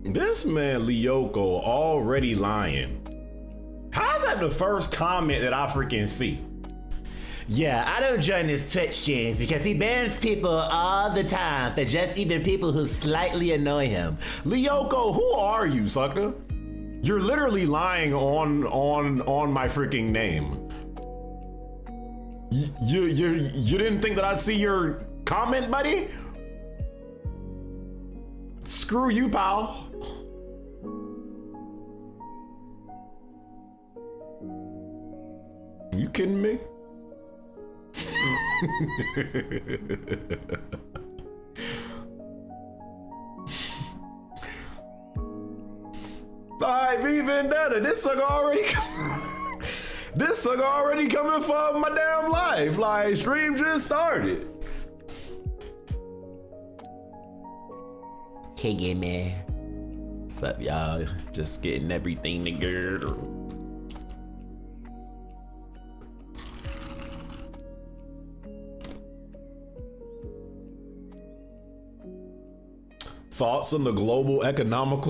This man Lyoko already lying. How's that the first comment that I freaking see? Yeah, I don't join his Twitch streams because he bans people all the time for just even people who slightly annoy him. Lyoko, who are you, sucker? You're literally lying on my freaking name. You didn't think that I'd see your comment, buddy? Screw you, pal. You kidding me? Alright, V Vendetta, this sucker already coming for my damn life. Like, stream just started. Hey, gamer. What's up, y'all? Just getting everything together. Thoughts on the global economic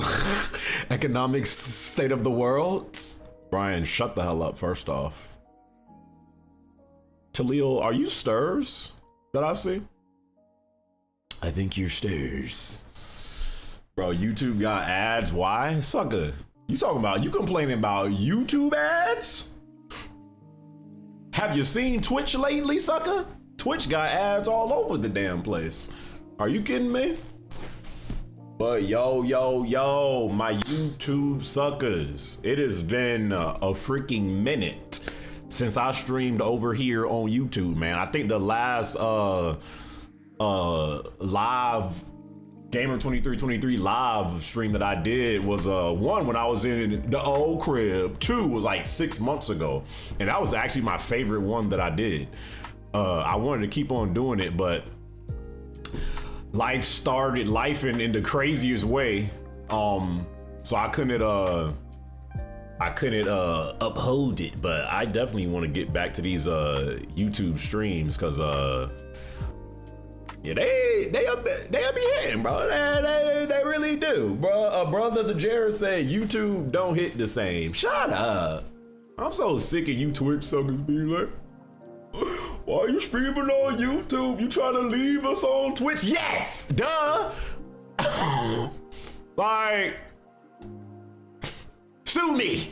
state of the world? Brian, shut the hell up, first off. Talil, are you Stirs that I see? I think you're Stirs. Bro, YouTube got ads, why? Sucker, you complaining about YouTube ads? Have you seen Twitch lately, sucker? Twitch got ads all over the damn place. Are you kidding me? But yo, my YouTube suckers. It has been a freaking minute since I streamed over here on YouTube, man. I think the last live Gamer2323 live stream that I did was one when I was in the old crib. 2 was like 6 months ago. And that was actually my favorite one that I did. I wanted to keep on doing it, but life started in the craziest way, so I couldn't uphold it. But I definitely want to get back to these YouTube streams, because yeah, they be hitting, bro. They really do, bro. Brother the Jared said YouTube don't hit the same. Shut up. I'm so sick of you Twitch suckers being like, why are you streaming on YouTube? You trying to leave us on Twitch? Yes, duh. Like, sue me.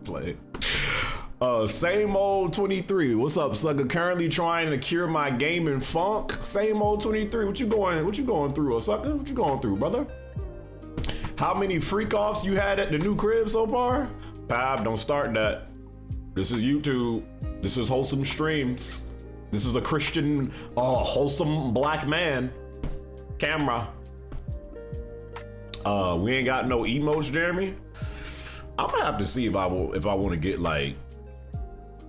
Play. Same old 23. What's up, sucker? Currently trying to cure my gaming funk. Same old 23. What you going through, sucker? What you going through, brother? How many freak offs you had at the new crib so far? Pab, don't start that. This is YouTube. This is wholesome streams. This is a Christian, wholesome black man camera. We ain't got no emotes, Jeremy. I'm gonna have to see if I want to get like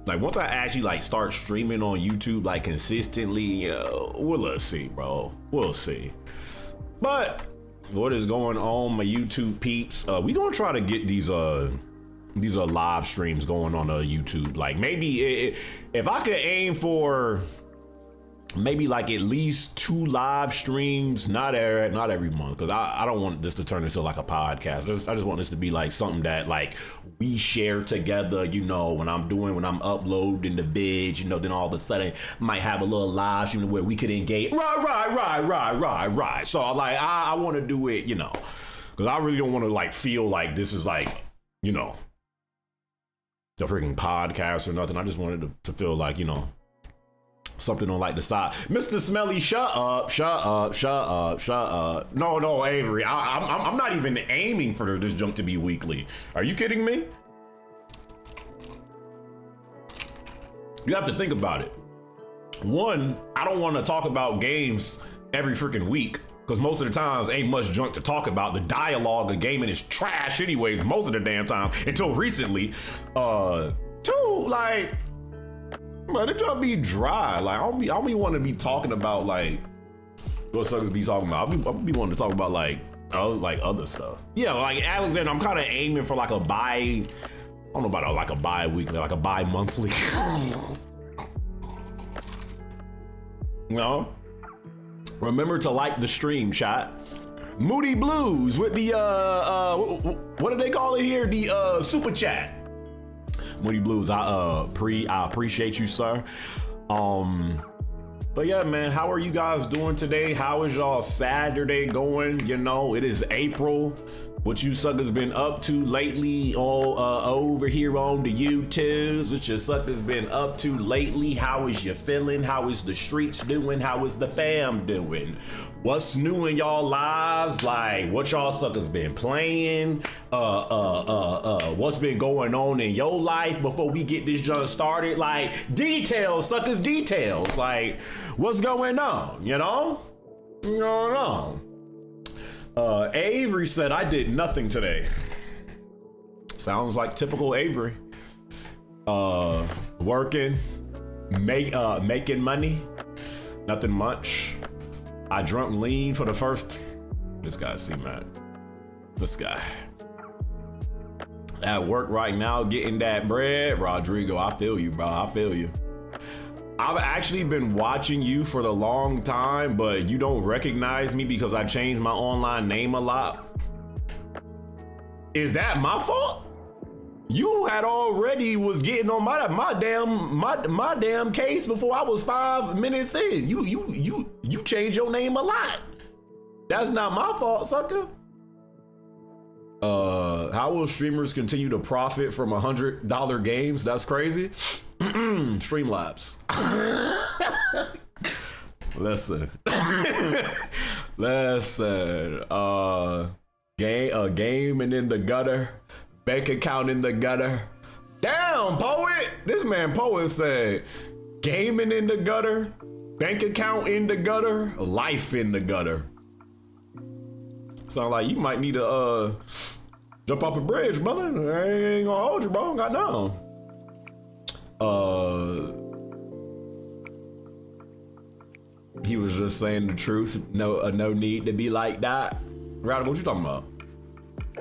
once I actually like start streaming on YouTube like consistently. We'll see, bro. We'll see. But what is going on, my YouTube peeps? We gonna try to get these are live streams going on YouTube. Like, maybe if I could aim for maybe like at least 2 live streams, not every month, because I don't want this to turn into like a podcast. I just want this to be like something that like we share together, you know, when I'm uploading the vid, you know, then all of a sudden might have a little live stream where we could engage. Right. So like I want to do it, you know, because I really don't want to like feel like this is like, you know, the freaking podcast or nothing. I just wanted to feel like, you know, something on like the side. Mr. Smelly, shut up. No, Avery, I'm not even aiming for this junk to be weekly. Are you kidding me? You have to think about it. One, I don't want to talk about games every freaking week, because most of the times ain't much junk to talk about. The dialogue of gaming is trash anyways most of the damn time, until recently. 2, like, but it just be dry. Like, I don't be want to be talking about like what suckers be talking about. I'll be wanting to talk about like other stuff. Yeah, like Alexander, I'm kind of aiming for like a I don't know about like a bi-weekly, like a bi-monthly. You know? Remember to like the stream, chat. Moody Blues with the what do they call it here? The super chat. Moody Blues, I appreciate you, sir. But yeah, man, how are you guys doing today? How is y'all Saturday going? You know, it is April. What you suckers been up to lately over here on the YouTubes? What your suckers been up to lately? How is you feeling? How is the streets doing? How is the fam doing? What's new in y'all lives? Like, what y'all suckers been playing? What's been going on in your life before we get this junk started? Like, details, suckers, details. Like, what's going on, you know? You know? Avery said, I did nothing today. Sounds like typical Avery. Working, making money, nothing much. I drunk lean for the first. This guy, see, man. This guy. At work right now, getting that bread. Rodrigo, I feel you, bro. I feel you. I've actually been watching you for the long time, but you don't recognize me because I changed my online name a lot. Is that my fault? You had already was getting on my damn case before I was 5 minutes in. You changed your name a lot. That's not my fault, sucker. How will streamers continue to profit from $100 games? That's crazy. Streamlabs. Listen. Gaming in the gutter, bank account in the gutter. Damn, poet. This man poet said, gaming in the gutter, bank account in the gutter, life in the gutter. Sound like you might need to jump off a bridge, brother. I ain't gonna hold you, bro. Got down. He was just saying the truth. No need to be like that. Radical, what you talking about?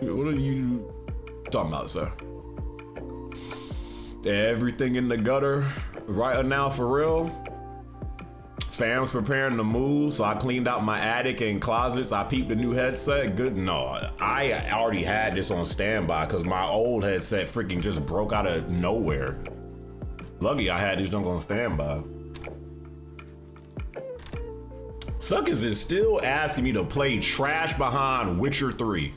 What are you talking about, sir? Everything in the gutter right now, for real. Fam's preparing to move, so I cleaned out my attic and closets. I peeped the new headset. Good. No, I already had this on standby because my old headset freaking just broke out of nowhere. Lucky I had this junk on standby. Suckers is still asking me to play trash behind Witcher 3.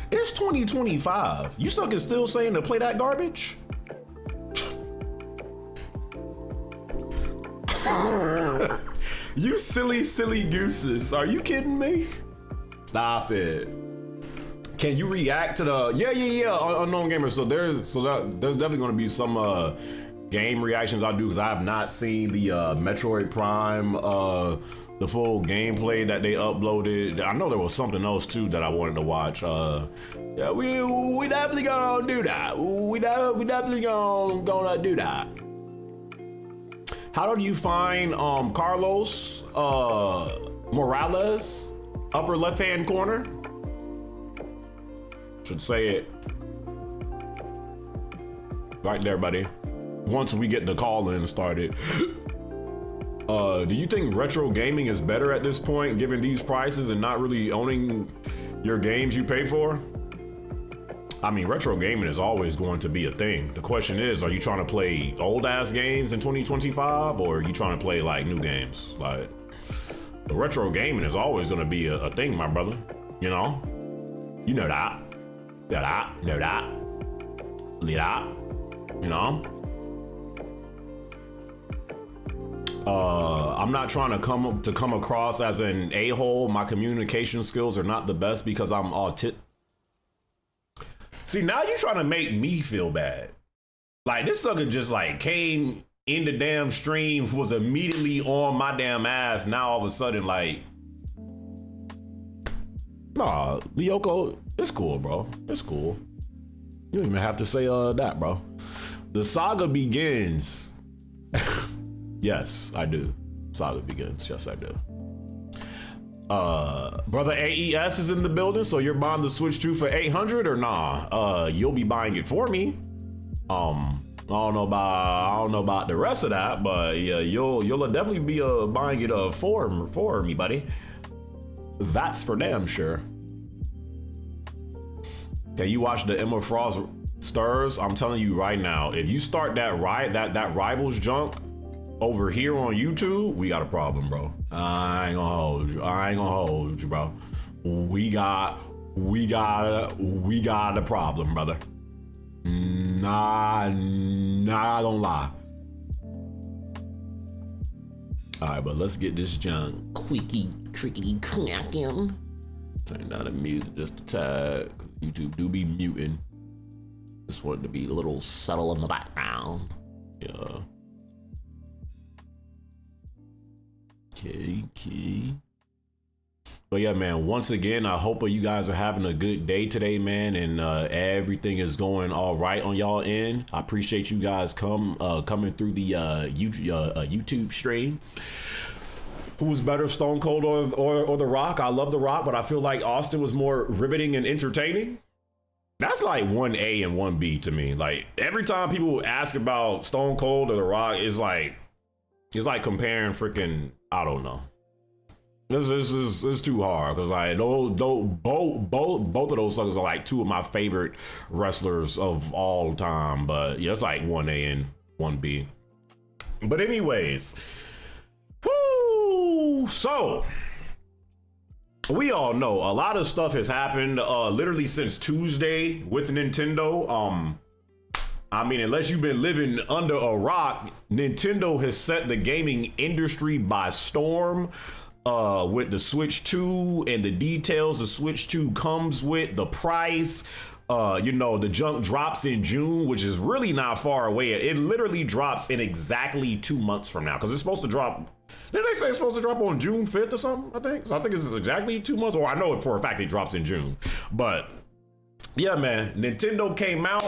It's 2025. You suckers still saying to play that garbage? You silly gooses. Are you kidding me? Stop it. Can you react to the unknown gamer? So there's definitely going to be some game reactions I'll do because I have not seen the Metroid Prime the full gameplay that they uploaded. I know there was something else too that I wanted to watch. Yeah, we definitely gonna do that. We definitely gonna do that. How do you find Carlos Morales? Upper left hand corner. Should say it right there, buddy. Once we get the call-in started. Do you think retro gaming is better at this point, given these prices and not really owning your games you pay for? I mean, retro gaming is always going to be a thing. The question is, are you trying to play old ass games in 2025 or are you trying to play like new games? Like, the retro gaming is always going to be a thing, my brother. You know? You know that. Know that. You know? I'm not trying to come across as an a-hole. My communication skills are not the best because I'm autistic. See, now you're trying to make me feel bad. Like, this sucker just like came in the damn stream, was immediately on my damn ass. Now all of a sudden, like, nah, Lyoko, it's cool, bro. It's cool. You don't even have to say that, bro. The saga begins. Yes, I do. Saga begins. Yes, I do. Brother AES is in the building, so you're buying the Switch 2 for 800 or nah? You'll be buying it for me. I don't know about the rest of that, but yeah, you'll definitely be buying it for me, buddy. That's for damn sure. Can you watch the Emma Frost stirs? I'm telling you right now, if you start that rivals junk over here on YouTube, we got a problem, bro. I ain't gonna hold you, bro. We got a problem, brother. Nah, I don't lie. All right, but let's get this junk quickie, trickety, clacking. Turn down the music just a tad. YouTube do be muting. Just want it to be a little subtle in the background. Yeah. Okay. But yeah, man, once again, I hope you guys are having a good day today, man, and everything is going all right on y'all end. I appreciate you guys coming through the YouTube streams. Who's better, Stone Cold or The Rock? I love The Rock, but I feel like Austin was more riveting and entertaining. That's like 1A and 1B to me. Like every time people ask about Stone Cold or The Rock, it's like comparing freaking, I don't know. This is too hard because like both of those suckers are like two of my favorite wrestlers of all time. But yeah, it's like 1A and 1B. But anyways, whoo! So we all know a lot of stuff has happened literally since Tuesday with Nintendo. I mean, unless you've been living under a rock, Nintendo has set the gaming industry by storm. With the Switch 2 and the details the Switch 2 comes with, the price, you know, the junk drops in June, which is really not far away. It literally drops in exactly 2 months from now, because it's supposed to drop, didn't they say it's supposed to drop on June 5th or something, I think? So I think it's exactly 2 months, or I know it for a fact it drops in June. But yeah, man, Nintendo came out.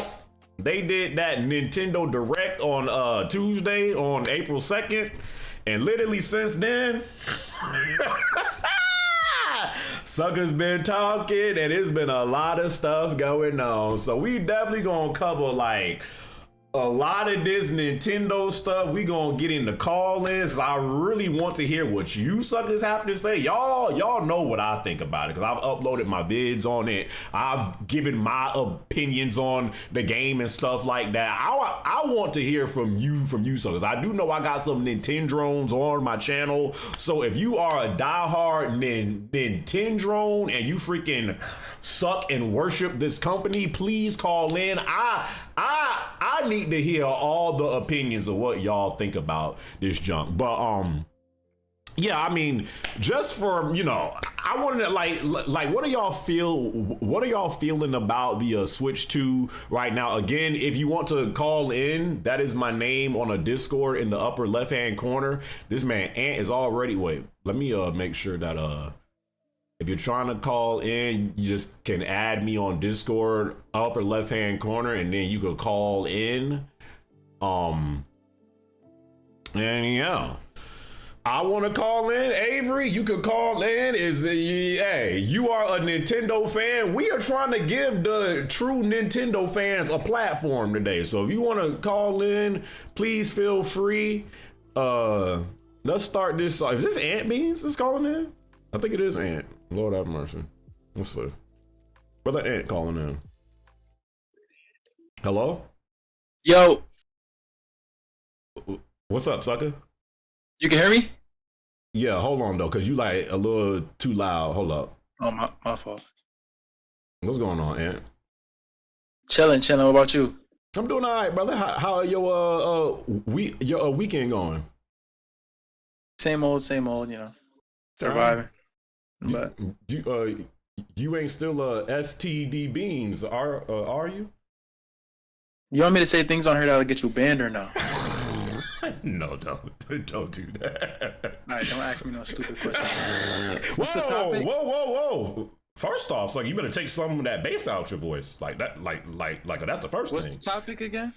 They did that Nintendo Direct on Tuesday, on April 2nd. And literally since then, suckers been talking and it's been a lot of stuff going on. So we definitely gonna cover like a lot of this Nintendo stuff. We gonna get into call-ins. I really want to hear what you suckers have to say. Y'all know what I think about it because I've uploaded my vids on it. I've given my opinions on the game and stuff like that. I want to hear from you suckers. I do know I got some Nintendrones on my channel. So if you are a diehard Nintendrone and you freaking suck and worship this company, please call in. I need to hear all the opinions of what y'all think about this junk. But yeah, I mean, just for, you know, I wanted to like what do y'all feeling about the Switch 2 right now? Again, if you want to call in, that is my name on a Discord in the upper left hand corner. This man Ant is already, wait, let me make sure that if you're trying to call in, you just can add me on Discord, upper left hand corner, and then you could call in. And yeah, I want to call in. Avery, you could call in. Hey, you are a Nintendo fan. We are trying to give the true Nintendo fans a platform today. So if you want to call in, please feel free. Let's start this. Is this Ant Beans that's calling in? I think it is Ant. Lord have mercy. Let's see. Brother Ant calling in. Hello? Yo. What's up, sucker? You can hear me? Yeah, hold on though, cause you like a little too loud. Hold up. Oh, my fault. What's going on, Ant? Chilling. What about you? I'm doing all right, brother. How are your weekend going? Same old, you know. Surviving. But you ain't still STD Beans, are you? You want me to say things on here that'll get you banned or no? No, don't do that. All right, don't ask me no stupid questions. What's the topic? Whoa. First off, so you better take some of that bass out your voice, like that, like that's the first thing. What's the topic again?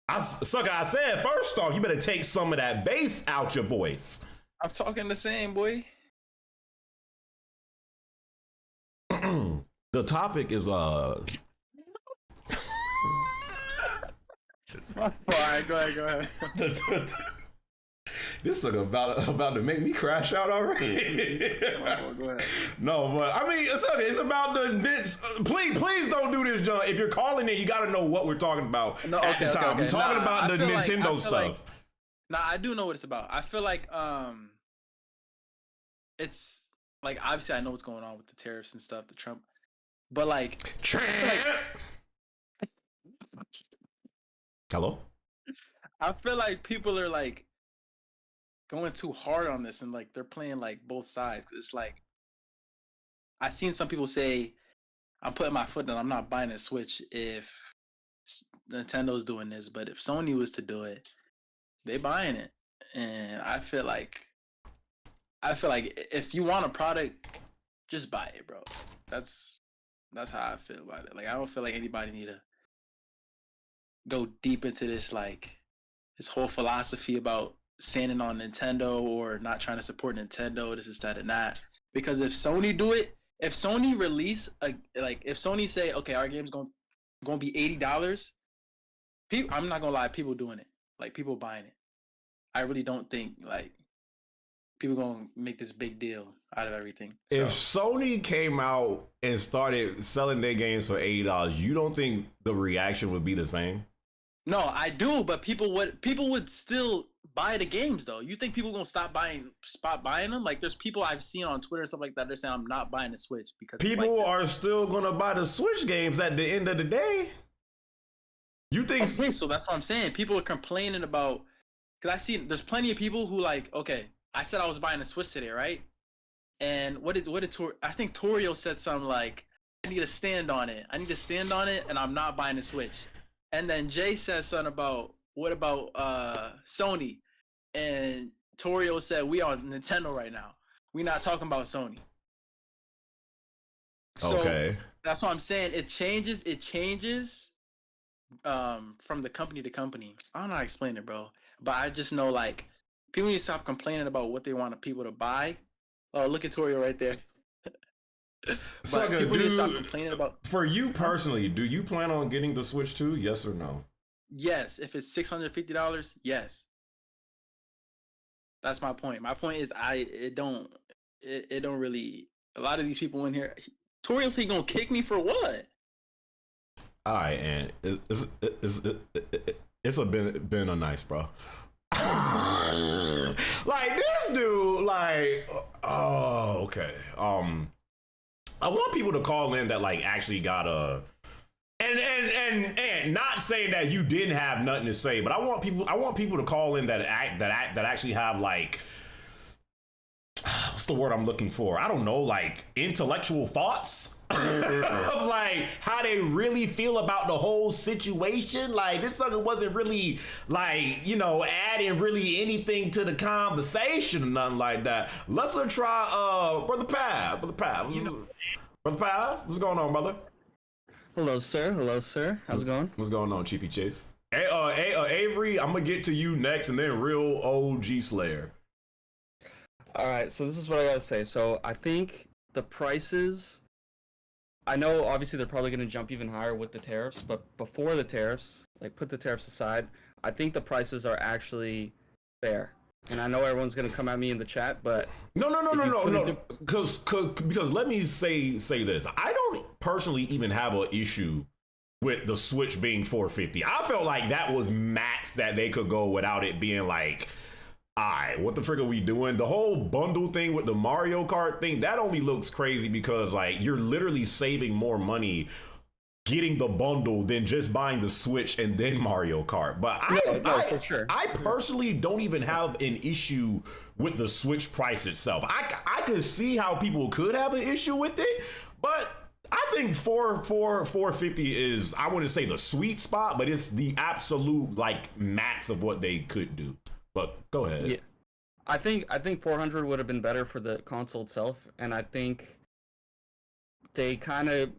I said first off, you better take some of that bass out your voice. I'm talking the same, boy. The topic is All right, go ahead. This is about to make me crash out already. Go ahead. No, but I mean, it's okay. It's about the. Please don't do this, John. If you're calling it, you got to know what we're talking about No, at the time. okay. We're talking about the Nintendo stuff. I do know what it's about. I feel like it's like obviously I know what's going on with the tariffs and stuff, the Trump, but like Hello. I feel like people are like going too hard on this and like they're playing like both sides. It's like I've seen some people say I'm putting my foot down. I'm not buying a Switch if Nintendo's doing this, but if Sony was to do it, they buying it. And I feel like if you want a product, just buy it, bro. That's how I feel about it. Like I don't feel like anybody need to go deep into this this whole philosophy about standing on Nintendo or not trying to support Nintendo, this is that and that. Because if Sony do it, if Sony release if Sony say, okay, our game's gonna be $80, people, I'm not gonna lie, people doing it, like people buying it. I really don't think like people gonna make this big deal out of everything. So, if Sony came out and started selling their games for $80, you don't think the reaction would be the same? No, I do, but people would still buy the games though. You think people gonna stop buying them? Like there's people I've seen on Twitter and stuff like that. They're saying I'm not buying the Switch because people are still gonna buy the Switch games at the end of the day. You think? Okay, so that's what I'm saying. People are complaining about because I see there's plenty of people who like, okay, I said I was buying a Switch today, right? And what did I think Torio said something like, I need to stand on it. And I'm not buying a Switch. And then Jay says something about what about Sony? And Torio said we on Nintendo right now. We're not talking about Sony. So okay. That's what I'm saying. It changes from the company to company. I don't know how to explain it, bro. But I just know like people need to stop complaining about what they want people to buy. Oh, look at Torio right there. Sucker, people need to stop complaining about. For you personally, do you plan on getting the Switch too? Yes or no? Yes, if it's $650, yes. That's my point. My point is it don't really. A lot of these people in here, Torio said he gonna kick me for what? All right, and it's been a nice, bro. Like this dude, like, oh, okay. I want people to call in that like actually got a, and not saying that you didn't have nothing to say, but I want people to call in that actually have like, what's the word I'm looking for? I don't know, like intellectual thoughts. Of like how they really feel about the whole situation. Like this sucker wasn't really like, adding really anything to the conversation or nothing like that. Let's try Brother Pav. Brother Pav, what's going on, brother? Hello, sir. How's it going? What's going on, Chiefy Chief? Hey, Avery, I'm gonna get to you next, and then real OG Slayer. All right, so this is what I gotta say. So I think the prices, I know obviously they're probably gonna jump even higher with the tariffs, but before the tariffs, like put the tariffs aside, I think the prices are actually fair. And I know everyone's gonna come at me in the chat, but no. Because let me say this. I don't personally even have an issue with the Switch being $450. I felt like that was max that they could go without it being like, alright, what the frick are we doing? The whole bundle thing with the Mario Kart thing, that only looks crazy because like you're literally saving more money getting the bundle than just buying the Switch and then Mario Kart. But for sure. I personally don't even have an issue with the Switch price itself. I could see how people could have an issue with it, but I think 450 is, I wouldn't say the sweet spot, but it's the absolute like max of what they could do. But go ahead. Yeah, I think 400 would have been better for the console itself, and I think they kind of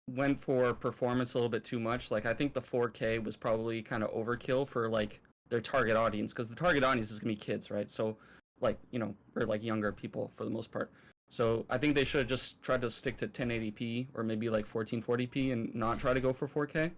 went for performance a little bit too much. Like I think the 4K was probably kind of overkill for like their target audience, because the target audience is gonna be kids, right? So like, or like younger people for the most part. So I think they should have just tried to stick to 1080p or maybe like 1440p and not try to go for 4K.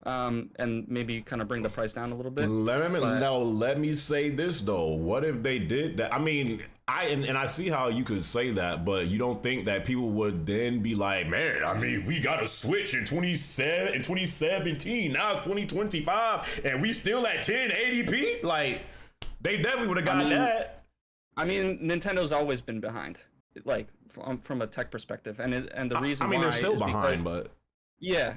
and maybe kind of bring the price down a little bit. Let me say this though. What if they did that? I mean, I see how you could say that, but you don't think that people would then be like, man, I mean, we got a switch in 2017. Now it's 2025, and we still at 1080p. Like, they definitely would have gotten that. I mean, Nintendo's always been behind, like from a tech perspective, and the reason why they're still is behind, because, but. Yeah,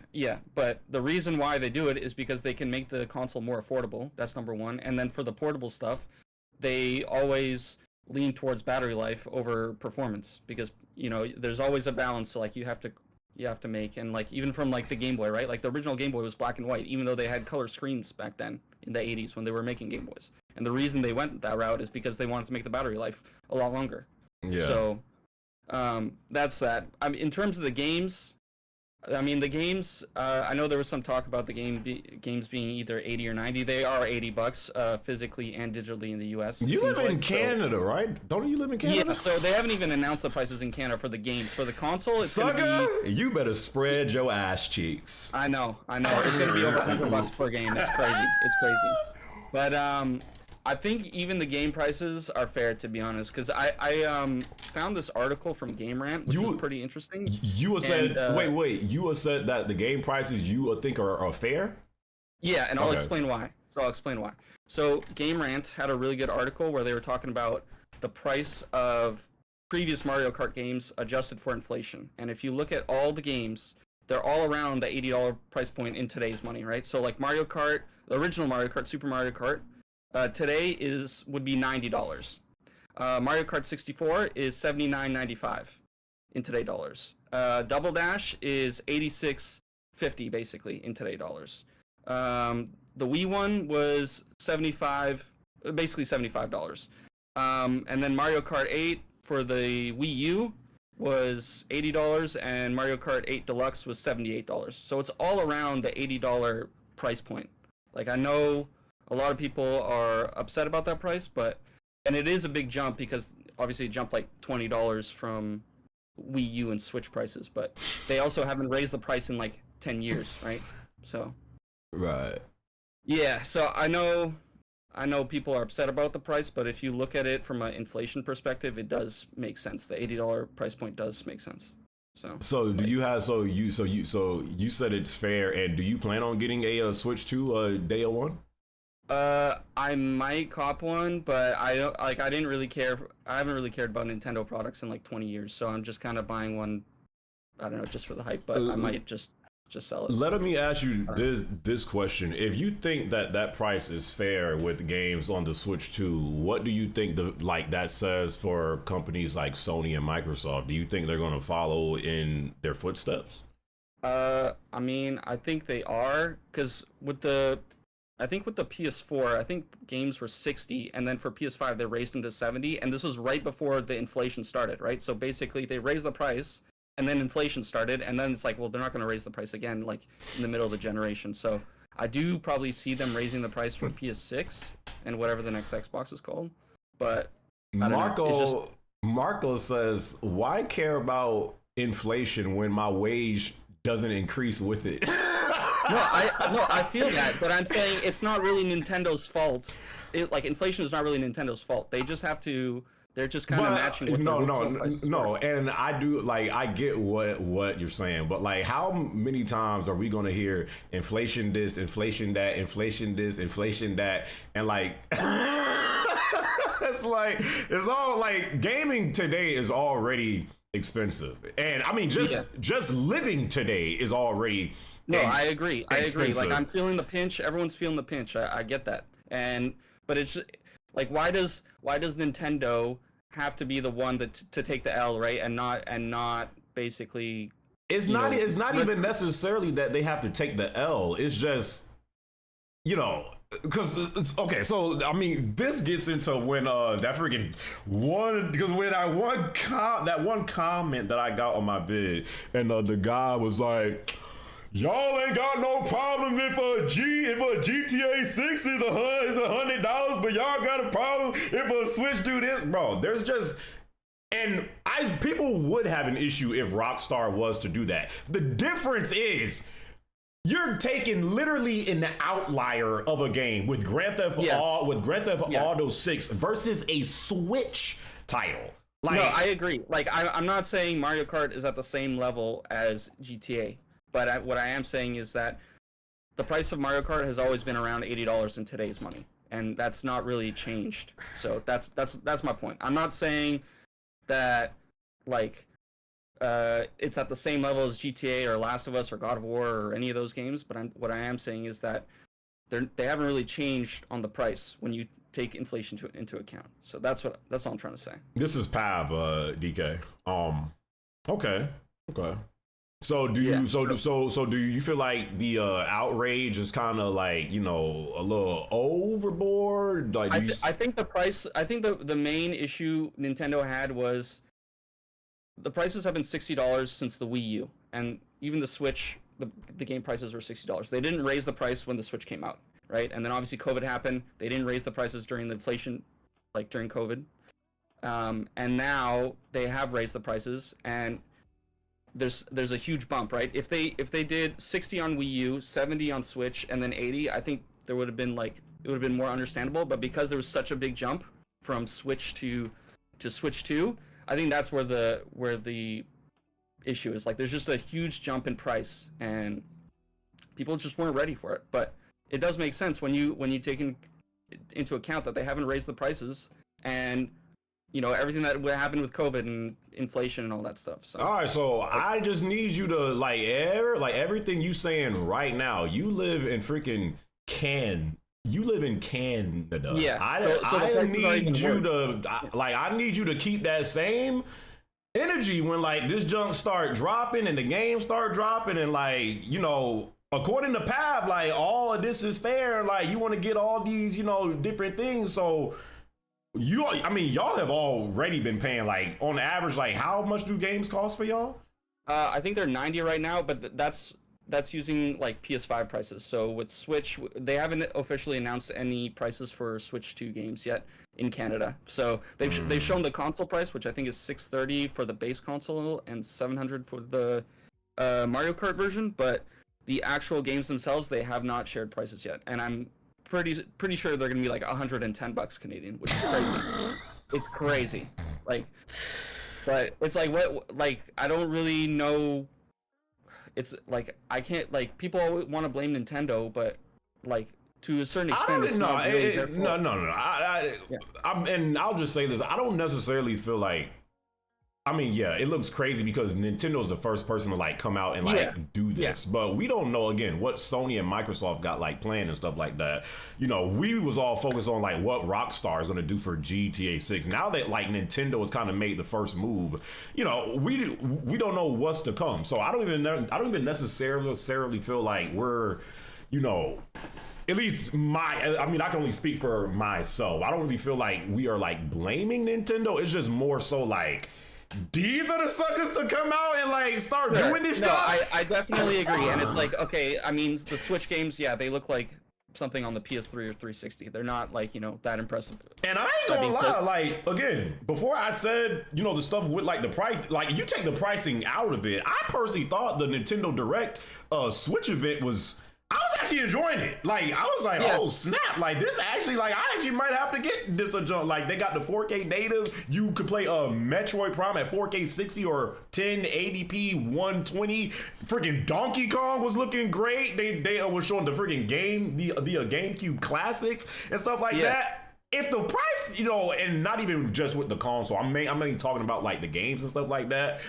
but the reason why they do it is because they can make the console more affordable. That's number one. And then for the portable stuff, they always lean towards battery life over performance because, there's always a balance like you have to make. And like even from like the Game Boy, right? Like the original Game Boy was black and white, even though they had color screens back then in the 80s when they were making Game Boys. And the reason they went that route is because they wanted to make the battery life a lot longer. Yeah. So that's that. I mean, in terms of the games, the games, I know there was some talk about the games being either 80 or 90. They are $80 physically and digitally in the US. You live in Canada, right? Don't you live in Canada? Yeah, so they haven't even announced the prices in Canada for the games. For the console, it's going to be... You better spread your ass cheeks. I know. It's going to be over $100 per game. It's crazy. But I think even the game prices are fair, to be honest, because I found this article from Game Rant, which was pretty interesting. You said wait. You said that the game prices you think are fair? Yeah, and I'll explain why. So Game Rant had a really good article where they were talking about the price of previous Mario Kart games adjusted for inflation. And if you look at all the games, they're all around the $80 price point in today's money, right? So like Mario Kart, the original Mario Kart, Super Mario Kart, today would be $90. Mario Kart 64 is $79.95 in today dollars. Double Dash is $86.50 basically in today dollars. The Wii one was basically $75. And then Mario Kart 8 for the Wii U was $80, and Mario Kart 8 Deluxe was $78. So it's all around the $80 price point. Like, I know a lot of people are upset about that price, and it is a big jump because obviously it jumped like $20 from Wii U and Switch prices, but they also haven't raised the price in like 10 years, right? So. Right. Yeah, so I know people are upset about the price, but if you look at it from an inflation perspective, it does make sense. The $80 price point does make sense. So you said it's fair, and do you plan on getting a Switch 2 day one? I might cop one, but I haven't really cared about Nintendo products in like 20 years, so I'm just kind of buying one, I don't know, just for the hype, but I might just sell it. Let me ask you this question. If you think that price is fair with games on the Switch 2, what do you think that says for companies like Sony and Microsoft? Do you think they're going to follow in their footsteps? I think they are, because with the PS4, I think games were 60, and then for PS5 they raised them to 70, and this was right before the inflation started, right? So basically they raised the price, and then inflation started, and then it's like, well, they're not going to raise the price again, like in the middle of the generation. So I do probably see them raising the price for PS6 and whatever the next Xbox is called. But Marco says, why care about inflation when my wage doesn't increase with it? I feel that, but I'm saying it's not really Nintendo's fault. Inflation is not really Nintendo's fault. They just have to. They're just kind of matching. No, and I do I get what you're saying, but like, how many times are we gonna hear inflation this, inflation that, inflation this, inflation that, and like, it's all like gaming today is already expensive, and I mean just living today is already. No, I agree. Like, I'm feeling the pinch. Everyone's feeling the pinch. I get that. But it's like, why does Nintendo have to be the one to take the L, right? And not basically. It's not even necessarily that they have to take the L. It's just, because okay. So I mean, this gets into when that freaking one, because when that one comment that I got on my vid, and the guy was like, y'all ain't got no problem if a GTA 6 is $100, but y'all got a problem if a Switch do this, bro. There's just, and people would have an issue if Rockstar was to do that. The difference is you're taking literally an outlier of a game with Grand Theft Auto 6 versus a Switch title. Like, no, I agree. Like, I'm not saying Mario Kart is at the same level as GTA, but what I am saying is that the price of Mario Kart has always been around $80 in today's money, and that's not really changed. So that's my point. I'm not saying that like it's at the same level as GTA or Last of Us or God of War or any of those games, but what I am saying is that they haven't really changed on the price when you take inflation into account. So that's all I'm trying to say. This is Pav, DK. Okay. So do you do you feel like the outrage is kind of like, you know, a little overboard? Like, I think the price. I think the main issue Nintendo had was the prices have been $60 since the Wii U, and even the Switch, the game prices were $60. They didn't raise the price when the Switch came out, right? And then obviously COVID happened. They didn't raise the prices during the inflation, like during COVID. And now they have raised the prices, and there's a huge bump, right? If they did 60 on Wii U, 70 on Switch, and then 80, I think there would have been it would have been more understandable. But because there was such a big jump from Switch to Switch 2, I think that's where the issue is. Like, there's just a huge jump in price, and people just weren't ready for it. But it does make sense when you take into account that they haven't raised the prices, and you know, everything that happened with COVID and inflation and all that stuff. So, all right, so I just need you to like everything you saying right now. You live in freaking You live in Canada. Yeah. I need you to keep that same energy when like this junk start dropping and the games start dropping, and like, you know, according to Pav, like all of this is fair. Like, you want to get all these, you know, different things. So y'all have already been paying, like, on average, like, how much do games cost for y'all? I think they're 90 right now, but that's using like PS5 prices. So with Switch, they haven't officially announced any prices for Switch 2 games yet in Canada. So they've shown the console price, which I think is $630 for the base console and $700 for the Mario Kart version. But the actual games themselves, they have not shared prices yet, and I'm pretty sure they're gonna be like $110 Canadian, which is crazy. It's crazy. Like, but it's like, what, like, I don't really know. It's like, I can't, like, people always want to blame Nintendo, but like, to a certain extent, it's not really their fault. No. And I'll just say this: I don't necessarily feel like. I mean, yeah, it looks crazy because Nintendo's the first person to like come out and like do this, but we don't know again what Sony and Microsoft got like planned and stuff like that. You know, we was all focused on like what Rockstar is going to do for GTA 6. Now that like Nintendo has kind of made the first move, you know, we don't know what's to come. So I don't even necessarily feel like we're, you know, at least I can only speak for myself. I don't really feel like we are like blaming Nintendo. It's just more so like, these are the suckers to come out and like start doing this stuff. I definitely agree. And it's like, okay, I mean, the Switch games, yeah, they look like something on the PS3 or 360. They're not like, you know, that impressive. And I ain't gonna lie, like, again, before I said, you know, the stuff with like the price, like, you take the pricing out of it, I personally thought the Nintendo Direct Switch event was, I was actually enjoying it. Like, I was like, oh snap! Like, this actually, like, I actually might have to get this a jump. Like, they got the 4K native. You could play Metroid Prime at 4K 60 or 1080p 120. Freaking Donkey Kong was looking great. They were showing the freaking game, the GameCube classics and stuff like that. If the price, you know, and not even just with the console, I'm mainly talking about like the games and stuff like that.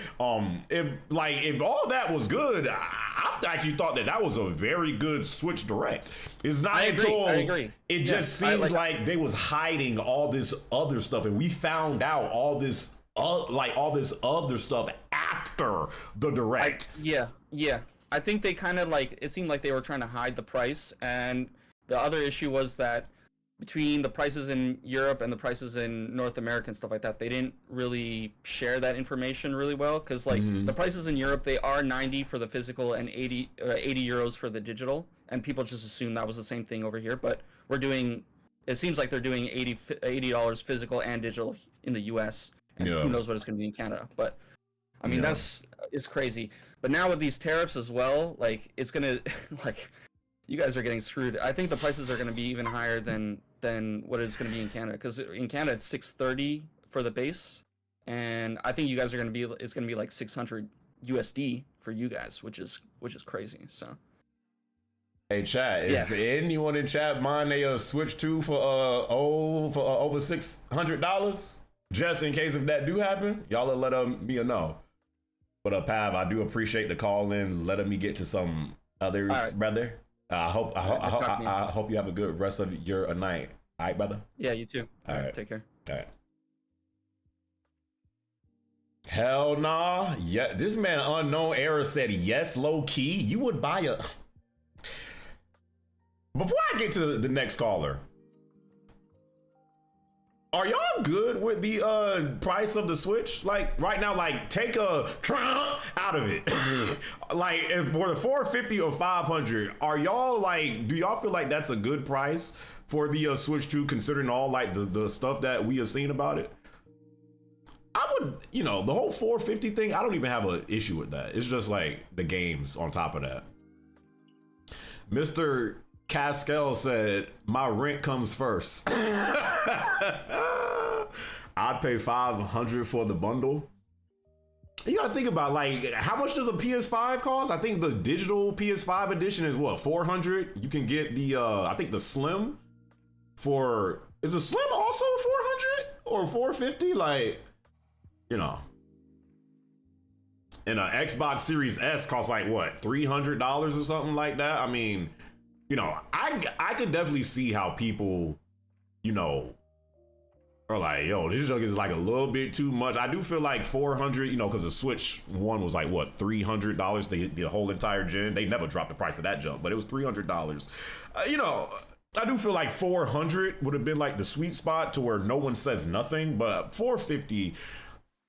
If all that was good, I actually thought that was a very good Switch Direct. It's not I agree. It just seems like they was hiding all this other stuff, and we found out all this other stuff after the Direct. Yeah. I think they kind of like, it seemed like they were trying to hide the price, and the other issue was that between the prices in Europe and the prices in North America and stuff like that, they didn't really share that information really well, because like the prices in Europe, they are 90 for the physical and 80 euros for the digital, and people just assume that was the same thing over here. But it seems like they're doing $80 physical and digital in the US, and who knows what it's going to be in Canada. But I mean, Yeah. it's crazy. But now with these tariffs as well, like it's gonna like you guys are getting screwed. I think the prices are gonna be even higher than what it's gonna be in Canada, because in Canada it's 630 for the base, and I think you guys are gonna be it's gonna be like 600 USD for you guys, which is crazy. So. Hey, chat, is anyone in chat mind they Switch 2 for over $600? Just in case if that do happen, y'all will let me know. But Pav, I do appreciate the call in, letting me get to some others, right, brother. I hope you have a good rest of your night. All right, brother. Yeah, you too. All right, take care. All right. Hell nah. Yeah, this man Unknown Era said yes, low key. You would buy a. Before I get to the next caller, are y'all good with the price of the Switch? Like right now, like take a Trump out of it. Like if for the 450 or 500, are y'all like? Do y'all feel like that's a good price for the Switch 2, considering all like the stuff that we have seen about it? I would, the whole 450 thing, I don't even have an issue with that. It's just like the games on top of that. Mr. Caskel said, my rent comes first. I'd pay $500 for the bundle. You gotta think about, like, how much does a PS5 cost? I think the digital PS5 edition is what, $400? You can get the, I think the Slim for, is the Slim also $400 or $450? Like, and an Xbox Series S costs like what, $300 or something like that. I mean, I could definitely see how people, are like, yo, this joke is like a little bit too much. I do feel like 400, because the Switch 1 was like what, $300 the whole entire gen. They never dropped the price of that jump, but it was $300. I do feel like 400 would have been like the sweet spot to where no one says nothing, but 450.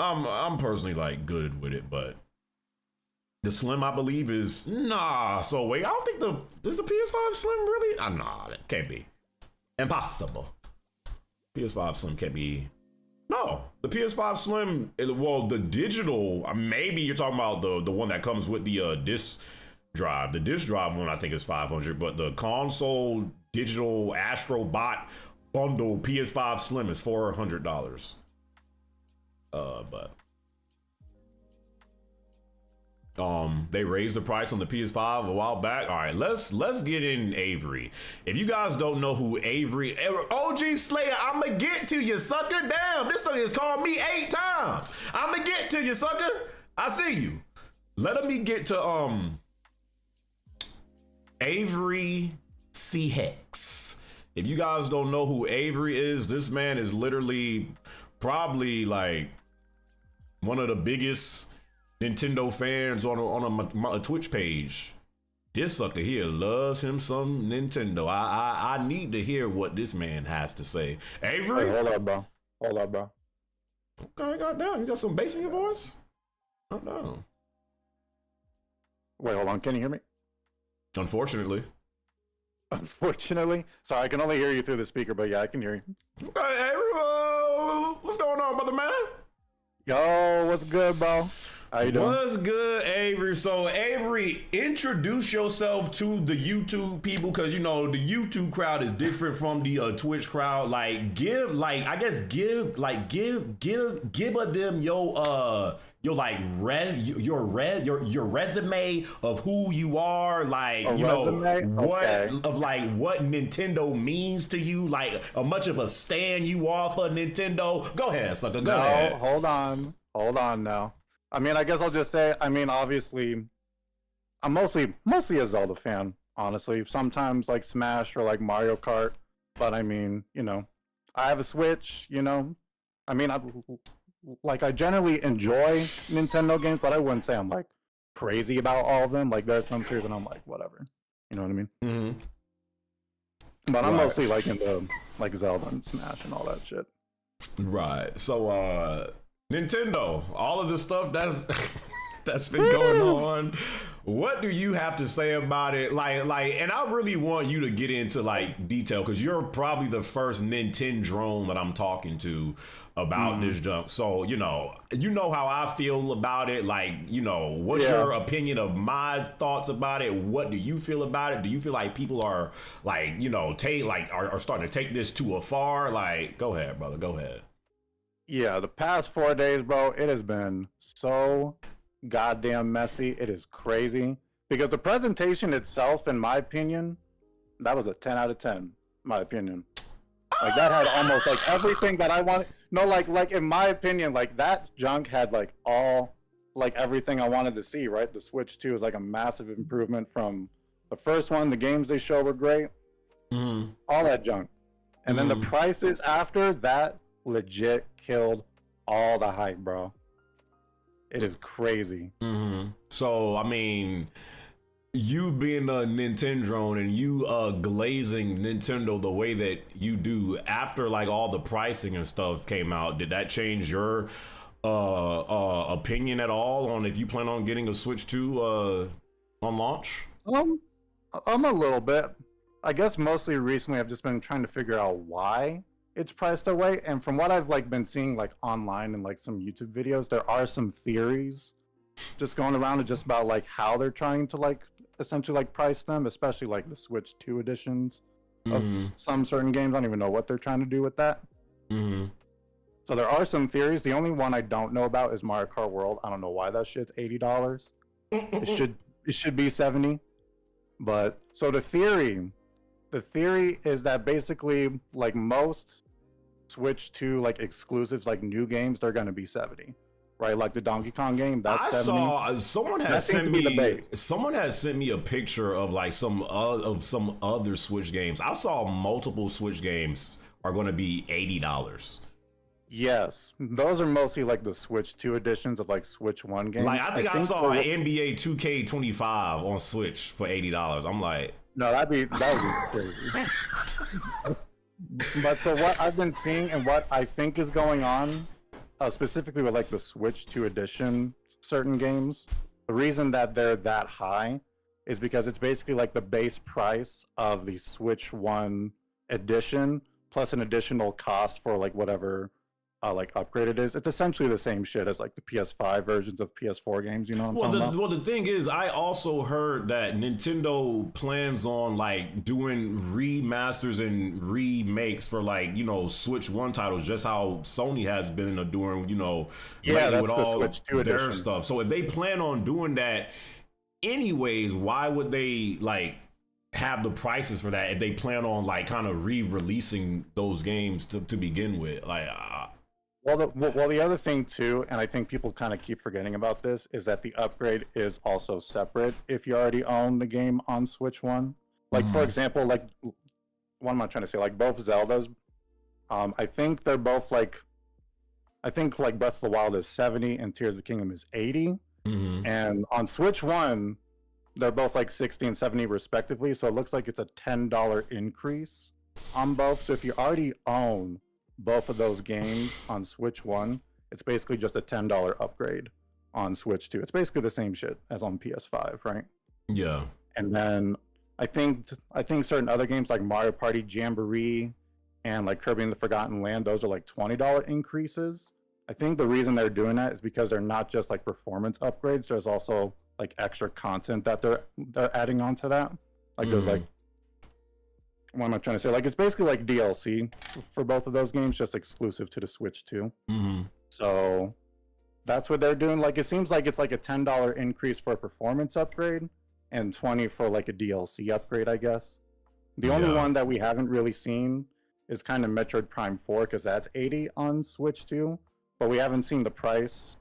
I'm personally like good with it, but the Slim, I believe, is So wait, I don't think is the PS5 Slim really? Nah, that can't be. Impossible. PS5 Slim can't be. No, the PS5 Slim. Well, the digital. Maybe you're talking about the one that comes with the disc drive. The disc drive one I think is 500, but the console digital Astro Bot bundle PS5 Slim is $400. But they raised the price on the PS5 a while back. All right, let's get in Avery. If you guys don't know who Avery, OG Slayer, I'ma get to you, sucker. Damn, this thing has called me 8 times. I'ma get to you, sucker. I see you. Let me get to Avery C. Hex. If you guys don't know who Avery is, this man is literally probably like one of the biggest Nintendo fans on a Twitch page. This sucker here loves him some Nintendo. I need to hear what this man has to say. Avery? Hey, hold up, bro. Okay, goddamn. You got some bass in your voice? Oh, no. Wait, hold on. Can you hear me? Unfortunately. Unfortunately? Sorry, I can only hear you through the speaker, but yeah, I can hear you. Okay, Avery, what's going on, brother man? Yo, what's good, bro? How you doing? What's good, Avery? So, Avery, introduce yourself to the YouTube people, because the YouTube crowd is different from the Twitch crowd. Like, give them your resume of who you are, like what Nintendo means to you, like how much of a stan you are for Nintendo. Go ahead, sucker. Go ahead. Hold on now. I mean, I guess I'll just say, obviously, I'm mostly a Zelda fan, honestly. Sometimes like Smash or like Mario Kart, but I have a Switch, I generally enjoy Nintendo games, but I wouldn't say I'm like crazy about all of them. Like there's some series and I'm like, whatever. You know what I mean? Mm-hmm. But I'm mostly like into like Zelda and Smash and all that shit. Right. So Nintendo, all of the stuff that's been going on what do you have to say about it? And I really want you to get into like detail because you're probably the first Nintendo drone that I'm talking to about this junk. So you know how I feel about it. Like, you know, what's your opinion of my thoughts about it? What do you feel about it? Do you feel like people are like, you know, are starting to take this too far? Like, go ahead, brother. Go ahead. Yeah, the past 4 days, bro, it has been so goddamn messy. It is crazy because the presentation itself, in my opinion, that was a 10 out of 10, in my opinion. Like that had almost like everything that I wanted. No, like in my opinion, like that junk had like everything I wanted to see, right? The Switch 2 is like a massive improvement from the first one. The games they show were great. All that junk. And then the prices after that legit killed all the hype, bro. It is crazy. So, I mean, you being a Nintendo drone and you glazing Nintendo the way that you do after like all the pricing and stuff came out, did that change your opinion at all on if you plan on getting a Switch 2 on launch? I'm a little bit. I guess mostly recently I've just been trying to figure out why it's priced that way. And from what I've like been seeing like online and like some YouTube videos, there are some theories just going around and just about like how they're trying to like essentially like price them, especially like the Switch 2 editions of some certain games. I don't even know what they're trying to do with that. So there are some theories. The only one I don't know about is Mario Kart World. I don't know why that shit's $80. It should be 70. But so the theory is that basically like most Switch 2 like exclusives, like new games, they're gonna be 70. Right, like the Donkey Kong game. That's 70. Saw someone has sent me a picture of like some other Switch games. I saw multiple Switch games are going to be $80. Yes, those are mostly like the Switch 2 editions of like Switch 1 games. Like I think I saw NBA 2K25 on Switch for $80. I'm like, no, that would be crazy. But so what I've been seeing and what I think is going on. Specifically with like the Switch 2 edition certain games, the reason that they're that high is because it's basically like the base price of the Switch 1 edition plus an additional cost for like whatever like upgrade it is. It's essentially the same shit as like the PS5 versions of PS4 games, you know what I'm talking about? Well, the thing is, I also heard that Nintendo plans on like doing remasters and remakes for like, you know, Switch 1 titles, just how Sony has been doing, you know, that's with the all Switch 2 their edition stuff. So if they plan on doing that anyways, why would they like have the prices for that if they plan on like kind of re-releasing those games to begin with? Like, Well, the other thing too, and I think people kind of keep forgetting about this, is that the upgrade is also separate if you already own the game on Switch 1. Like, for example, like, what am I trying to say? Like, both Zeldas, I think they're both like, I think like Breath of the Wild is 70 and Tears of the Kingdom is 80. And on Switch 1, they're both like 60 and 70 respectively. So it looks like it's a $10 increase on both. So if you already own both of those games on Switch 1, it's basically just a $10 upgrade on Switch 2. It's basically the same shit as on PS5, right? Yeah. And then I think certain other games like Mario Party Jamboree and like Kirby and the Forgotten Land, those are like $20 increases. I think the reason they're doing that is because they're not just like performance upgrades. There's also like extra content that they're adding on to that. Like there's like, what am I trying to say? Like it's basically like DLC for both of those games, just exclusive to the Switch 2. So that's what they're doing. Like it seems like it's like a $10 increase for a performance upgrade and 20 for like a DLC upgrade, I guess. The only one that we haven't really seen is kind of Metroid Prime 4 because that's 80 on Switch 2, but we haven't seen the price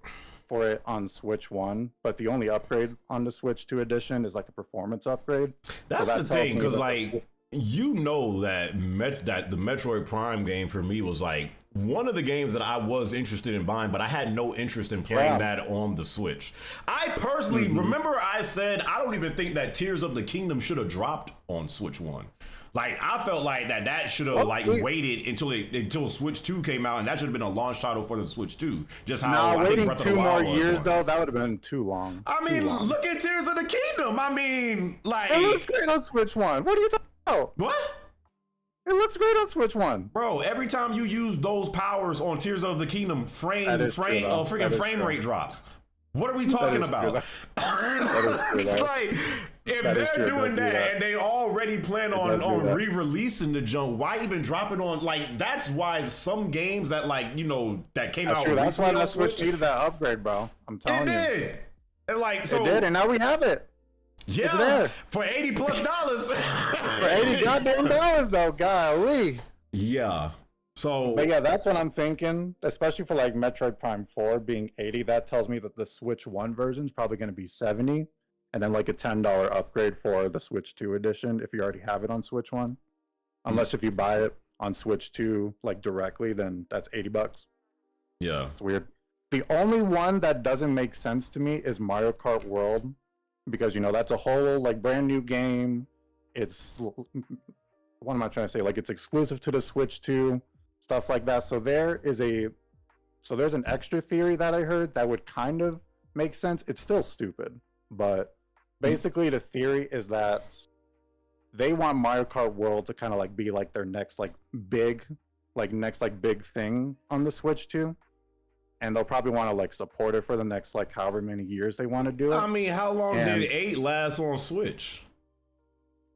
for it on Switch 1. But the only upgrade on the Switch 2 edition is like a performance upgrade. That's the thing, because like you know that that the Metroid Prime game for me was like one of the games that I was interested in buying, but I had no interest in playing that on the Switch. I personally remember I said I don't even think that Tears of the Kingdom should have dropped on Switch 1. Like I felt like that should have waited until Switch 2 came out, and that should have been a launch title for the Switch 2. Just how I think waiting Breath of the 2 more Wild was years one. though, that would have been too long. I mean, look at Tears of the Kingdom. I mean, like it looks great on Switch 1. What are you talking about? what? It looks great on Switch 1. Bro, every time you use those powers on Tears of the Kingdom, frame rate drops. What are we talking about? Like, if they're doing that and they already plan on re-releasing the junk, why even drop it on? Like, that's why some games that that came out. That's why the Switch needed that upgrade, bro. I'm telling you. It did. And like, so it did, and now we have it. Yeah, it's there for $80+. For $80 goddamn dollars, though. Golly. Yeah. So, but yeah, that's what I'm thinking, especially for like Metroid Prime 4 being 80. That tells me that the Switch 1 version is probably going to be 70, and then like a $10 upgrade for the Switch 2 edition if you already have it on Switch 1. Unless if you buy it on Switch 2 like directly, then that's $80. Yeah, it's weird. The only one that doesn't make sense to me is Mario Kart World, because that's a whole like brand new game. It's what am I trying to say? Like it's exclusive to the Switch 2. Stuff like that. So there's an extra theory that I heard that would kind of make sense. It's still stupid, but basically the theory is that they want Mario Kart World to kind of like be like their next big thing on the Switch 2. And they'll probably want to like support it for the next like however many years they want to do it. I mean, how long did 8 last on Switch?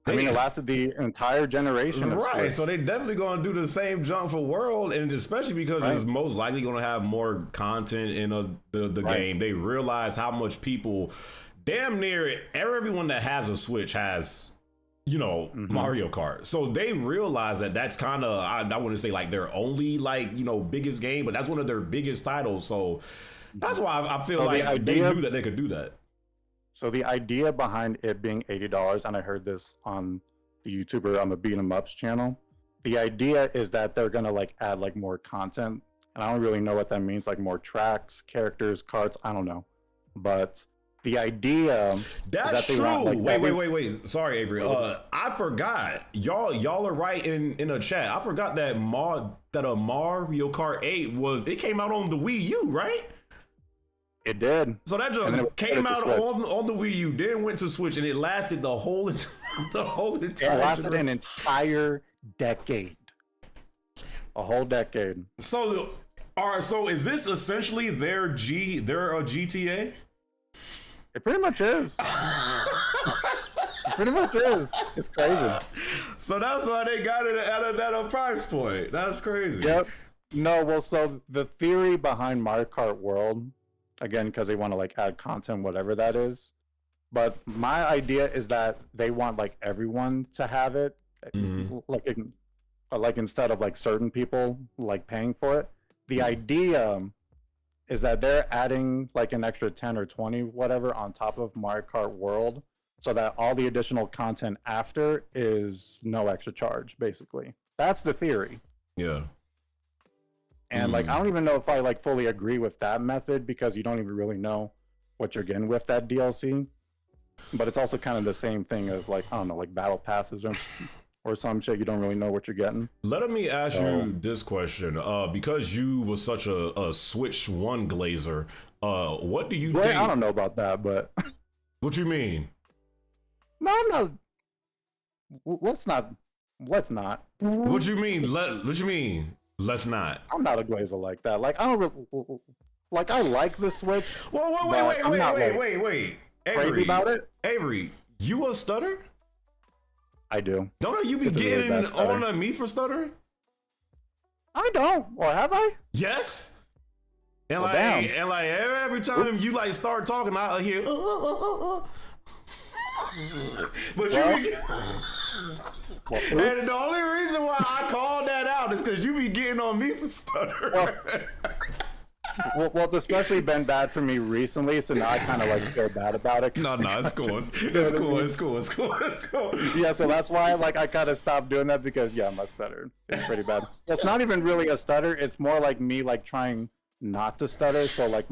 I mean, it lasted the entire generation. Right, so they definitely going to do the same jump for World, and especially because it's most likely going to have more content in the game. They realize how much people, damn near everyone that has a Switch has, Mario Kart. So they realize that that's kind of, I wouldn't say like their only biggest game, but that's one of their biggest titles. So that's why I feel like they knew that they could do that. So the idea behind it being $80, and I heard this on the YouTuber on the Beat 'em Ups channel, the idea is that they're gonna like add like more content, and I don't really know what that means, like more tracks, characters, cards, I don't know. But the idea that's is that they true. want, like, wait. Sorry, Avery. I forgot. Y'all are right in a chat. I forgot that a Mario Kart 8 it came out on the Wii U, right? It did. So that just came out on the Wii U, then went to Switch, and it lasted the whole entire. It lasted an entire decade. A whole decade. So, so is this essentially their GTA? It pretty much is. It pretty much is. It's crazy. So that's why they got it at a price point. That's crazy. Yep. No, well, so the theory behind Mario Kart World, again, because they want to like add content, whatever that is. But my idea is that they want like everyone to have it, like instead of like certain people like paying for it. The idea is that they're adding like an extra 10 or 20 whatever on top of Mario Kart World, so that all the additional content after is no extra charge. Basically, that's the theory. Yeah. And like, I don't even know if I like fully agree with that method, because you don't even really know what you're getting with that DLC. But it's also kind of the same thing as like, I don't know, like battle passes or some shit. You don't really know what you're getting. Let me ask you this question. Because you was such a Switch 1 glazer, what do you think? I don't know about that, but what you mean? No, I'm not. Let's not. What you mean? What you mean? Let's not. I'm not a glazer like that. Like, I don't like. I like the Switch. Wait. Avery, crazy about it. Avery, you a stutter? I do. Don't you be getting on me for stuttering? I don't. Or have I? Yes. And well, every time you like start talking, I hear. But and the only reason why I called that out is because you be getting on me for stuttering. Well, it's especially been bad for me recently, so now I kind of like feel bad about it. No, it's cool. It's cool. Yeah, so that's why like I kind of stopped doing that, because my stutter is pretty bad. It's not even really a stutter. It's more like me like trying not to stutter. So like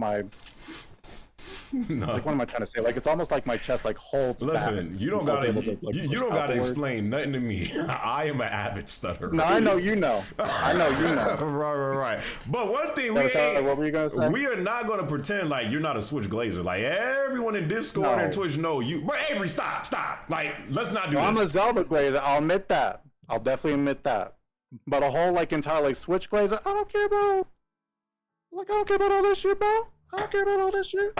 No. Like, what am I trying to say? Like, it's almost like my chest like holds back. Listen, you don't until gotta it's able to, like, you push don't gotta upward. explain nothing to me. I am an avid stutterer. No, I know you know. I know you know. Right. But one thing What were you gonna say? we are not gonna pretend like you're not a Switch glazer. Like everyone in Discord and No. Twitch know you. But Avery, stop. Like, let's not do No, I'm a this. Zelda glazer. I'll admit that. I'll definitely admit that. But a whole like entire like Switch glazer, I don't care about. Like, I don't care about all this shit, bro. I don't care about all this shit.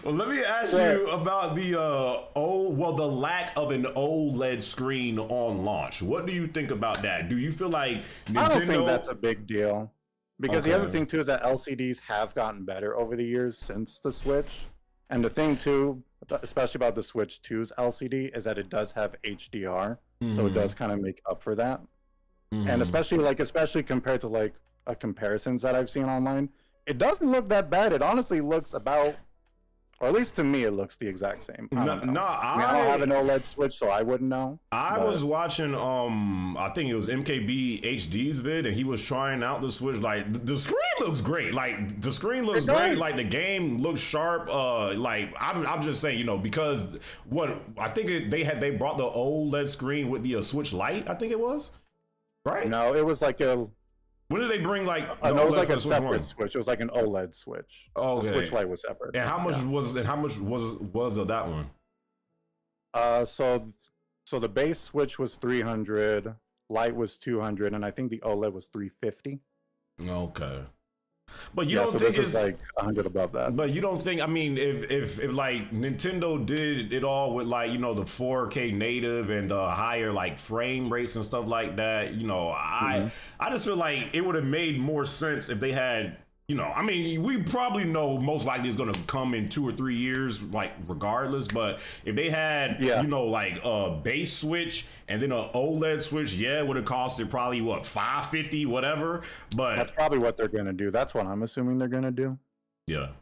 Well, let me ask you about the the lack of an OLED screen on launch. What do you think about that? Do you feel like Nintendo? I don't think that's a big deal. Because the other Okay. thing too is that LCDs have gotten better over the years since the Switch. And the thing too, especially about the Switch 2's LCD, is that it does have HDR. So it does kind of make up for that. And especially compared to like comparisons that I've seen online, it doesn't look that bad. It honestly looks about, or at least to me, it looks the exact same. I don't know. I mean, I don't have an OLED Switch, so I wouldn't know. I but- was watching I think it was MKB HD's vid, and he was trying out the Switch. Like the screen looks great. Like the screen looks It does. great. Like the game looks sharp. Like I'm just saying, you know, because what I think they brought the OLED screen with the Switch Lite. I think it was right. No, it was like a. When did they bring like? No, the it was OLED like for a the Switch separate One? Switch. It was like an OLED Switch. Okay. The Switch Lite was separate. And how much Yeah. was of that one? So the base Switch was 300, Lite was 200, and I think the OLED was 350. Okay. But you Yeah, don't so think this it's is like 100 above that. But you don't think? I mean, if like Nintendo did it all with like, you know, the 4K native and the higher like frame rates and stuff like that, you know, I just feel like it would have made more sense if they had, you know, I mean, we probably know most likely it's gonna come in 2 or 3 years, like regardless. But if they had, Yeah. you know, like a base Switch and then an OLED Switch, yeah, it would have costed probably what, $550, whatever. But That's probably what they're gonna do. That's what I'm assuming they're gonna do. yeah.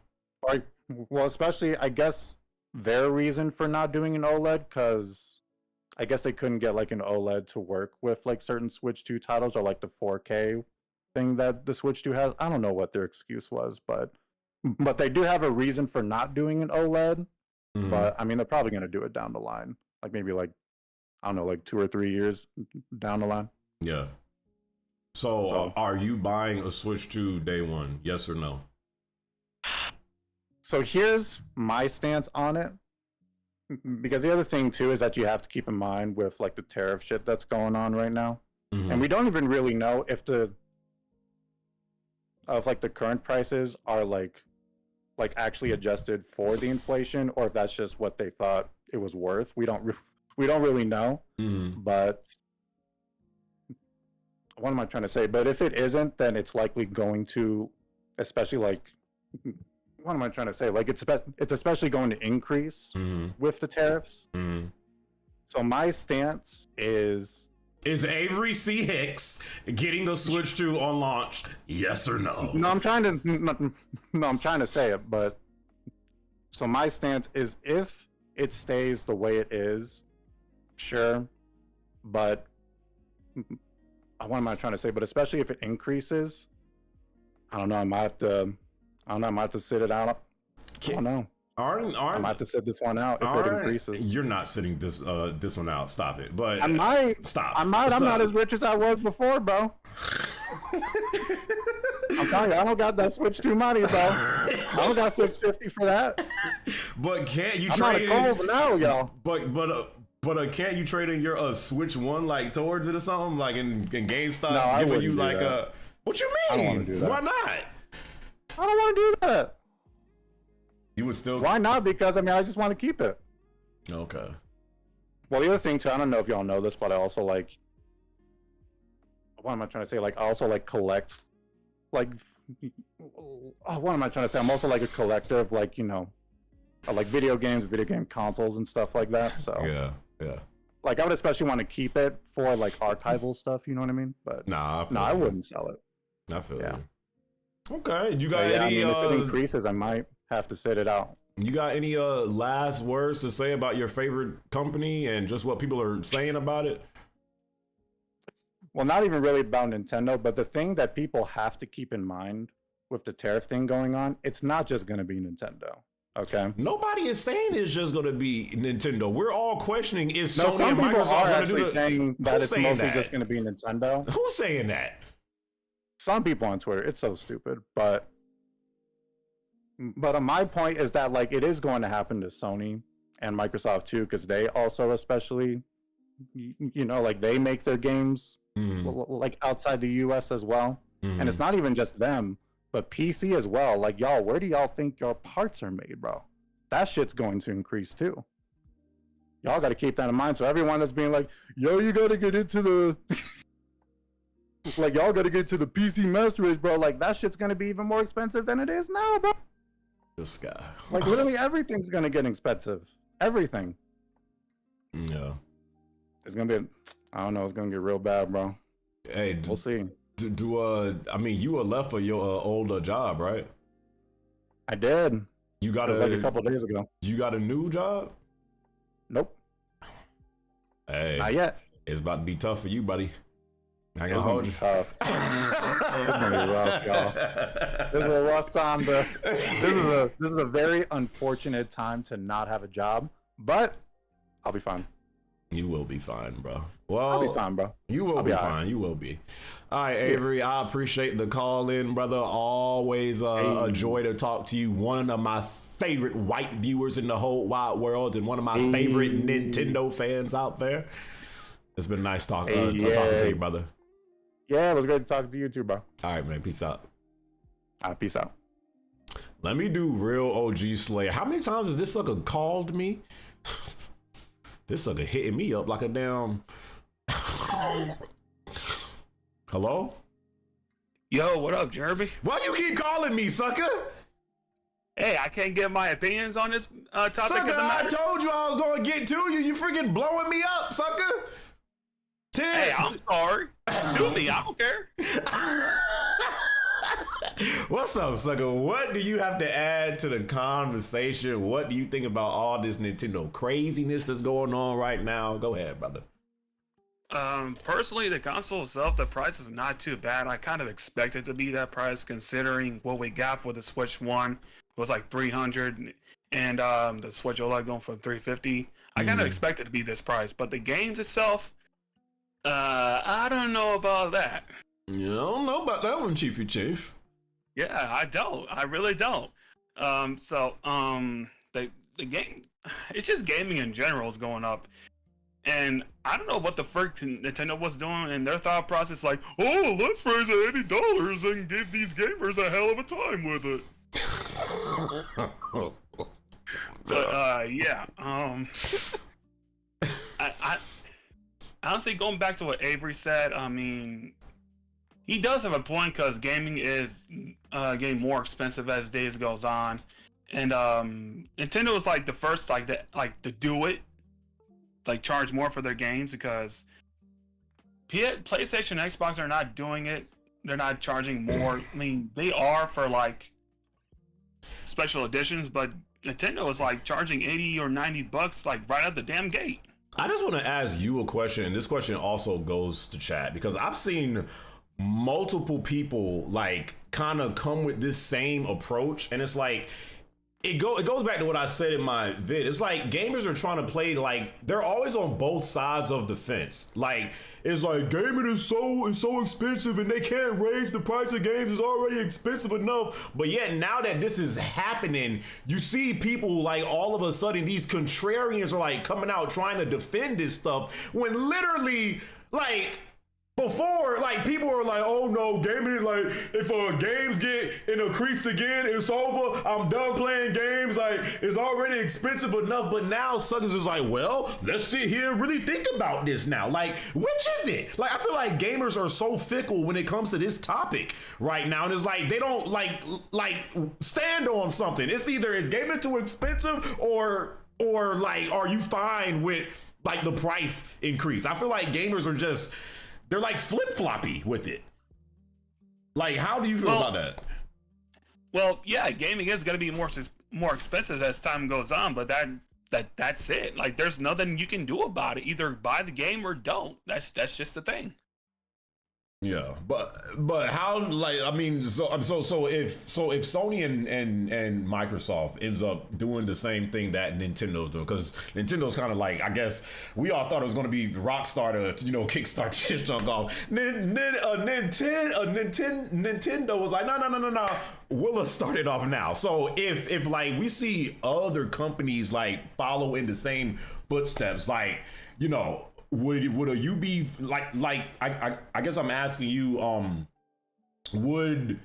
Like, well, especially I guess their reason for not doing an OLED, because I guess they couldn't get like an OLED to work with like certain Switch 2 titles or like the 4K thing that the Switch 2 has. I don't know what their excuse was, but they do have a reason for not doing an OLED. Mhm. But I mean, they're probably gonna do it down the line, like maybe like I don't know, like 2 or 3 years down the line. Yeah. So, So- are you buying a Switch 2 day one? Yes or no? So here's my stance on it. Because the other thing too is that you have to keep in mind with like the tariff shit that's going on right now. Mhm. And we don't even really know if the current prices are like actually adjusted for the inflation, or if that's just what they thought it was worth. We don't really know. Mhm. But what am I trying to say? But if it isn't, then it's likely going to, especially like, what am I trying to say? Like it's especially going to increase Mhm. with the tariffs. Mhm. So my stance is Is Avery C. Hicks getting a Switch 2 on launch? Yes or no? I'm trying to say it, but so my stance is if it stays the way it is, sure, but what am I trying to say? But especially if it increases, I don't know. I might have to sit it out. I don't know. I might have to sit this one out if it increases. You're not sitting this one out. Stop it. But I might. stop. I might. I'm Stop. not as rich as I was before, bro. I'm telling you, I don't got that Switch 2 money, bro. I don't got $650 for that. But can't you I'm not trade a in? Kohl's now, y'all. But can't you trade in your Switch 1 like towards it or something, like in GameStop No, I giving wouldn't you do like that. a? What you I don't wanna mean? do that. Why not? I don't want to do that. You would still. Why not? Because I mean, I just want to keep it. Okay. Well, the other thing too, I don't know if y'all know this, but I also like. What am I trying to say? Like, I also like collect, like, what am I trying to say? I'm also like a collector of like, you know, like video games, video game consoles, and stuff like that. So Yeah. like, I would especially want to keep it for like archival stuff. You know what I mean? But Nah. no, I wouldn't sell it. I feel Yeah. you. Okay. You got But yeah, I any? mean, if it increases, I might have to sit it out. You got any last words to say about your favorite company and just what people are saying about it? Well, not even really about Nintendo, but the thing that people have to keep in mind with the tariff thing going on, it's not just going to be Nintendo. Okay. Nobody is saying it's just going to be Nintendo. We're all questioning is No, Sony some and people Microsoft are going to actually do the... saying that Who's it's saying mostly that? just going to be Nintendo. Who's saying that? Some people on Twitter. It's so stupid, but my point is that like it is going to happen to Sony and Microsoft too, because they also, especially, you know, like they make their games like outside the U.S. as well, and it's not even just them, but PC as well. Like y'all, where do y'all think your parts are made, bro? That shit's going to increase too. Y'all got to keep that in mind. So everyone that's being like, yo, you got to get into the like y'all got to get to the PC Master Race, bro. Like that shit's gonna be even more expensive than it is now, bro. This guy. Like literally everything's gonna get expensive. Everything. Yeah. It's gonna be. I don't know. It's gonna get real bad, bro. Hey, We'll see. I mean, you were left for your older job, right? I did. You got It was like a couple days ago. You got a new job? Nope. Hey, Not yet. it's about to be tough for you, buddy. I It's can gonna hold be you. tough. It's gonna be rough, y'all. This is a rough time to. This is a very unfortunate time to not have a job, but I'll be fine. You will be fine, bro. Well, I'll be fine, bro. You will I'll be be fine. alright. You will be. All right, Avery, I appreciate the call in, brother. Always a joy to talk to you. One of my favorite white viewers in the whole wide world and one of my favorite Nintendo fans out there. It's been nice talking to you, brother. Yeah, it was great to talk to you too, bro. All right, man. Peace out. Peace out. Let me do real OG Slayer. How many times has this sucker called me? This sucker hitting me up like a damn... Hello? Yo, what up, Jeremy? Why you keep calling me, sucker? Hey, I can't get my opinions on this topic of Sucker, the I matter. told you I was gonna get to you. You freaking blowing me up, sucker. Hey, I'm sorry. Sue me. I don't care. What's up, sucker? What do you have to add to the conversation? What do you think about all this Nintendo craziness that's going on right now? Go ahead, brother. Personally, the console itself, the price is not too bad. I kind of expected it to be that price considering what we got for the Switch 1. It was like $300 and the Switch OLED going for $350. I kind of expected it to be this price, but the games itself, I don't know about that. You don't know about that one, Chiefy Chief. Yeah, I don't. I really don't. The game, it's just gaming in general is going up. And I don't know what the frick Nintendo was doing in their thought process. Like, oh, let's raise it $80 and give these gamers a hell of a time with it. But yeah, I honestly, going back to what Avery said, I mean, he does have a point because gaming is getting more expensive as days goes on, and Nintendo is like the first to do it. Like charge more for their games because PlayStation and Xbox are not doing it. They're not charging more. I mean, they are for like special editions, but Nintendo is like charging $80 or $90 like right out the damn gate. I just want to ask you a question, and this question also goes to chat because I've seen multiple people like kind of come with this same approach, and it's like it goes back to what I said in my vid. It's like gamers are trying to play like they're always on both sides of the fence. Like it's like gaming is so expensive and they can't raise the price of games. It's already expensive enough. But yet now that this is happening, you see people like all of a sudden these contrarians are like coming out trying to defend this stuff when literally like before, like, people were like, oh no, gaming is like, if games get increased again, it's over. I'm done playing games. Like, it's already expensive enough. But now suckers is like, well, let's sit here and really think about this now. Like, which is it? Like, I feel like gamers are so fickle when it comes to this topic right now. And it's like, they don't like stand on something. It's either is gaming too expensive or like, are you fine with like the price increase? I feel like gamers are just, they're like flip-floppy with it. Like, how do you feel about that? Well, yeah, gaming is going to be more expensive as time goes on, but that's it. Like, there's nothing you can do about it. Either buy the game or don't. That's just the thing. Yeah, but how, like, I mean, so if Sony and Microsoft ends up doing the same thing that Nintendo's doing, because Nintendo's kind of like, I guess we all thought it was going to be Rockstar to kickstart this junk off. Nintendo was like, no, we'll start it off now. So if like we see other companies like follow in the same footsteps, like, would you be like I guess I'm asking you, would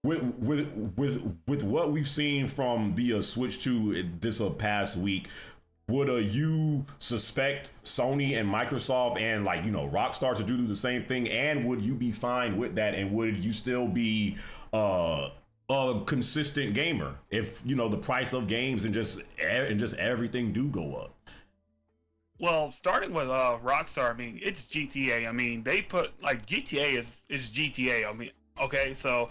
with what we've seen from the Switch 2 this past week, would you suspect Sony and Microsoft and Rockstar to do the same thing, and would you be fine with that, and would you still be a consistent gamer if the price of games and just everything do go up? Well, starting with Rockstar, I mean, it's GTA. I mean, they put like GTA is GTA. I mean, okay, so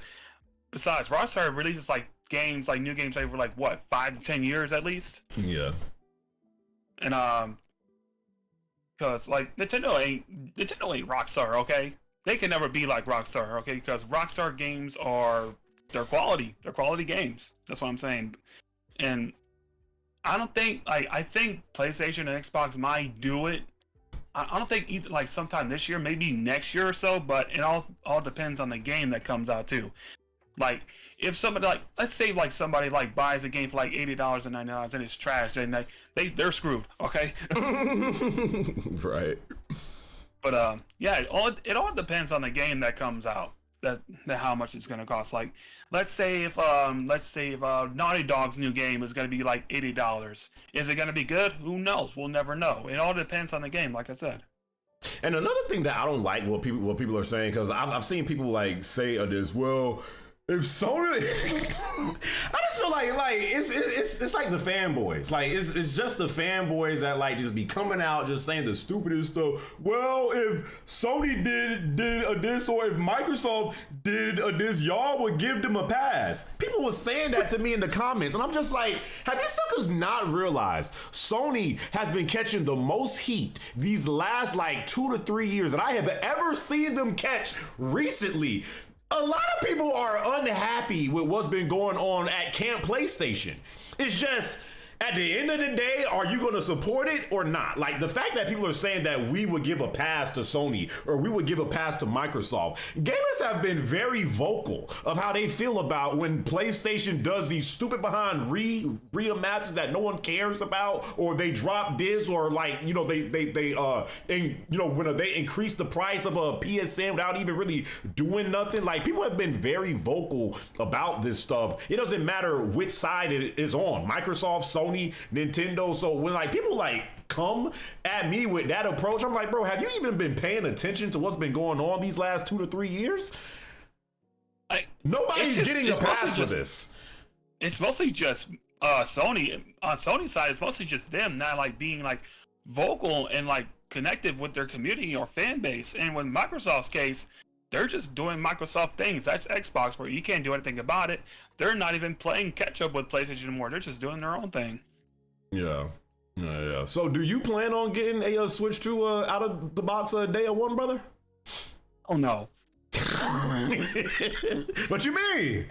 besides, Rockstar releases like games, like new games over like what, 5 to 10 years at least. Yeah. And because like Nintendo ain't Rockstar, okay? They can never be like Rockstar, okay? Because Rockstar games they're quality games. That's what I'm saying. And I don't think I think PlayStation and Xbox might do it. I don't think either, like sometime this year, maybe next year or so, but it all depends on the game that comes out too. Like if somebody, like, let's say like somebody like buys a game for like $80 and $90 and it's trash, then they're screwed, okay? Right. But yeah, it all depends on the game that comes out. That how much it's gonna cost. Like, let's say if Naughty Dog's new game is gonna be like $80, is it gonna be good? Who knows? We'll never know. It all depends on the game, like I said. And another thing that I don't like what people are saying, because I've seen people like say this, well, if Sony, I just feel like it's like the fanboys, like it's just the fanboys that like just be coming out just saying the stupidest stuff. Well, if Sony did a this, or if Microsoft did a this, y'all would give them a pass. People were saying that to me in the comments, and I'm just like, have these suckers not realized Sony has been catching the most heat these last like 2 to 3 years that I have ever seen them catch recently? A lot of people are unhappy with what's been going on at Camp PlayStation. It's just, at the end of the day, are you going to support it or not? Like, the fact that people are saying that we would give a pass to Sony or we would give a pass to Microsoft, gamers have been very vocal of how they feel about when PlayStation does these stupid behind rematches that no one cares about, or they drop this, or like, when they increase the price of a PSN without even really doing nothing. Like, people have been very vocal about this stuff. It doesn't matter which side it is on, Microsoft, Sony, Nintendo. So when like people like come at me with that approach, I'm like, bro, have you even been paying attention to what's been going on these last 2 to 3 years? Nobody's getting a pass for this. It's mostly just Sony. On Sony's side, it's mostly just them not like being like vocal and like connected with their community or fan base. And with Microsoft's case, they're just doing Microsoft things. That's Xbox, where you can't do anything about it. They're not even playing catch up with PlayStation anymore. They're just doing their own thing. Yeah. So do you plan on getting a Switch 2 out of the box day one, brother? Oh, no. What you mean?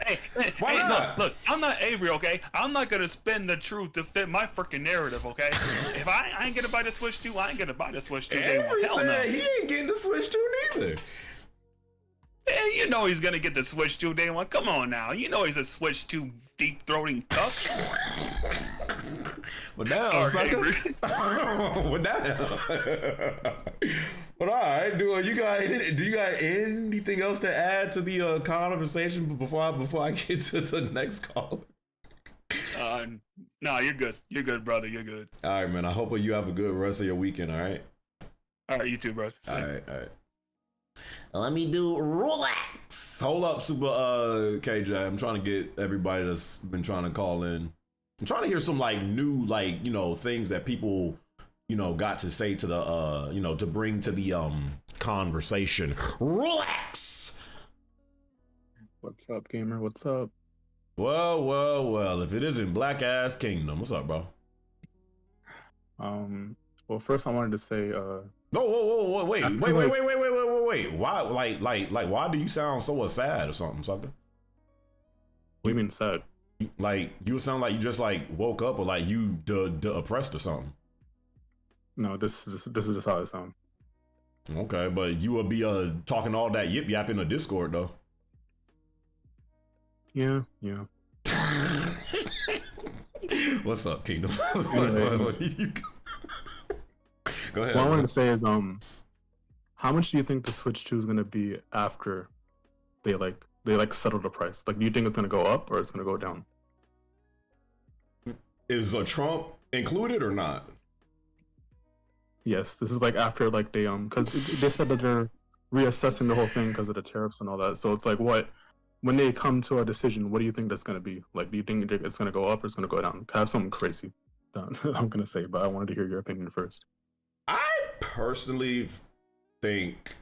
Why not? Look, I'm not Avery, okay? I'm not gonna spin the truth to fit my freaking narrative, okay? If I ain't gonna buy the Switch 2, I ain't gonna buy the Switch 2. Avery said he ain't getting the Switch 2 neither. Man, you know he's gonna get the Switch 2 day one. Come on now, you know he's a Switch 2 deep throating cuck. But now, sorry, but now. But all right, do you got anything else to add to the conversation before I get to the next call? No, you're good. You're good, brother. You're good. All right, man. I hope you have a good rest of your weekend. All right. All right, you too, bro. All right. Let me do relax. Hold up, Super KJ. I'm trying to get everybody that's been trying to call in. I'm trying to hear some like new things that people got to say to the to bring to the conversation. Relax. What's up, gamer? What's up? Well. If it isn't Black Ass Kingdom, what's up, bro? Well, first I wanted to say, wait, wait. Why? Like, why do you sound so sad or something, sucker? What do you mean sad? Like, you sound like you just like woke up or like you oppressed or something. No, this is just how it sounds. Okay, but you will be talking all that yip yap in the Discord though. Yeah. What's up, Kingdom? Anyway. Go ahead. What I wanted to say is, how much do you think the Switch 2 is gonna be after they settle the price? Like, do you think it's gonna go up or it's gonna go down? Is Trump included or not? Yes, this is like after like they because they said that they're reassessing the whole thing because of the tariffs and all that. So it's like, what when they come to a decision, what do you think that's gonna be? Like, do you think it's gonna go up or it's gonna go down? I have something crazy that I'm gonna say, but I wanted to hear your opinion first. I personally think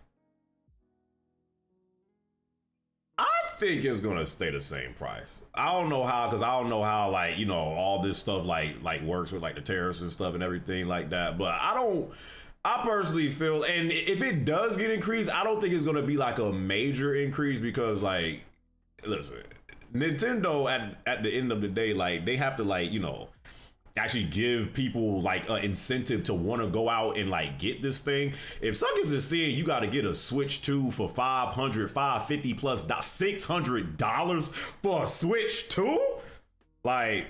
it's gonna stay the same price. I don't know how, because I don't know how, like, you know, all this stuff like works with like the tariffs and stuff and everything like that. But I personally feel, and if it does get increased, I don't think it's gonna be like a major increase, because like, listen, Nintendo at the end of the day, like, they have to, like, you know, actually give people like an incentive to want to go out and like get this thing. If suckers is seeing you got to get a Switch 2 for $500, $550 plus $600 for a Switch 2, like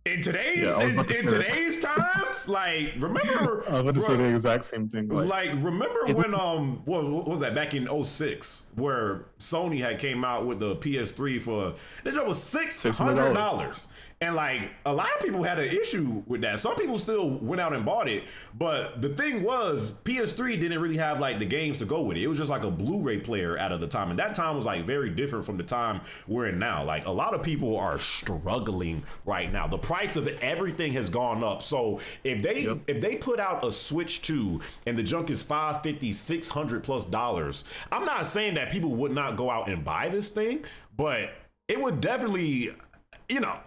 in today's times, like, remember, I was about to say the exact same thing. Like remember when what was that, back in 2006, where Sony had came out with the PS3 for that was $600. And like, a lot of people had an issue with that. Some people still went out and bought it, but the thing was, PS3 didn't really have like the games to go with it. It was just like a Blu-ray player out of the time, and that time was like very different from the time we're in now. Like, a lot of people are struggling right now. The price of everything has gone up. So if they put out a Switch 2 and the junk is $550, $600+, I'm not saying that people would not go out and buy this thing, but it would definitely, you know,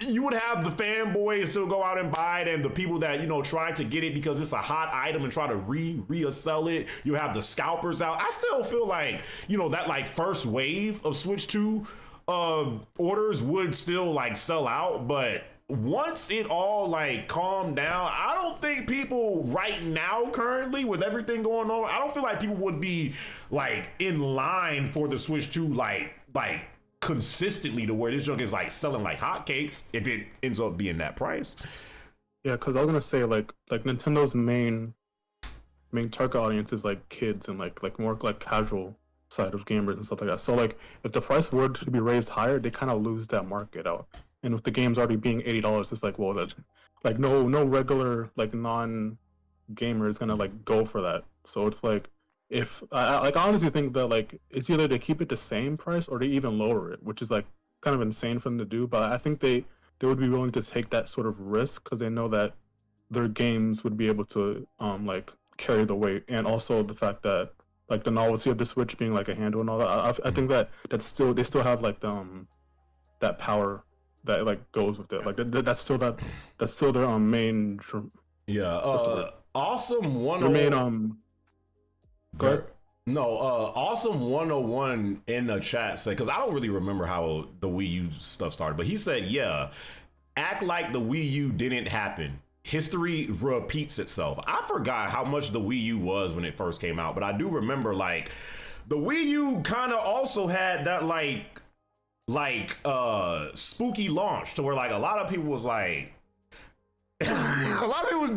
you would have the fanboys still go out and buy it, and the people that, you know, try to get it because it's a hot item and try to re-sell it. You have the scalpers out. I still feel like, you know, that like first wave of Switch 2 orders would still like sell out, but once it all like calmed down, I don't think people right now, currently with everything going on, I don't feel like people would be like in line for the Switch 2 like consistently to where this junk is like selling like hotcakes if it ends up being that price. Yeah, because I was gonna say like Nintendo's main target audience is like kids and like more like casual side of gamers and stuff like that. So like, if the price were to be raised higher, they kind of lose that market out. And with the games already being $80, it's like, well, that's like no regular like non gamer is gonna like go for that. So it's like, if I honestly think that like it's either they keep it the same price or they even lower it, which is like kind of insane for them to do. But I think they would be willing to take that sort of risk because they know that their games would be able to like carry the weight, and also the fact that like the novelty of the Switch being like a handle and all that. I think that's still, they still have like that power that like goes with it. Like that's still their main. Awesome 101. Their main Awesome 101 in the chat said, because I don't really remember how the Wii U stuff started, but he said, yeah, act like the Wii U didn't happen. History repeats itself. I forgot how much the Wii U was when it first came out, but I do remember like the Wii U kind of also had that like spooky launch to where like a lot of people was like, a lot of people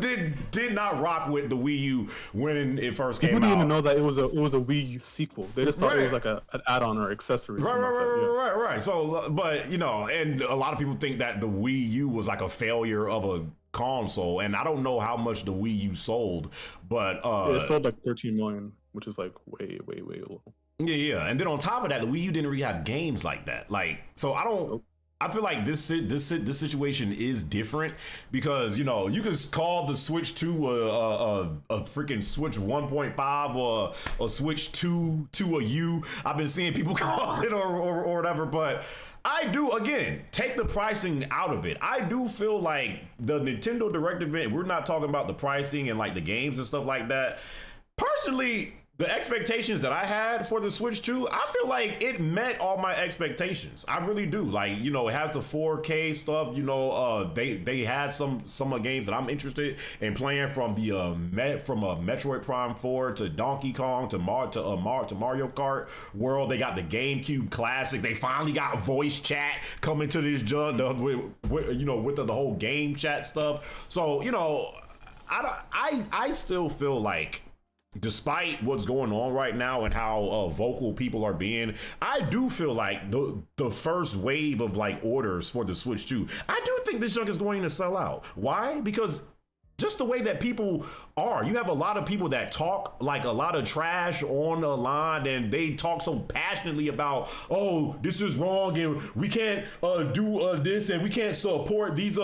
did not rock with the Wii U when it first came out. People didn't even know that it was a Wii U sequel. They just thought it was like an add-on or accessory. Right. So, but you know, and a lot of people think that the Wii U was like a failure of a console, and I don't know how much the Wii U sold, but it sold like 13 million, which is like way low. Yeah. And then on top of that, the Wii U didn't really have games like that. Like, so I feel like this situation is different because, you know, you could call the Switch 2 a freaking Switch 1.5 or a Switch 2 to a U. I've been seeing people call it or whatever, but I do, again, take the pricing out of it. I do feel like the Nintendo Direct event, we're not talking about the pricing and like the games and stuff like that. personally, the expectations that I had for the Switch 2, I feel like it met all my expectations. I really do. Like, you know, it has the 4K stuff. You know, they had some games that I'm interested in playing, from the Metroid Prime 4 to Donkey Kong to Mario Kart World. They got the GameCube classics. They finally got voice chat coming to this junk, with the whole game chat stuff. So, you know, I still feel like, despite what's going on right now and how vocal people are being, I do feel like the first wave of like orders for the Switch 2, I do think this junk is going to sell out. Why? Because just the way that people are, you have a lot of people that talk like a lot of trash on the line, and they talk so passionately about, oh, this is wrong and we can't do this, and we can't support these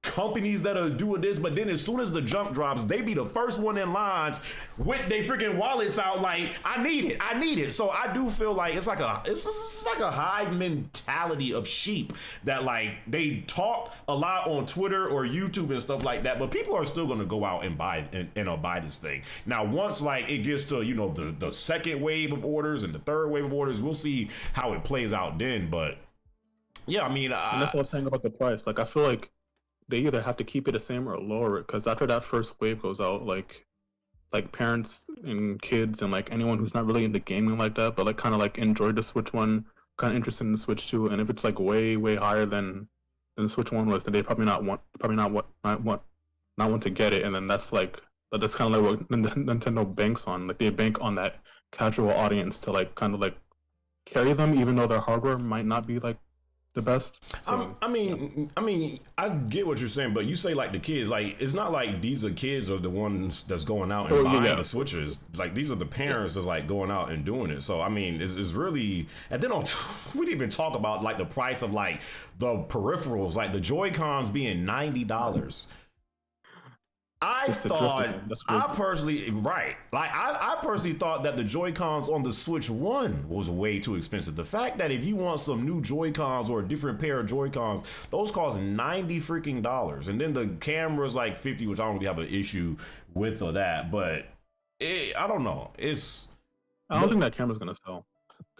companies that are doing this. But then as soon as the junk drops, they be the first one in lines with their freaking wallets out like, I need it. So I do feel like it's like a hive mentality of sheep that like they talk a lot on Twitter or YouTube and stuff like that, but people are still going to go out and buy this thing. Now once like it gets to, you know, the second wave of orders and the third wave of orders, we'll see how it plays out then. But yeah, I mean, and that's what I'm saying about the price. Like, I feel like they either have to keep it the same or lower it, because after that first wave goes out, like parents and kids and like anyone who's not really into gaming like that, but like kind of like enjoyed the Switch 1, kind of interested in the Switch 2, and if it's like way higher than the Switch 1 was, then they probably not want to get it, and then that's kind of like what Nintendo banks on. Like they bank on that casual audience to like kind of like carry them, even though their hardware might not be like the best. So, I mean, I get what you're saying, but you say like the kids, like it's not like these are kids are the ones that's going out and buying the Switches. Like these are the parents that's like going out and doing it. So I mean, it's really, and then we didn't even talk about like the price of like the peripherals, like the Joy-Cons being $90. I personally thought that the Joy-Cons on the Switch 1 was way too expensive. The fact that if you want some new Joy-Cons or a different pair of Joy-Cons, those cost $90 freaking dollars. And then the camera's like $50, which I don't really have an issue with or that, but I don't know. I don't think that camera's gonna sell.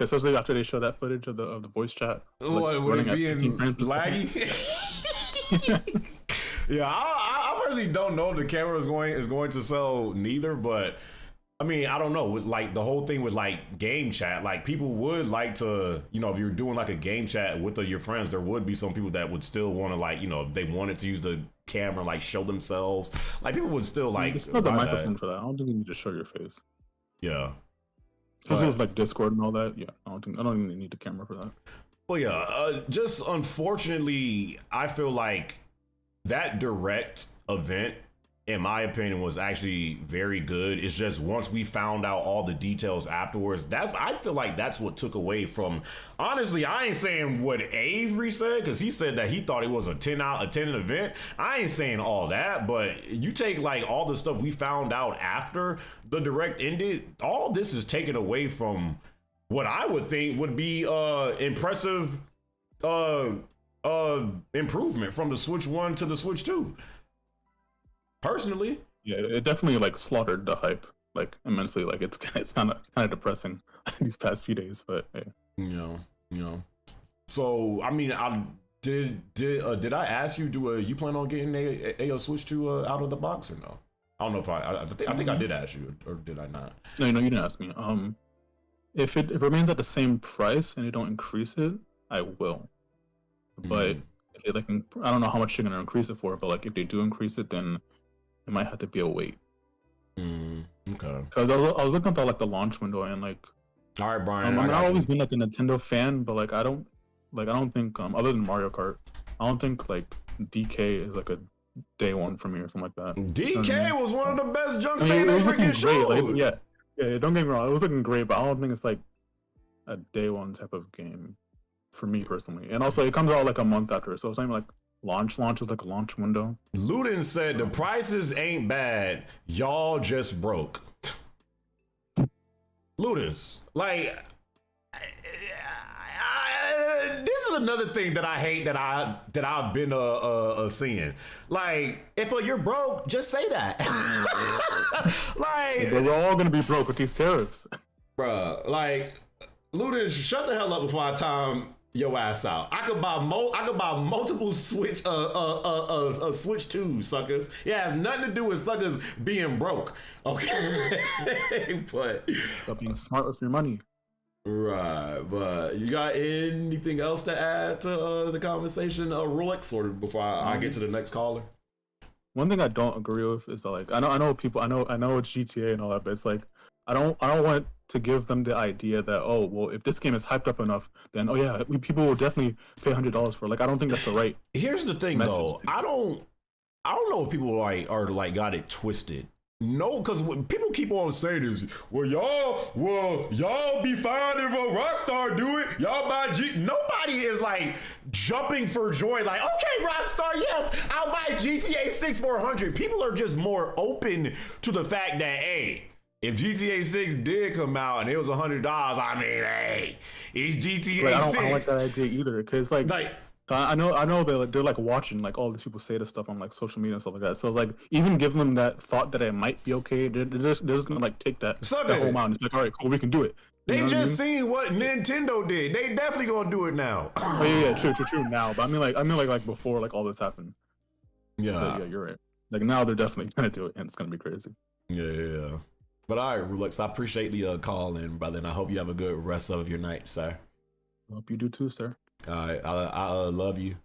Especially after they show that footage of the voice chat. Would it be laggy? Yeah, I personally don't know if the camera is going to sell neither, but I mean, I don't know. With like the whole thing with like game chat, like people would like to, you know, if you're doing like a game chat with your friends, there would be some people that would still want to like, you know, if they wanted to use the camera, like show themselves, like people would still like. It's not the microphone for that. I don't think you need to show your face. Yeah. Because it was like Discord and all that. Yeah, I don't even need the camera for that. Well, yeah. Just unfortunately, I feel like that direct event, in my opinion, was actually very good. It's just once we found out all the details afterwards, I feel like that's what took away from. Honestly, I ain't saying what Avery said, because he said that he thought it was a 10 out of 10 event. I ain't saying all that, but you take like all the stuff we found out after the direct ended, all this is taken away from what I would think would be impressive improvement from the Switch 1 to the Switch 2. Personally, yeah, it definitely like slaughtered the hype like immensely. Like it's kind of depressing these past few days, but hey. You know. So I mean, did I ask you? You plan on getting a Switch 2 out of the box or no? I don't know if I think I did ask you, or did I not? No, you didn't ask me. If it remains at the same price and you don't increase it, I will. But if they, I don't know how much you're gonna increase it for, but like if they do increase it, then it might have to be a wait. Okay. Because I was looking at like the launch window and like. All right, Brian. I've always been like a Nintendo fan, but like I don't think other than Mario Kart, I don't think like DK is like a day one for me or something like that. DK was one of the best junks they freaking showed. Like, yeah, don't get me wrong, it was looking great, but I don't think it's like a day one type of game for me personally. And also, it comes out like a month after, so it's not even like launch is like a launch window. Ludin said the prices ain't bad, y'all just broke. Ludens, like, this is another thing that I hate that I've been seeing. Like, if you're broke, just say that. Like, We're all gonna be broke with these tariffs. bruh, like, Ludus, shut the hell up before I time your ass out. I could buy multiple Switch Switch 2 suckers. It has nothing to do with suckers being broke. Okay. But About being smart with your money. right, but you got anything else to add to the conversation, Rolex, or before I get to the next caller? One thing I don't agree with is that, like, I know people, I know it's GTA and all that, but it's like I don't want to give them the idea that, oh, well, if this game is hyped up enough, then, oh yeah, people will definitely pay $100 for it. Like, I don't think that's the right. Here's the thing, though. I don't know if people are got it twisted. No, because people keep on saying this. Well, y'all be fine if a Rockstar do it. Y'all buy Nobody is like jumping for joy. Like, okay, Rockstar, yes, I'll buy GTA 6 for $100. People are just more open to the fact that, hey, if GTA 6 did come out and it was $100, I mean, hey, it's GTA 6. I don't like that idea either, because like I know they're like watching like all these people say this stuff on like social media and stuff like that. So like even give them that thought that it might be okay, they're just gonna like take that whole amount. It's like, all right, cool, we can do it. They just seen what Nintendo did. They definitely gonna do it now. Oh yeah, true now. But I mean like before like all this happened. Yeah, but, yeah, you're right. Like now they're definitely gonna do it, and it's gonna be crazy. Yeah. But all right, Rolex, I appreciate the call in, brother, and I hope you have a good rest of your night, sir. I hope you do too, sir. All right, I love you.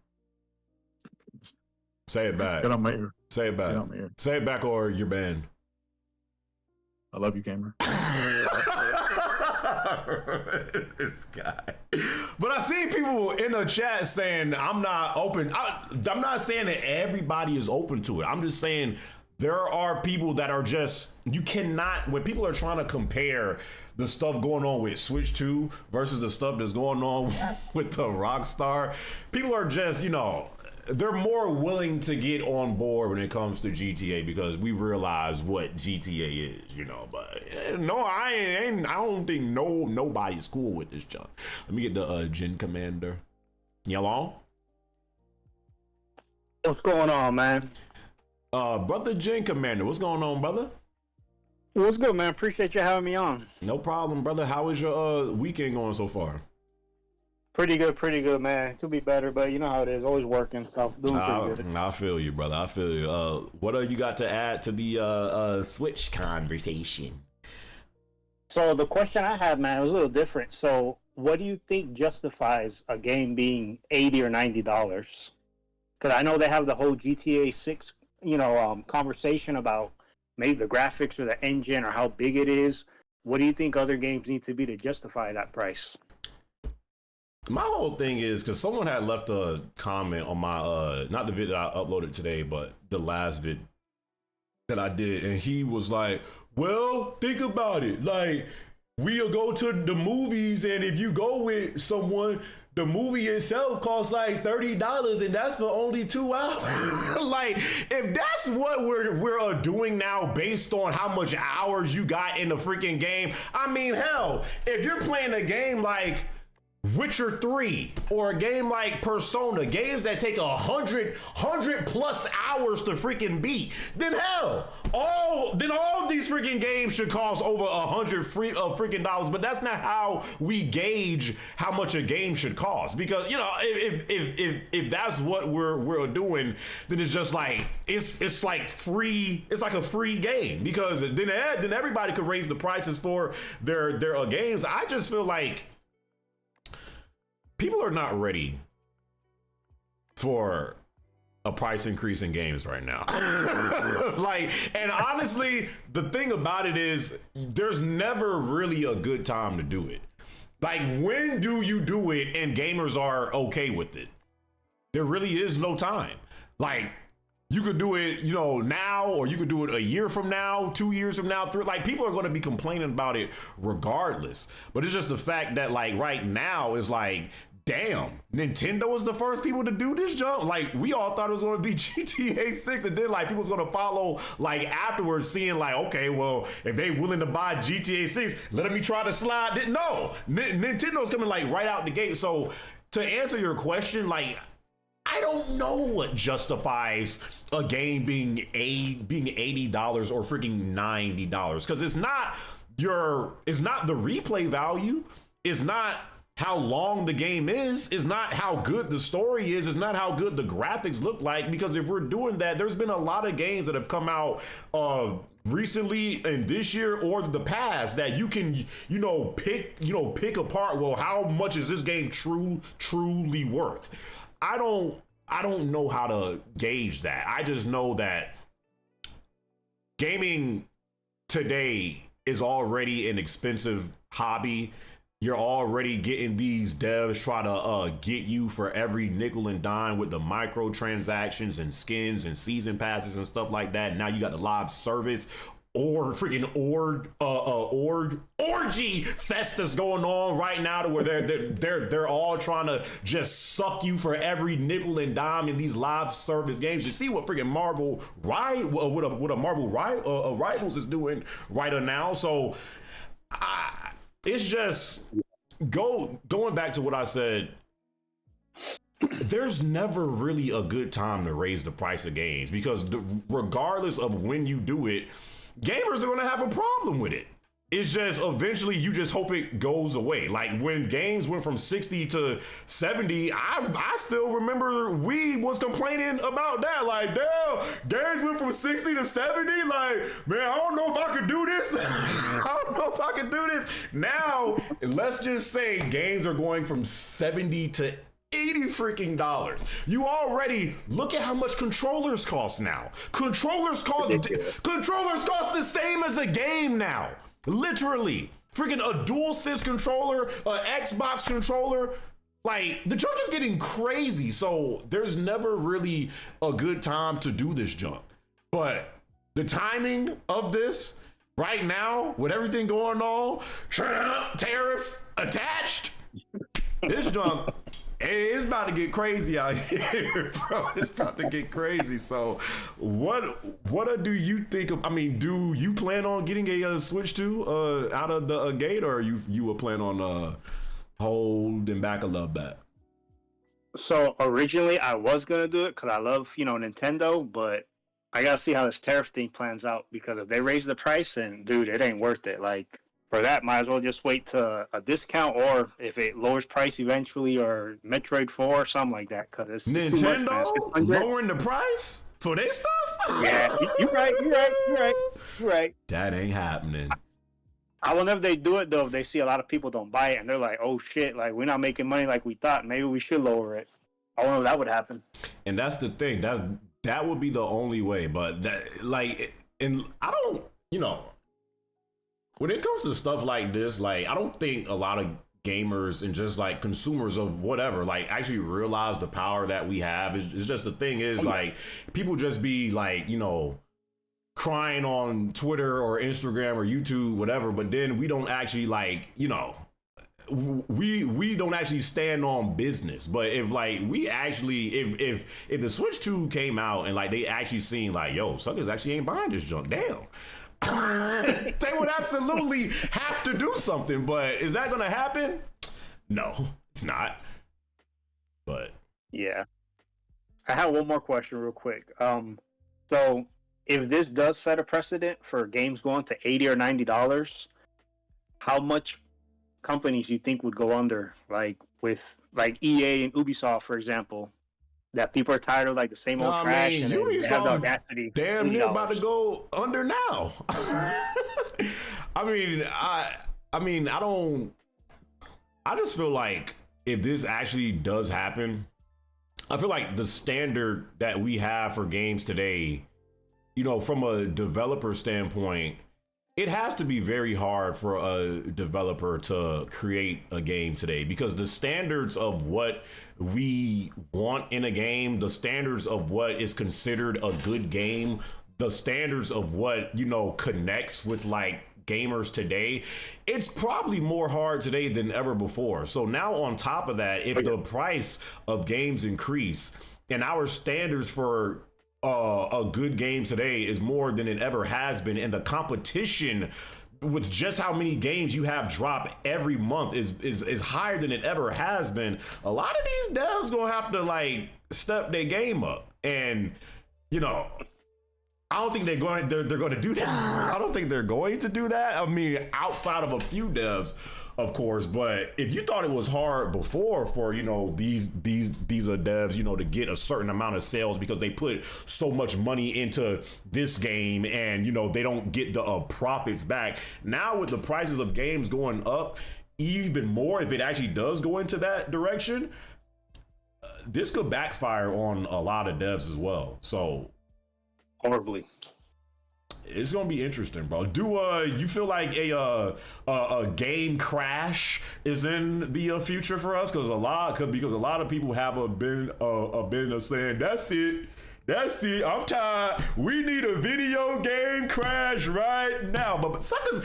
Say it back. Get on my ear. Say it back. Get on my ear. Say it back, or you're banned. I love you, gamer. This guy. But I see people in the chat saying I'm not open. I'm not saying that everybody is open to it. I'm just saying there are people that are just, you cannot, when people are trying to compare the stuff going on with Switch 2 versus the stuff that's going on with the Rockstar, people are just, they're more willing to get on board when it comes to GTA because we realize what GTA is, but no, I don't think nobody's cool with this junk. Let me get the Gen Commander. Yellow? What's going on, man? Brother Gen Commander, what's going on, brother? What's good, man? Appreciate you having me on. No problem, brother. How is your weekend going so far? Pretty good, man. Could be better, but you know how it is. Always working, so doing pretty good. I feel you, brother. I feel you. What you got to add to the Switch conversation? So the question I had, man, was a little different. So what do you think justifies a game being $80 or $90? Because I know they have the whole GTA 6 conversation about maybe the graphics or the engine or how big it is. What do you think other games need to be to justify that price? My whole thing is because someone had left a comment on my not the video I uploaded today, but the last vid that I did, and he was like, well, think about it, like we'll go to the movies, and if you go with someone, the movie itself costs like $30, and that's for only 2 hours. Like, if that's what we're doing now based on how much hours you got in the freaking game, I mean, hell, if you're playing a game like Witcher 3 or a game like Persona, games that take 100 plus hours to freaking beat, then hell, all these freaking games should cost over $100 freaking dollars. But that's not how we gauge how much a game should cost, because if that's what we're doing, then it's just like it's like free. It's like a free game, because then everybody could raise the prices for their games. I just feel like people are not ready for a price increase in games right now. And honestly, the thing about it is there's never really a good time to do it. Like, when do you do it and gamers are okay with it? There really is no time. Like, you could do it, now, or you could do it a year from now, 2 years from now, like, people are going to be complaining about it regardless. But it's just the fact that, like, right now is like, damn, Nintendo was the first people to do this jump. Like, we all thought it was going to be GTA 6, and then like people was going to follow like afterwards, seeing like, okay, well, if they willing to buy GTA 6, let me try to slide it. No, Nintendo's coming like right out the gate. So to answer your question, like, I don't know what justifies a game being $80 or freaking $90, because it's not the replay value, it's not how long the game is, it's not how good the story is, it's not how good the graphics look like. Because if we're doing that, there's been a lot of games that have come out recently and this year or the past that you can pick apart. Well, how much is this game truly worth? I don't know how to gauge that. I just know that gaming today is already an expensive hobby. You're already getting these devs try to get you for every nickel and dime with the microtransactions and skins and season passes and stuff like that. Now you got the live service or freaking orgy fest that's going on right now, to where they're all trying to just suck you for every nickel and dime in these live service games. You see what freaking Marvel Rivals is doing right now. So it's just going back to what I said. There's never really a good time to raise the price of games, because regardless of when you do it, gamers are going to have a problem with it. It's just eventually you just hope it goes away. Like when games went from 60 to 70, I still remember we was complaining about that. Like, damn, games went from 60 to 70. Like, man, I don't know if I could do this. I don't know if I could do this. Now, let's just say games are going from 70 to $80 freaking dollars. You already look at how much controllers cost now. Controllers cost the same as a game now. Literally, freaking a DualSense controller, an Xbox controller, like the junk is getting crazy. So there's never really a good time to do this junk. But the timing of this right now, with everything going on, Trump, tariffs attached, this junk, it's about to get crazy out here, bro. It's about to get crazy. So what do you think of, I mean, do you plan on getting a Switch 2 out of the gate, or you will plan on holding back a little bit? So originally I was going to do it because I love, Nintendo, but I got to see how this tariff thing plans out, because if they raise the price, then, dude, it ain't worth it. Like, for that, might as well just wait to a discount, or if it lowers price eventually, or Metroid 4 or something like that. Because it's Nintendo too much, man. lowering the price for their stuff? Yeah, you're right. That ain't happening. I wonder if they do it though. If they see a lot of people don't buy it, and they're like, "Oh shit! Like, we're not making money like we thought. Maybe we should lower it." I wonder if that would happen. And that's the thing. That would be the only way. But that, like, and I don't, when it comes to stuff like this, like, I don't think a lot of gamers and just like consumers of whatever, like, actually realize the power that we have. It's just the thing is, like, people just be like, crying on Twitter or Instagram or YouTube, whatever, but then we don't actually, like, we don't actually stand on business. But if, like, we actually, if the Switch 2 came out and, like, they actually seen, like, yo, suckers actually ain't buying this junk, damn. They would absolutely have to do something. But is that gonna happen? No, it's not. But yeah, I have one more question real quick. So if this does set a precedent for games going to $80 or $90, how much companies you think would go under, like with like EA and Ubisoft, for example, that people are tired of, like, the same old trash, and they have the audacity. Damn near about to go under now. I just feel like if this actually does happen, I feel like the standard that we have for games today, from a developer standpoint, it has to be very hard for a developer to create a game today, because the standards of what we want in a game, the standards of what is considered a good game, the standards of what, connects with, like, gamers today, it's probably more hard today than ever before. So now on top of that, if the price of games increase and our standards for a good game today is more than it ever has been, and the competition with just how many games you have drop every month is higher than it ever has been. A lot of these devs gonna have to like step their game up, and you know, I don't think they're going to do that. I don't think they're going to do that. I mean, outside of a few devs, of course. But if you thought it was hard before for, you know, these devs, you know, to get a certain amount of sales because they put so much money into this game and, you know, they don't get the profits back. Now with the prices of games going up even more, if it actually does go into that direction, this could backfire on a lot of devs as well. So horribly. It's gonna be interesting, bro. Do you feel like a game crash is in the future for us? Because a lot of people have been saying that's it. I'm tired. We need a video game crash right now. But suckers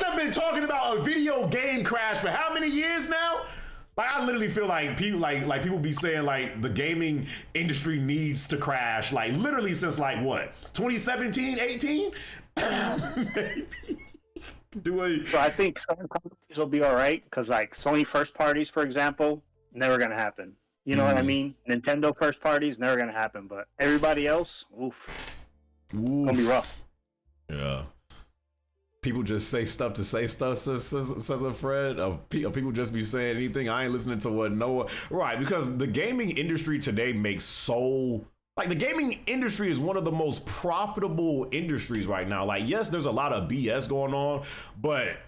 have been talking about a video game crash for how many years now? Like, I literally feel like people like people be saying like the gaming industry needs to crash, like literally since like what, 2017, 18? So I think some companies will be all right because like Sony first parties, for example, never gonna happen. You know what I mean? Nintendo first parties never gonna happen, but everybody else, oof. Gonna be rough. Yeah. People just say stuff to say stuff, says a Fred. People just be saying anything. I ain't listening to what Noah. Right, because the gaming industry today makes so... Like, the gaming industry is one of the most profitable industries right now. Like, yes, there's a lot of BS going on, but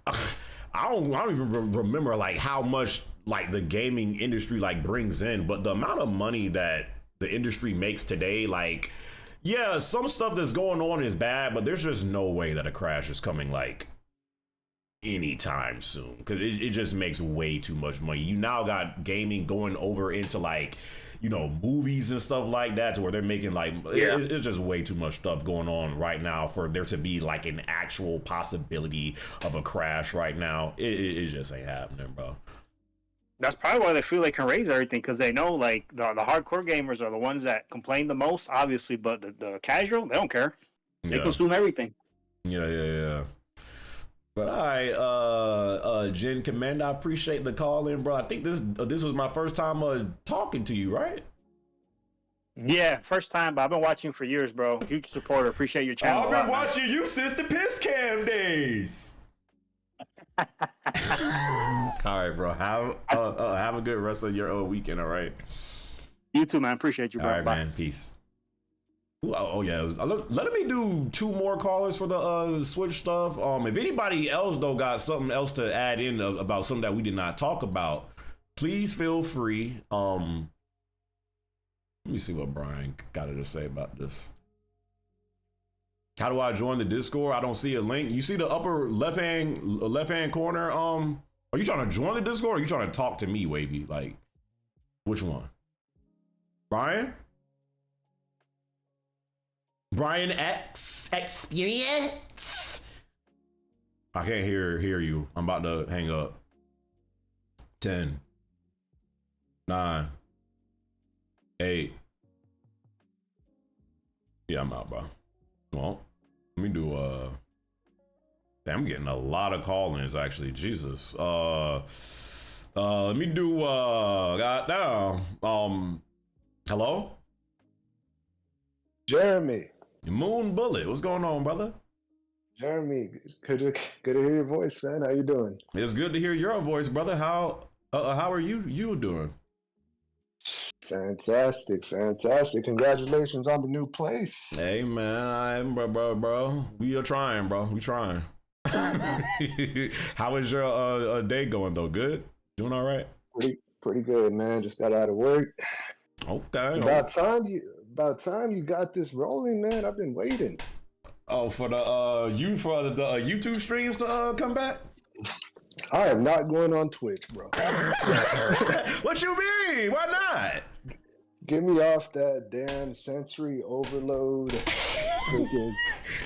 I don't even remember, like, how much, like, the gaming industry, like, brings in. But the amount of money that the industry makes today, like... Yeah, some stuff that's going on is bad, but there's just no way that a crash is coming like anytime soon because it just makes way too much money. You now got gaming going over into like, you know, movies and stuff like that to where they're making like, it's just way too much stuff going on right now for there to be like an actual possibility of a crash right now. It just ain't happening, bro. That's probably why they feel they can raise everything because they know like the hardcore gamers are the ones that complain the most, obviously, but the casual, they don't care. They consume everything. Yeah. But all right, Jen Command, I appreciate the call in, bro. I think this was my first time talking to you, right? Yeah, first time, but I've been watching for years, bro. Huge supporter. Appreciate your channel. I've been watching you since the Piss Cam days. All right, bro. Have a good rest of your weekend. All right. You too, man. Appreciate you, bro. All right, man. Peace. Ooh, yeah. Let me do 2 more callers for the Switch stuff. If anybody else though got something else to add in about something that we did not talk about, please feel free. Let me see what Brian got to say about this. How do I join the Discord? I don't see a link. You see the upper left hand corner? Are you trying to join the Discord or are you trying to talk to me, Wavy? Like, which one? Brian? Brian X Experience? I can't hear you. I'm about to hang up. 10, 9, 8. Yeah, I'm out, bro. Well, let me do damn, I'm getting a lot of call-ins actually. Jesus. Let me do goddamn. Hello? Jeremy. Moon Bullet. What's going on, brother? Jeremy, good to hear your voice, man. How you doing? It's good to hear your voice, brother. How are you doing? Fantastic. Congratulations on the new place. Hey man, bro. We are trying, bro. We trying. How is your day going though? Good? Doing all right? Pretty good, man. Just got out of work. Okay. It's about time you got this rolling, man. I've been waiting. Oh, for the YouTube streams to come back? I am not going on Twitch, bro. What you mean? Why not? Get me off that damn sensory overload.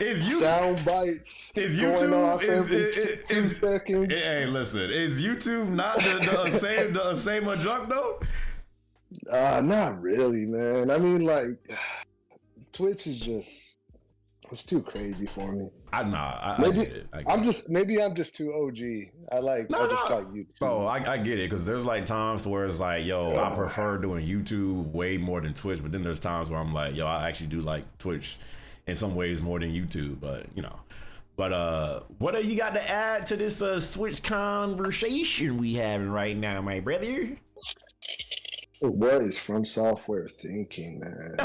Is you sound bites is going YouTube off every 2 seconds? Hey, listen, is YouTube not the same junk though? Not really, man. I mean, like, Twitch is just, It's too crazy for me. I Maybe get it. I get it. maybe I'm just too OG. I just like YouTube. Bro, I get it because there's like times where it's like, yo, I prefer doing YouTube way more than Twitch, but then there's times where I'm like, yo, I actually do like Twitch in some ways more than YouTube, but you know. But what do you got to add to this Switch conversation we having right now, my brother? What is From Software thinking, man?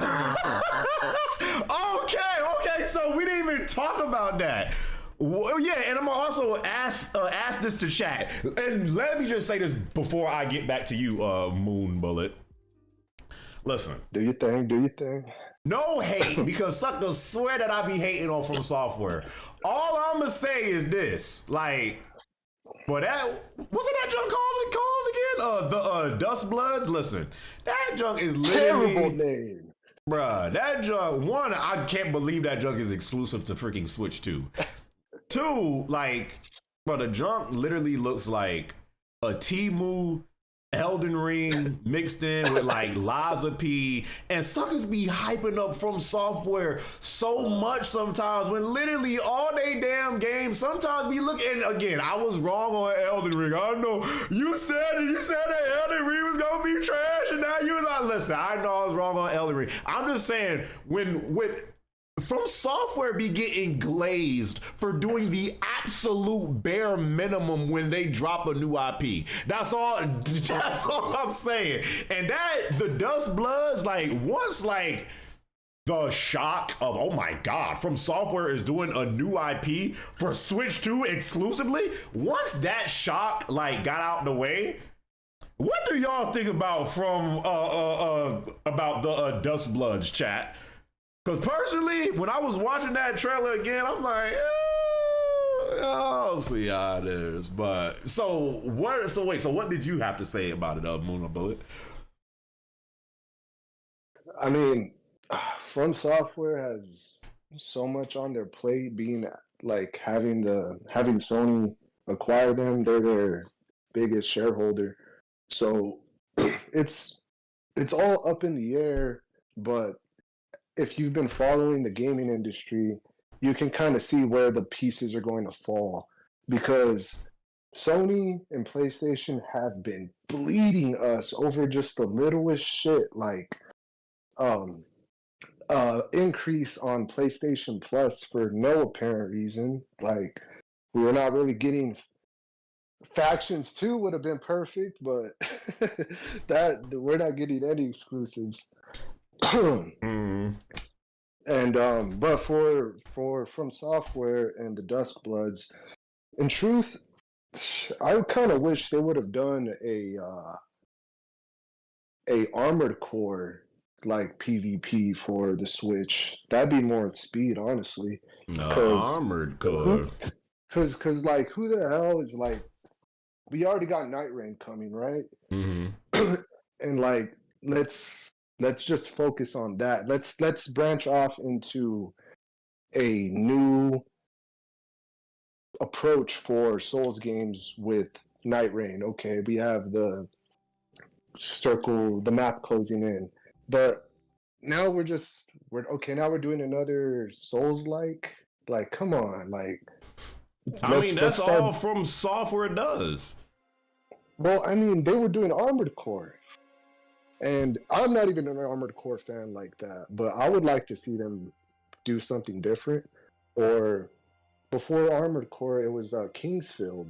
Okay, so we didn't even talk about that. Well, yeah, and I'm gonna also ask this to chat. And let me just say this before I get back to you, Moon Bullet. Listen. Do your thing. No hate, because suckers swear that I be hating on From Software. All I'm gonna say is this, like, but that wasn't that junk called again? The Dust Bloods. Listen, that junk is literally Terrible name. Bruh, that junk, one, I can't believe that junk is exclusive to freaking Switch 2. Two, like, bro, the junk literally looks like a Temu Elden Ring mixed in with like Laza P, and suckers be hyping up From Software so much sometimes when literally all they damn games sometimes be looking. And again, I was wrong on Elden Ring. I know you said that Elden Ring was gonna be trash, and now you was like, listen, I know I was wrong on Elden Ring. I'm just saying when From Software be getting glazed for doing the absolute bare minimum when they drop a new IP. That's all I'm saying. And that the Dust Bloods, like, once like the shock of, oh my god, From Software is doing a new IP for Switch 2 exclusively. Once that shock like got out the way, what do y'all think about about the Dust Bloods, chat? Because personally, when I was watching that trailer again, I'm like, I'll see how it is. But so what did you have to say about it, Moon or Bullet? I mean, From Software has so much on their plate, being like having Sony acquire them. They're their biggest shareholder, so it's all up in the air. But if you've been following the gaming industry, you can kind of see where the pieces are going to fall, because Sony and PlayStation have been bleeding us over just the littlest shit, like increase on PlayStation Plus for no apparent reason. Like, we were not really getting Factions 2 would have been perfect, but that we're not getting any exclusives. And but for From Software and the Dusk Bloods, in truth, I kind of wish they would have done a Armored Core like PvP for the Switch. That'd be more at speed, honestly. Armored Core. Because like, who the hell is like? We already got Night Rain coming, right? Mm-hmm. And like, let's just focus on that. Let's branch off into a new approach for Souls games with Night Rain. Okay, we have the map closing in, but now we're doing another Souls like come on, like, I mean, that's all From Software does. Well, I mean, they were doing Armored Core. And I'm not even an Armored Core fan like that, but I would like to see them do something different. Or before Armored Core, it was Kingsfield.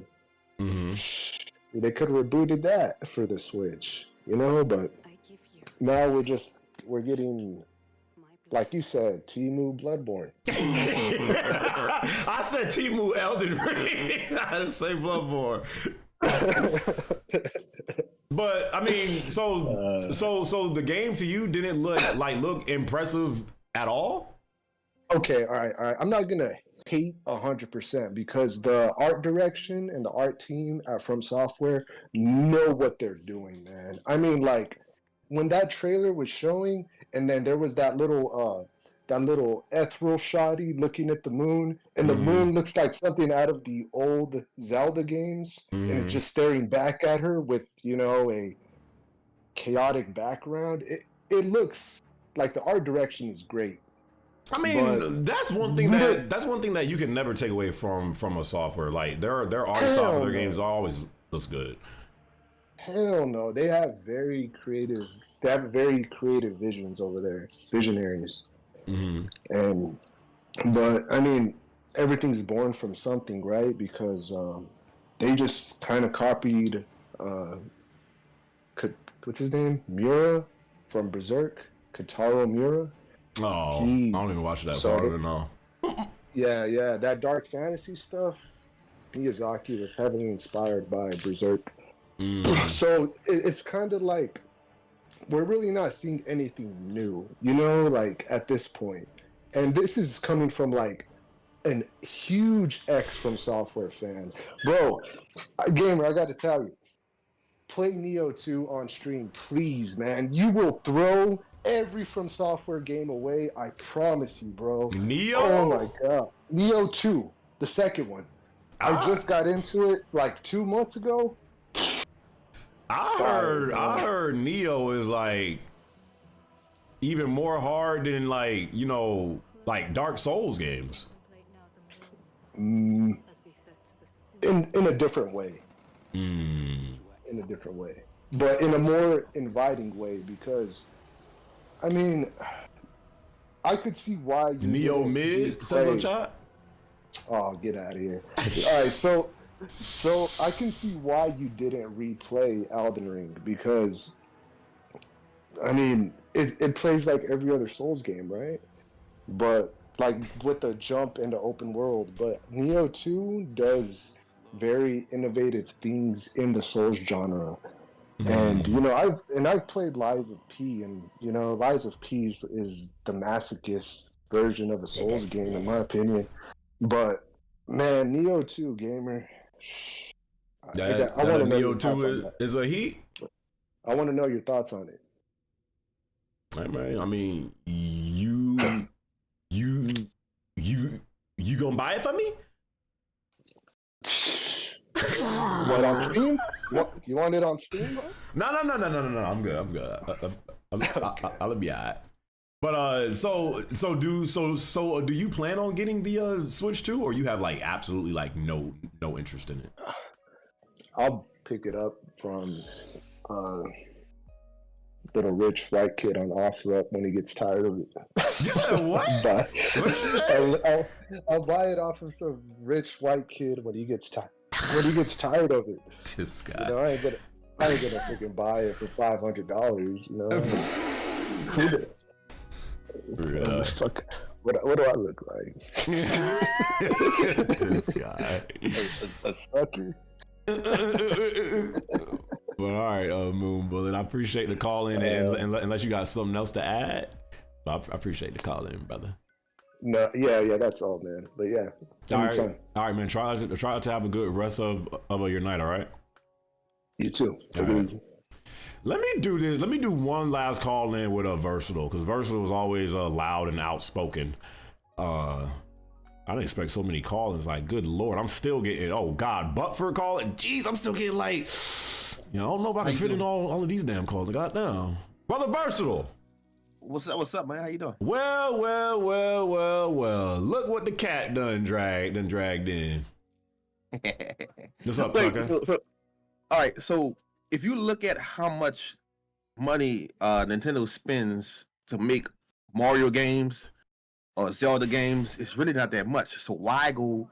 Mm-hmm. They could have rebooted that for the Switch, you know. But now we're getting, like you said, Temu Bloodborne. I said Temu Elden Ring. I didn't say Bloodborne. But I mean, so the game to you didn't look impressive at all? Okay, all right. I'm not gonna hate 100% because the art direction and the art team at From Software know what they're doing, man. I mean, like, when that trailer was showing, and then there was that little ethereal shoddy looking at the moon, and the moon looks like something out of the old Zelda games, and it's just staring back at her with, you know, a chaotic background. It looks like the art direction is great. I mean, But that's one thing that you can never take away from a software. Like their art style for their games always looks good. hell no, they have very creative. They have very creative visions over there, visionaries. And but I mean, everything's born from something, right? Because they just kind of copied. What's his name? Mura from Berserk. Kataro Mura. Oh, I don't even watch that, so I don't know. Yeah, that dark fantasy stuff. Miyazaki was heavily inspired by Berserk. So it's kind of like we're really not seeing anything new, you know, like at this point. And this is coming from like an huge X from Software fan. Bro, gamer, I got to tell you, play Neo 2 on stream, please, man. You will throw every From Software game away. I promise you, bro. Neo? Oh my god. Neo 2, the second one. I just got into it like 2 months ago. I heard Neo is like even more hard than like, you know, like Dark Souls games. In a different way. In a different way. But in a more inviting way, because I mean, I could see why you Neo mid says on chat. Oh, get out of here. All right, so I can see why you didn't replay Elden Ring, because I mean, it plays like every other Souls game, right? But like with the jump into open world, but Neo 2 does very innovative things in the Souls genre. And you know, I've played Lies of P, and you know, Lies of P is the masochist version of a Souls game, in my opinion. But man, Neo 2 gamer, I want to know Neo your thoughts 2 on that. is a heat. I want to know your thoughts on it. Hey man, I mean, you gonna buy it for me? What, on Steam? What, you want it on Steam, bro? No. I'm good. I'll be alright. But so do you plan on getting the Switch 2, or you have like absolutely like no interest in it? I'll pick it up from little rich white kid on OfferUp when he gets tired of it. You said what? What did you say? I'll buy it off of some rich white kid when he gets tired. When he gets tired of it. This guy. You know, I ain't gonna freaking buy it for $500. You know. What do I look like? This guy. A sucker. Well, all right, Moon Bullet. I appreciate the call in, and unless you got something else to add, I appreciate the call in, brother. No, yeah, that's all, man. But yeah, all right, man. Try to have a good rest of your night. All right. You too. Right. Let me do this. Let me do one last call in with a Versatile, because Versatile is always loud and outspoken. I didn't expect so many call-ins. Like, good lord, I'm still getting. Oh God, Buckford calling. Jeez, I'm still getting like. You know, I don't know if I can fit in all of these damn calls. Goddamn, brother Versatile. What's up, man? How you doing? Well. Look what the cat done dragged in. What's up, sucker? So, all right, so if you look at how much money Nintendo spends to make Mario games or Zelda games, it's really not that much. So why go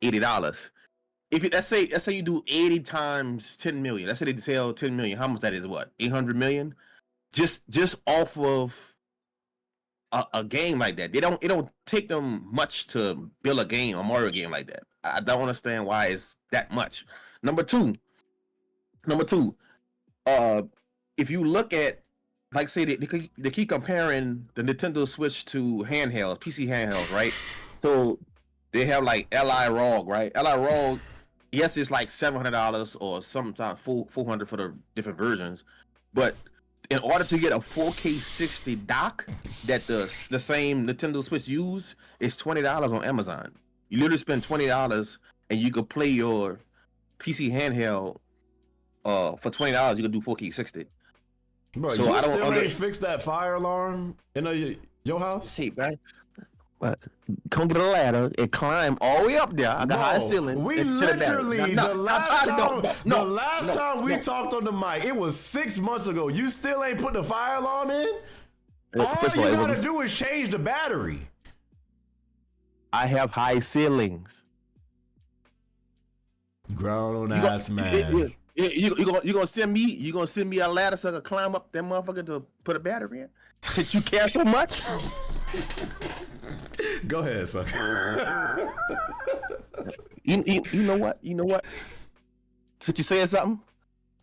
$80? If you, let's say you do 80 times 10 million. Let's say they sell 10 million. How much that is? What, 800 million? Just off of a game like that. It don't take them much to build a game, a Mario game like that. I don't understand why it's that much. Number two, if you look at, like, say they keep comparing the Nintendo Switch to handhelds, PC handhelds, right? So they have like Li ROG, right? Li ROG, yes, it's like $700 or sometimes $400 for the different versions, but in order to get a 4K 60 dock that the same Nintendo Switch use, is $20 on Amazon. You literally spend $20 and you could play your PC handheld for $20. You could do 4K 60. Bro, so you still ain't fixed that fire alarm in your house? See, man. come get a ladder and climb all the way up there. I got high ceiling. We literally the last time we talked on the mic, it was 6 months ago. You still ain't put the fire alarm in? All you gotta do is change the battery. I have high ceilings. Grown ass man. You gonna send me a ladder so I can climb up that motherfucker to put a battery in? Since you care so much. Go ahead, sucker. You know what? Since you saying something,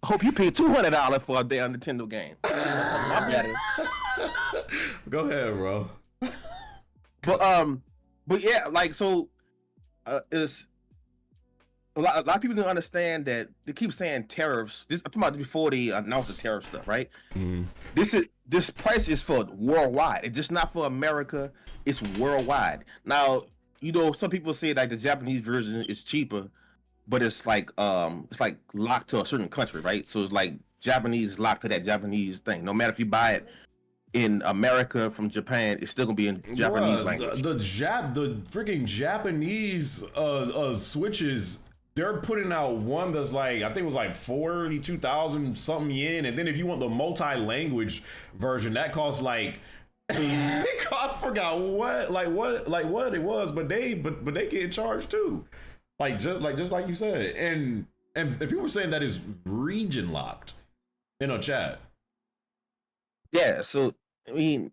I hope you paid $200 for a damn Nintendo game. Go ahead, bro. But yeah, like so, it's a lot of people don't understand that they keep saying tariffs. I'm talking about before they announced the tariff stuff, right? Mm. This price is for worldwide. It's just not for America. It's worldwide. Now, some people say like the Japanese version is cheaper, but it's like locked to a certain country, right? So it's like Japanese is locked to that Japanese thing. No matter if you buy it in America from Japan, it's still gonna be in Japanese language. The freaking Japanese switches. They're putting out one that's like, I think it was like 42,000 something yen, and then if you want the multi-language version, that costs like I forgot what it was, but they get charged too, just like you said, and people were saying that is region locked in a chat. Yeah, so I mean,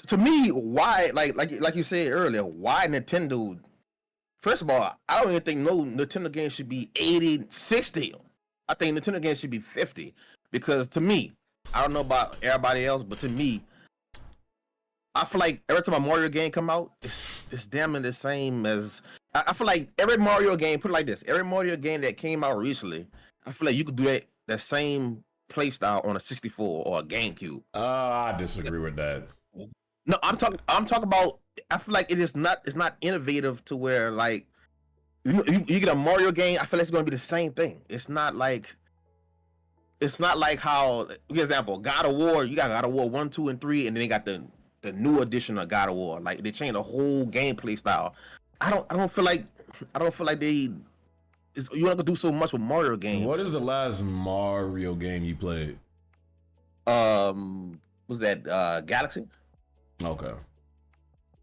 to me, why like you said earlier, why Nintendo? First of all, I don't even think no Nintendo game should be 80, 60. I think Nintendo games should be 50. Because to me, I don't know about everybody else, but to me, I feel like every time a Mario game come out, it's damn near the same as... I feel like every Mario game, put it like this, every Mario game that came out recently, I feel like you could do that same play style on a 64 or a GameCube. I disagree with that. No, I'm talking about. I feel like it's not innovative to where like you get a Mario game. I feel like it's going to be the same thing. It's not like how, for example, God of War. You got God of War 1, 2, and 3, and then they got the new edition of God of War. Like they changed the whole gameplay style. I don't feel like you're not gonna do so much with Mario games. What is the last Mario game you played? Was that Galaxy? Okay.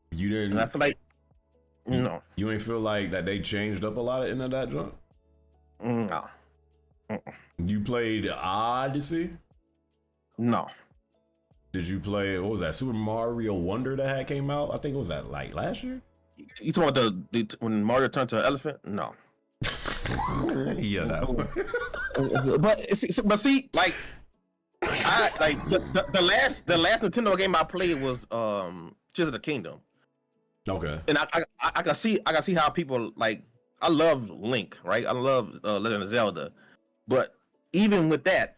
You didn't. And I feel like no. You ain't feel like that they changed up a lot of into that junk? No. You played Odyssey? No. Did you play, what was that, Super Mario Wonder that came out? I think it was that like last year? You talking about when Mario turned to an elephant? No. Yeah, that one. But see, like I like the last Nintendo game I played was Tears of the Kingdom. Okay. And I can see how people like. I love Link, right? I love Legend of Zelda, but even with that,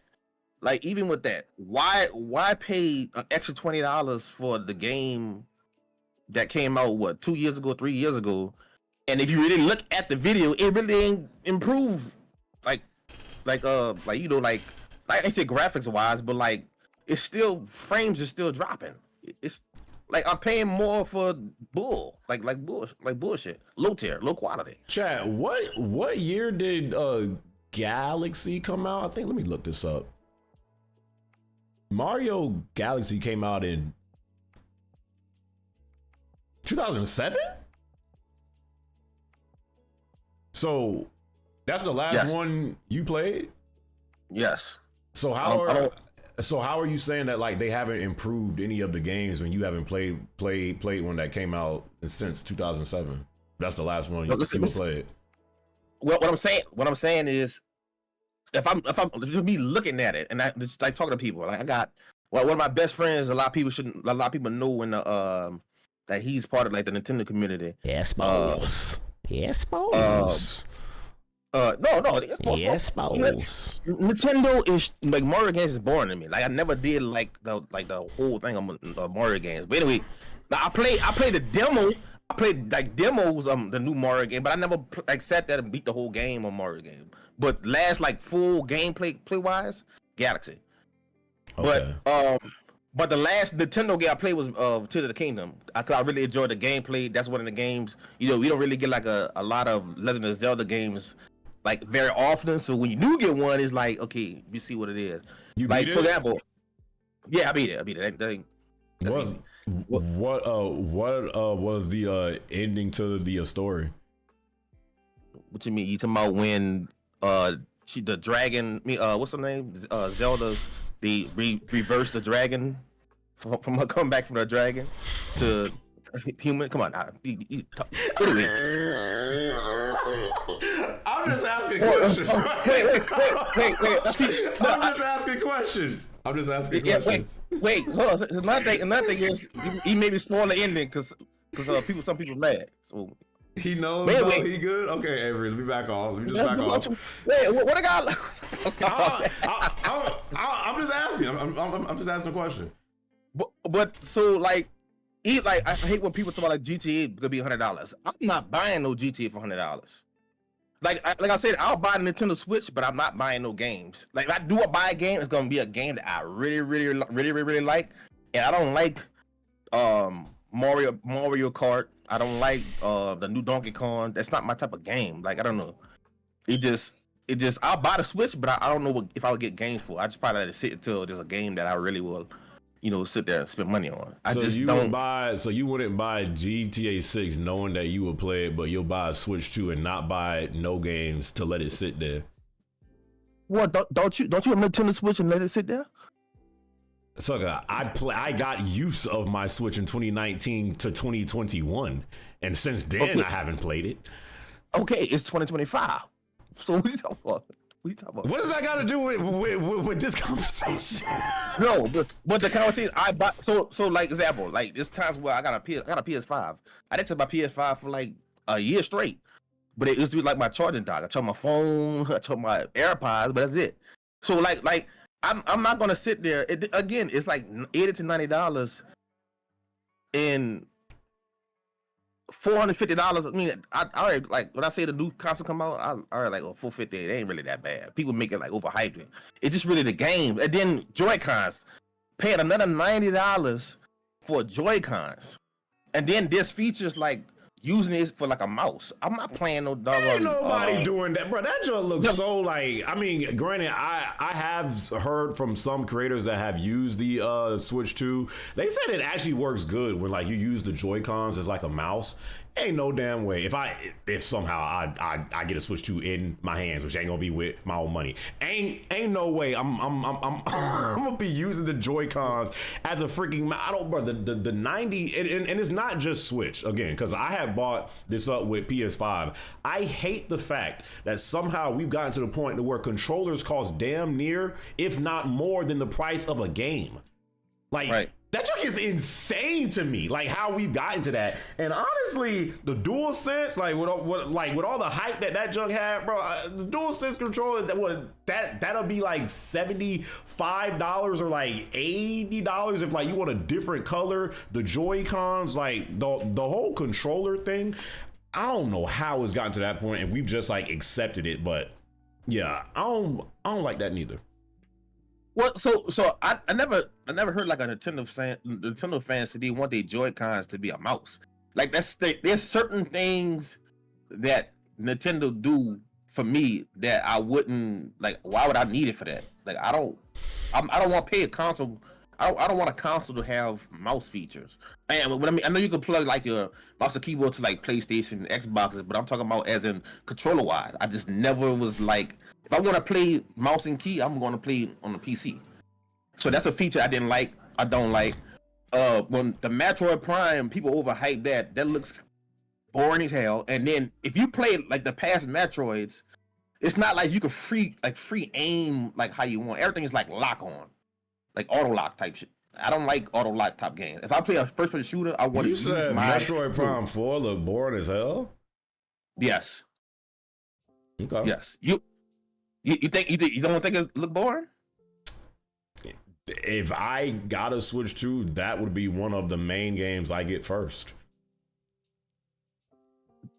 why pay an extra $20 for the game that came out 2 years ago, 3 years ago? And if you really look at the video, it really ain't improved. Like I say graphics wise, but like it's still frames are still dropping. It's like I'm paying more for bullshit, low tier, low quality. Chat, what year did Galaxy come out? I think, let me look this up. Mario Galaxy came out in 2007. So that's the last one you played? Yes. So how are you saying that like they haven't improved any of the games when you haven't played one that came out since 2007? That's the last one you played. What I'm saying is, if I'm just me looking at it and I just like talking to people, like I got one of my best friends. A lot of people know in the that he's part of like the Nintendo community. Yes, boss. Yes, boss. No. Yes, boss. Nintendo is like Mario games is boring to me. Like I never did like the whole thing on Mario games. But anyway, now I played the demo. I played like demos the new Mario game, but I never sat there and beat the whole game on Mario game. But last like full gameplay wise, Galaxy. Okay. But the last Nintendo game I played was Tears of the Kingdom. I really enjoyed the gameplay. That's one of the games. You know, we don't really get like a lot of Legend of Zelda games like very often. So when you do get one, it's like, okay, you see what it is. You like beat for it? example, yeah, I beat it. That's What easy. what was the ending to the story? What you mean? You talking about when the dragon? What's her name? Zelda. They reversed the dragon from her come back from the dragon to human. Come on, what do we? I'm just asking questions. Wait. I'm just asking questions. Wait. Hold on. Another thing is he maybe spoil the ending because some people mad. So he knows. Wait. He good. Okay, Avery, let me back off. Let me just back off. Wait, what I got? I'm just asking. I'm just asking a question. But so like. I hate when people talk about like GTA gonna be $100. I'm not buying no GTA for $100. Like I said, I'll buy a Nintendo Switch, but I'm not buying no games. Like if I do buy a game, it's gonna be a game that I really like. And I don't like Mario Kart. I don't like the new Donkey Kong. That's not my type of game. Like I don't know. It just I'll buy the Switch, but I don't know if I would get games for. I just probably let it sit until there's a game that I really will. Sit there and spend money on. So you wouldn't buy GTA 6 knowing that you would play it, but you'll buy a Switch 2 and not buy no games to let it sit there. What don't you have a Nintendo Switch and let it sit there? Sucker, I got use of my Switch in 2019 to 2021, and since then I haven't played it. Okay, it's 2025. So what are you talking about? What does that got to do with this conversation? No, but the conversation I buy. So like example, like there's times where I got a PS5. I didn't take my PS5 for like a year straight, but it used to be like my charging dock. I charge my phone, I charge my AirPods, but that's it. So like I'm not gonna sit there. Again, it's like $80 to $90 in $450. I mean, I already like when I say the new console come out, I already like $450. It ain't really that bad. People make it like overhyped it. It's just really the game. And then Joy-Cons, paying another $90 for Joy-Cons, and then there's features like using it for like a mouse. I'm not playing no dog. Ain't nobody doing that, bro. That just looks so like. I mean, granted, I have heard from some creators that have used the Switch 2. They said it actually works good when like you use the Joy-Cons as like a mouse. Ain't no damn way. If somehow I get a Switch 2 in my hands, which ain't gonna be with my own money, ain't no way I'm gonna be using the Joy-Cons as a freaking. I don't, bro. The 90 and it's not just Switch again, because I have bought this up with PS5. I hate the fact that somehow we've gotten to the point to where controllers cost damn near, if not more, than the price of a game. Like. Right. That junk is insane to me, like how we've gotten to that. And honestly, the DualSense, like with all the hype that junk had, bro, the DualSense controller that'll be like $75 or like $80 if like you want a different color. The Joy-Cons, like the whole controller thing, I don't know how it's gotten to that point, and we've just like accepted it. But yeah, I don't like that neither. Well, so I never heard like a Nintendo fans today want their Joy-Cons to be a mouse. Like there's certain things that Nintendo do for me that I wouldn't like. Why would I need it for that? Like I don't want to pay a console. I don't want a console to have mouse features. And I know you can plug like your mouse and keyboard to like PlayStation, Xboxes, but I'm talking about as in controller wise. I just never was like. If I want to play mouse and key, I'm going to play on the PC. So that's a feature I didn't like. I don't like. When the Metroid Prime, people overhype that. That looks boring as hell. And then if you play like the past Metroids, it's not like you can free aim like how you want. Everything is like lock on, like auto lock type shit. I don't like auto lock type games. If I play a first person shooter, I want to use my Metroid Prime 4 look boring as hell. Yes. Okay. Yes. You don't think it look boring? If I got a Switch 2, that would be one of the main games I get first.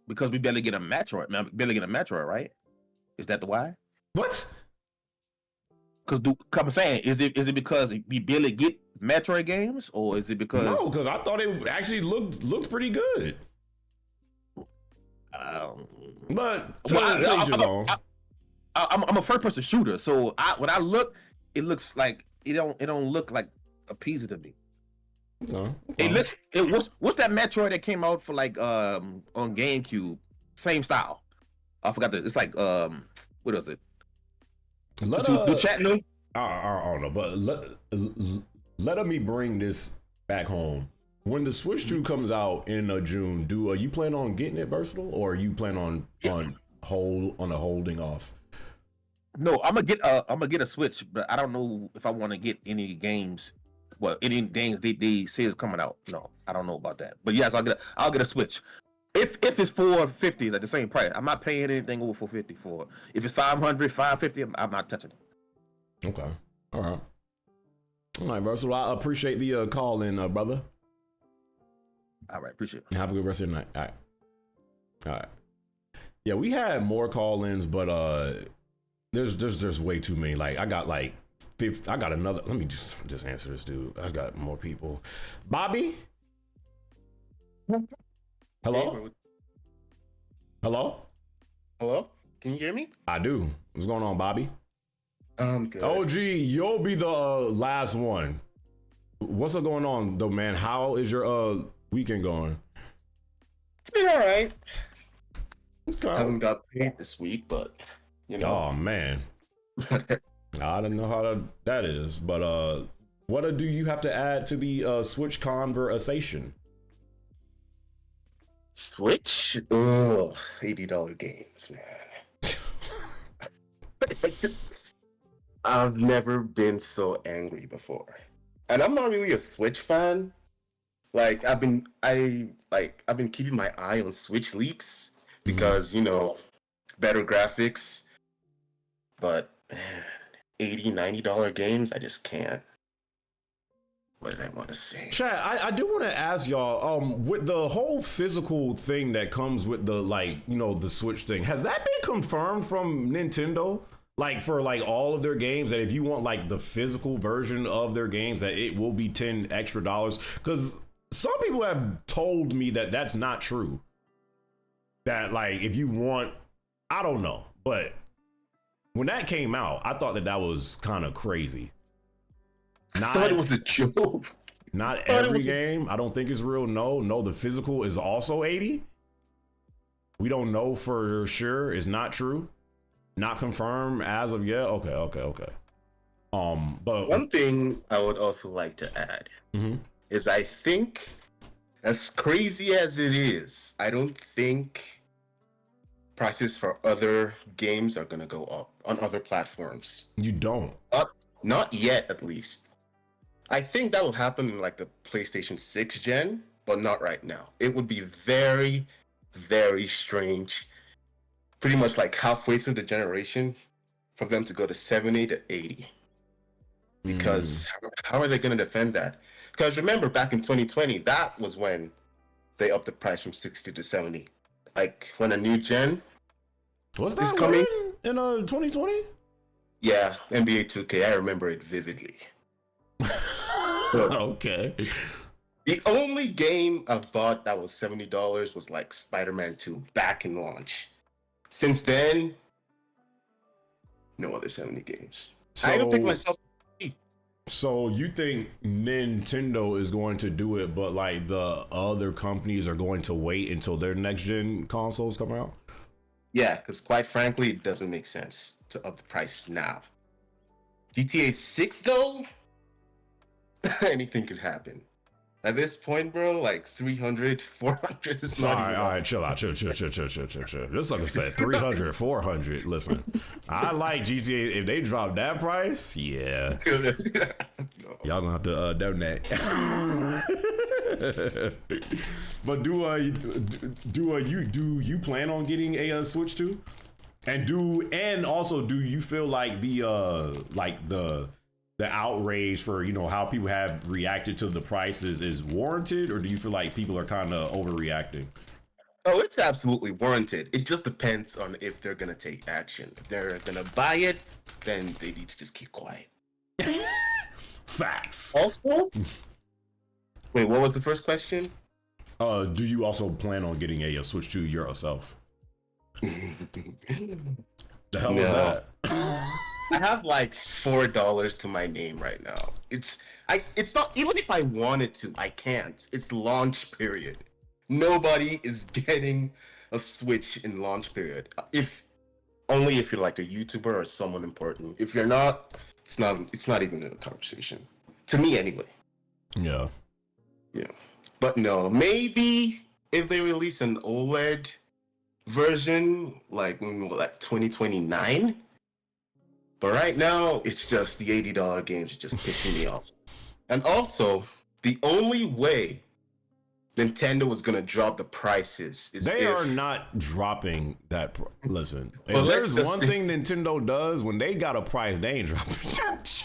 Because we barely get a Metroid, right? Is that the why? What? I'm saying, is it because we barely get Metroid games, or is it because No, because I thought it actually looked pretty good. But I'm a first person shooter, so when I look, it looks like it don't look like appeasing to me. No. What's that Metroid that came out for like on GameCube? Same style. I forgot it's like what is it? The chat room? I don't know, but let me bring this back home. When the Switch 2 comes out in June, do you plan on getting it, Versatile, or you plan on holding off? No, I'm gonna get a Switch, but I don't know if I want to get any games. Well, any games they say is coming out. No, I don't know about that. But yes, I'll get a Switch. If it's $450 at the same price, I'm not paying anything over $450 for it. If it's $550, I'm not touching it. Okay. All right, Versatile. I appreciate the call in, brother. All right, appreciate it. Have a good rest of your night. All right. Yeah, we had more call-ins, but there's way too many. Like I got like 50, I got another. Let me just answer this dude. I got more people. Bobby. Hello. Hello. Can you hear me? I do. What's going on, Bobby? Good. OG, you'll be the last one. What's up going on though, man? How is your weekend going? It's been all right. Okay. I haven't got paid this week, but you know. Oh man. I don't know how that is, but what do you have to add to the Switch conversation? Switch? Oh, $80 games, man. I've never been so angry before. And I'm not really a Switch fan. Like I've been keeping my eye on Switch leaks because, you know, better graphics. But man, $80, $90 games, I just can't. What did I want to say? Chad, I do want to ask y'all, with the whole physical thing that comes with the, like, you know, the Switch thing, has that been confirmed from Nintendo? Like, for, like, all of their games, that if you want, like, the physical version of their games, that it will be $10 extra? Because some people have told me that that's not true. That, like, if you want, I don't know, but when that came out, I thought that was kind of crazy. I thought it was a joke. Not every game. I don't think it's real. No, the physical is also 80. We don't know for sure. It's not true. Not confirmed as of yet. Okay. But one thing I would also like to add is I think, as crazy as it is, I don't think prices for other games are gonna go up on other platforms. You don't? Not yet, at least. I think that'll happen in like the PlayStation 6 gen, but not right now. It would be very, very strange, pretty much like halfway through the generation, for them to go to 70 to 80. Because how are they going to defend that? Because remember, back in 2020, that was when they upped the price from 60 to 70. Like when a new gen was that coming in 2020? Yeah, NBA 2K. I remember it vividly. Okay. The only game I've bought that was $70 was like Spider-Man 2 back in launch. Since then, no other 70 games. I don't think myself. So you think Nintendo is going to do it, but like the other companies are going to wait until their next gen consoles come out? Yeah, because quite frankly, it doesn't make sense to up the price now. GTA 6 though, anything could happen. At this point, bro, like 300, 400 is not even. All right, chill out, chill. Just like I said, 300, 400. Listen, I like GTA. If they drop that price, yeah, y'all gonna have to donate. But do you plan on getting a Switch 2? And also, do you feel like the outrage for, you know, how people have reacted to the prices is warranted, or do you feel like people are kind of overreacting? Oh, it's absolutely warranted. It just depends on if they're gonna take action. If they're gonna buy it, then they need to just keep quiet. Facts. Also, wait, what was the first question? Do you also plan on getting a Switch 2 yourself? The hell is that? I have like $4 to my name right now. It's not, even if I wanted to, I can't. It's launch period. Nobody is getting a Switch in launch period. Only if you're like a YouTuber or someone important. If you're not, it's not even in a conversation. To me anyway. Yeah. Yeah. But no, maybe if they release an OLED version like 2029. But right now, it's just the $80 games are just pissing me off. And also, the only way Nintendo is gonna drop the prices is they are not dropping that. Listen, Well, if there's let's one just thing Nintendo does when they got a price, they ain't dropping it.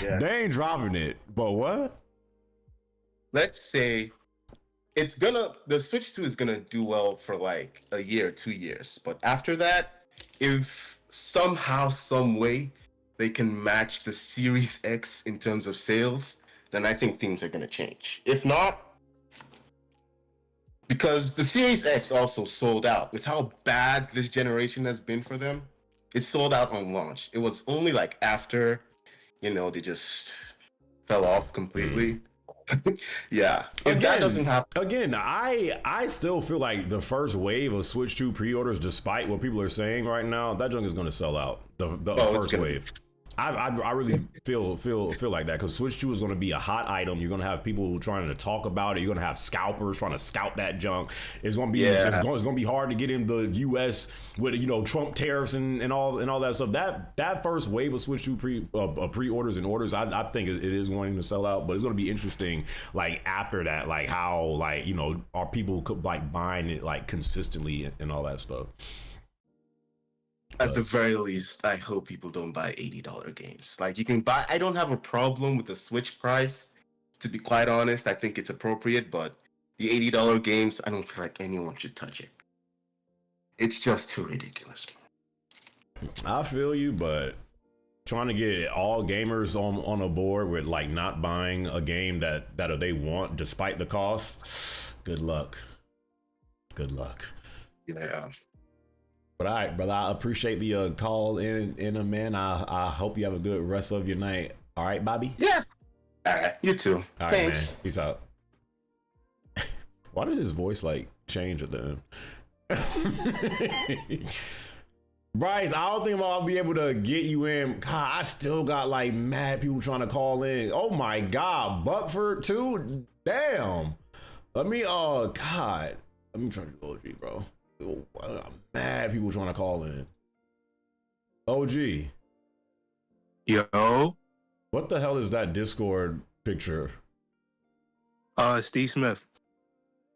Yeah. They ain't dropping it. But what? Let's say the Switch 2 is gonna do well for like a year, 2 years. But after that, if somehow, some way they can match the Series X in terms of sales, then I think things are gonna change. If not, because the Series X also sold out with how bad this generation has been for them, it sold out on launch. It was only like after, they just fell off completely. Yeah. If that doesn't happen. Again, I still feel like the first wave of Switch 2 pre-orders, despite what people are saying right now, that junk is going to sell out. The first wave. I really feel like that, because Switch 2 is going to be a hot item. You're going to have people trying to talk about it. You're going to have scalpers trying to scalp that junk. It's going to be it's going to be hard to get in the U.S. with Trump tariffs and all that stuff. That first wave of Switch 2 pre-orders and orders, I think it is going to sell out. But it's going to be interesting, like after that, like how are people buying it like consistently and all that stuff. At the very least, I hope people don't buy $80 games. Like, you can buy. I don't have a problem with the Switch price. To be quite honest, I think it's appropriate. But the $80 games, I don't feel like anyone should touch it. It's just too ridiculous. I feel you, but trying to get all gamers on a board with like not buying a game that they want despite the cost. Good luck. Good luck. Yeah. But all right, brother, I appreciate the call in man. I hope you have a good rest of your night. All right, Bobby? Yeah. All right, you too. All right, Thanks. man. Peace out. Why did his voice like change at the end? Bryce, I don't think I'll be able to get you in. God, I still got like mad people trying to call in. Oh my God, Buckford too? Damn. Let me try to do OG, bro. I'm mad people trying to call in. OG. Yo. What the hell is that Discord picture? Steve Smith.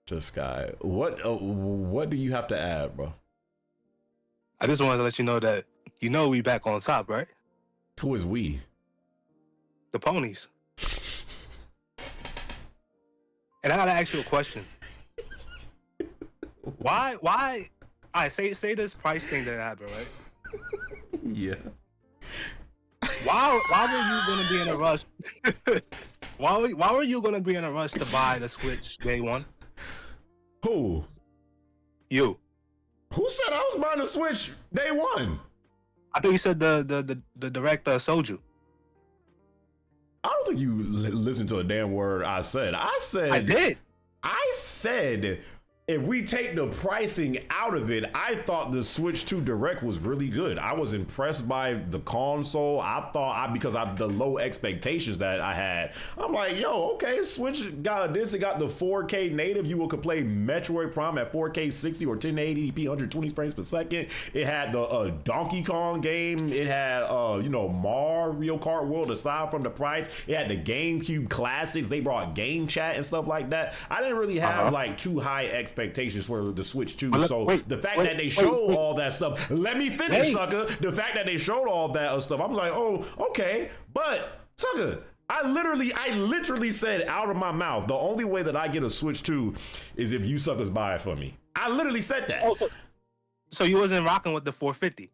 This guy. What do you have to add, bro? I just wanted to let you know that we back on top, right? Who is we? The ponies. And I gotta ask you a question. Why? I say this price thing that happened, right? Yeah. Why were you gonna be in a rush? why were you gonna be in a rush to buy the Switch day one? Who? You. Who said I was buying the Switch day one? I think you said the director sold you. I don't think you listened to a damn word I said. I did. I said, if we take the pricing out of it, I thought the Switch 2 Direct was really good. I was impressed by the console. Because of the low expectations that I had. I'm like, yo, okay, Switch got this. It got the 4K native. You could play Metroid Prime at 4K 60 or 1080p, 120 frames per second. It had the Donkey Kong game. It had, Mario Kart World aside from the price. It had the GameCube classics. They brought game chat and stuff like that. I didn't really have like too high expectations for the Switch 2. The fact that they showed all that stuff, let me finish, sucker. The fact that they showed all that stuff, I was like, oh, okay. But, sucker, I literally said out of my mouth, the only way that I get a Switch 2 is if you suckers buy it for me. I literally said that. Oh, so you wasn't rocking with the 450.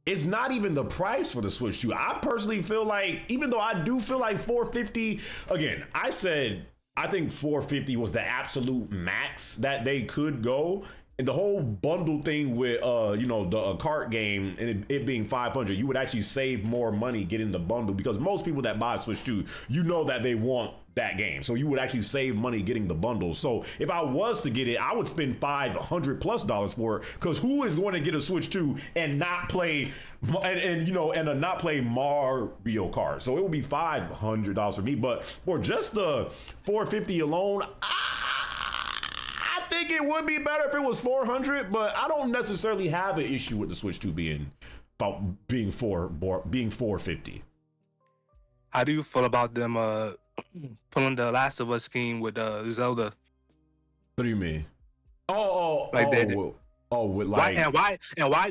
It's not even the price for the Switch 2. I personally feel like, even though I do feel like 450, again, I said I think 450 was the absolute max that they could go. And the whole bundle thing with the cart game and it being 500, you would actually save more money getting the bundle, because most people that buy Switch 2, you know that they want that game. So you would actually save money getting the bundle. So if I was to get it, I would spend $500+ for it, because who is going to get a Switch 2 and not play and not play Mario Kart? So it would be $500 for me. But for just the 450 alone, I think it would be better if it was 400, but I don't necessarily have an issue with the Switch 2 being 450. How do you feel about them pulling the Last of Us scheme with Zelda? What do you mean? Like with why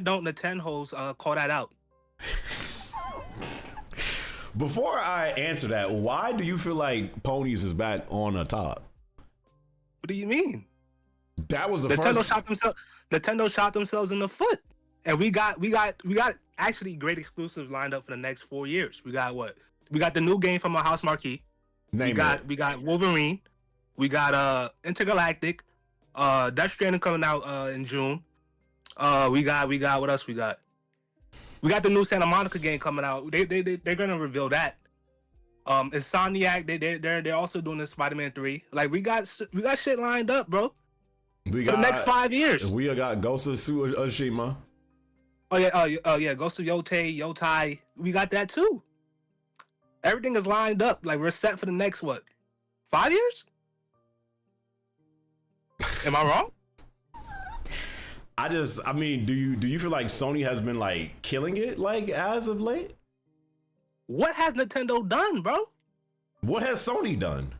don't Nintendo's call that out? Before I answer that, why do you feel like Ponies is back on the top? What do you mean? That was the Nintendo first. Nintendo shot themselves in the foot, and we got actually great exclusives lined up for the next 4 years. We got what? We got the new game from our house marquee. We got Wolverine. We got Intergalactic. Death Stranding coming out in June. We got what else we got? We got the new Santa Monica game coming out. They're gonna reveal that. Insomniac, they're also doing this Spider-Man 3. Like we got shit lined up, bro. For the next 5 years. We got Ghost of Tsushima. Oh yeah, Ghost of Yotai. We got that too. Everything is lined up. Like we're set for the next 5 years? Am I wrong? I mean, do you feel like Sony has been like killing it like as of late? What has Nintendo done, bro? What has Sony done?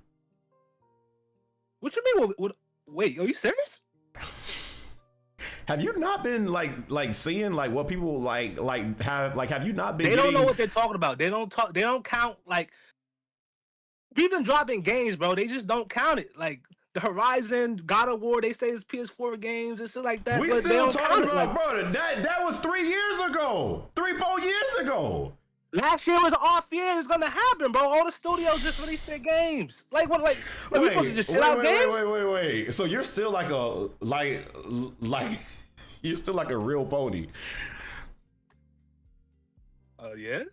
What you mean? Wait, are you serious? Have you not been like seeing like what people have you not been? They don't know what they're talking about. They don't count like we've been dropping games, bro. They just don't count it. Like the Horizon, God of War, they say it's PS4 games and shit like that. We but still they don't talking count about, it. brother. That was 3 years ago, 4 years ago. Last year was an off year. It's gonna happen, bro. All the studios just released their games. Like what? Like we supposed to just chill out games? Wait. So you're still like you're still like a real pony. Oh yeah.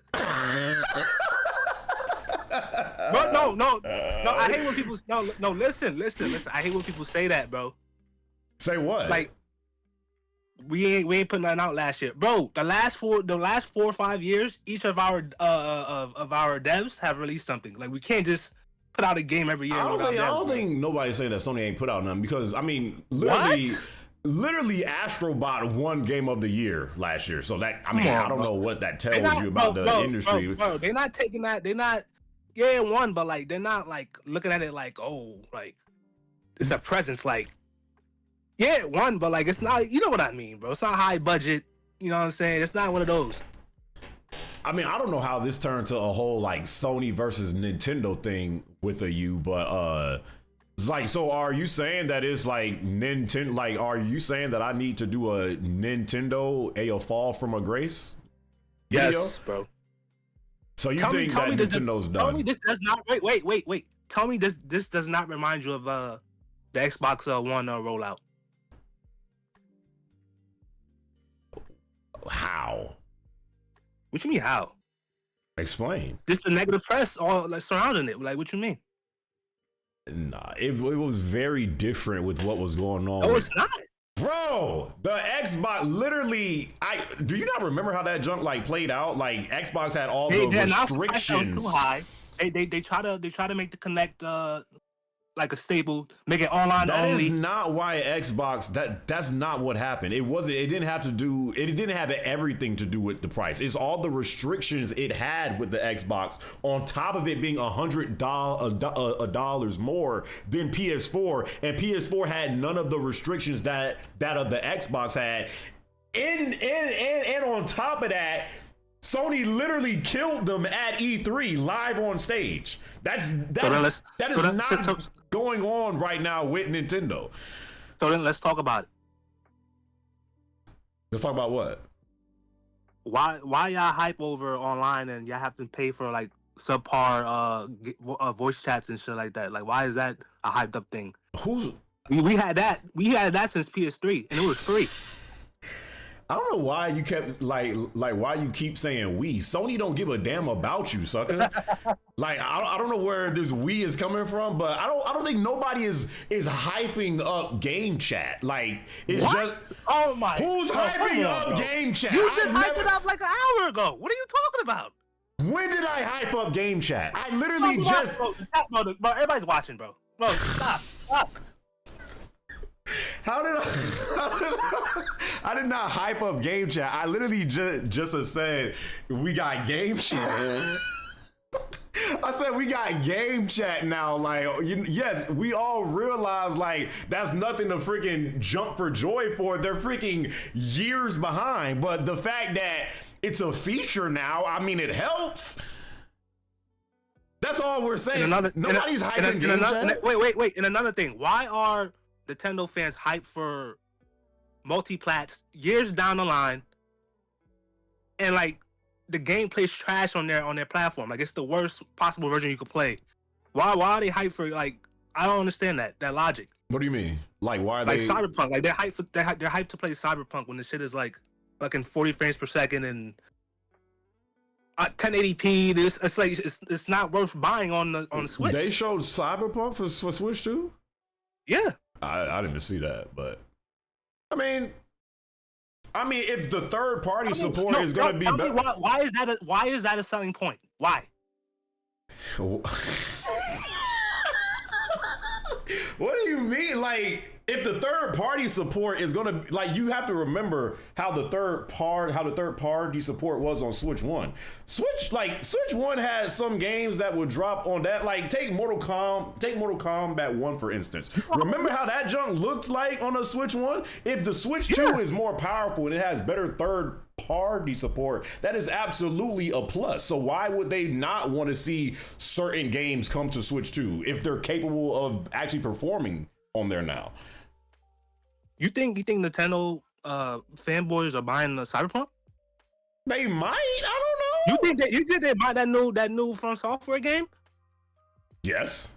No. I hate when people. No. Listen. I hate when people say that, bro. Say what? Like we ain't putting nothing out last year, bro. The last 4 or 5 years, each of our devs have released something. Like we can't just put out a game every year. I don't think nobody's saying that Sony ain't put out nothing, because I mean, literally Astrobot won Game of the Year last year. So that, I mean, I don't know what that tells you about the industry. Bro, they're not taking that. They're not. Yeah, it won, but like they're not like looking at it like, oh, like it's a presence. Like, yeah, it won, but like it's not. You know what I mean, bro? It's not high budget. You know what I'm saying? It's not one of those. I mean, I don't know how this turned to a whole like Sony versus Nintendo thing with but it's like, so are you saying that it's like Nintendo? Like, are you saying that I need to do a Nintendo a fall from a grace video? Yes, bro. So you think that Nintendo's done? Tell me this does not. Wait. Tell me this does not remind you of the Xbox One rollout. How? What you mean how? Explain. Just the negative press all like surrounding it. Like what you mean? Nah, it was very different with what was going on. No, it's not. Bro, the Xbox literally, do you not remember how that junk like played out? Like Xbox had all the restrictions. Too high. They try to make the Connect like a stable, make it online that only. That is not why Xbox. That's not what happened. It wasn't. It didn't have everything to do with the price. It's all the restrictions it had with the Xbox. On top of it being $100 more than PS4, and PS4 had none of the restrictions that of the Xbox had. And on top of that, Sony literally killed them at E3 live on stage. That is not going on right now with Nintendo. So then let's talk about it. Let's talk about what? Why y'all hype over online and y'all have to pay for like subpar voice chats and shit like that? Like, why is that a hyped up thing? We had that since PS3 and it was free. I don't know why you kept like why you keep saying we. Sony don't give a damn about you, sucker. Like I don't know where this we is coming from, but I don't think nobody is hyping up game chat. Like it's What? just Oh my! who's bro, hyping come on, up bro. game chat? You just hyped it up like an hour ago. What are you talking about? When did I hype up game chat? I literally just bro, everybody's watching, bro. Bro, stop. How did I did not hype up game chat. I literally just said we got game chat. I said we got game chat now. Like, yes, we all realize like that's nothing to freaking jump for joy for. They're freaking years behind. But the fact that it's a feature now, I mean, it helps. That's all we're saying. Nobody's hyping game chat. Wait. And another thing, why are Nintendo fans hyped for multi-plats years down the line, and like the gameplay's trash on their platform? Like it's the worst possible version you could play. Why are they hyped for like? I don't understand that logic. What do you mean? Like why are like they? Cyberpunk? Like they're hyped to play Cyberpunk when the shit is like fucking 40 frames per second and 1080p. It's like it's not worth buying on the Switch. They showed Cyberpunk for Switch too. Yeah. I didn't see that, but I mean, if the third party support is going to be better, why is that a selling point? Why? What do you mean? Like, if the third party support is going to, like, you have to remember how the third party support was on Switch 1. Switch 1 had some games that would drop on that. Like, take Mortal Kombat 1 for instance. Remember how that junk looked like on a Switch 1? If the Switch 2 is more powerful and it has better third party support, that is absolutely a plus. So why would they not want to see certain games come to Switch 2 if they're capable of actually performing on there now? You think Nintendo fanboys are buying the Cyberpunk? They might. I don't know. You think they buy that new From Software game? Yes.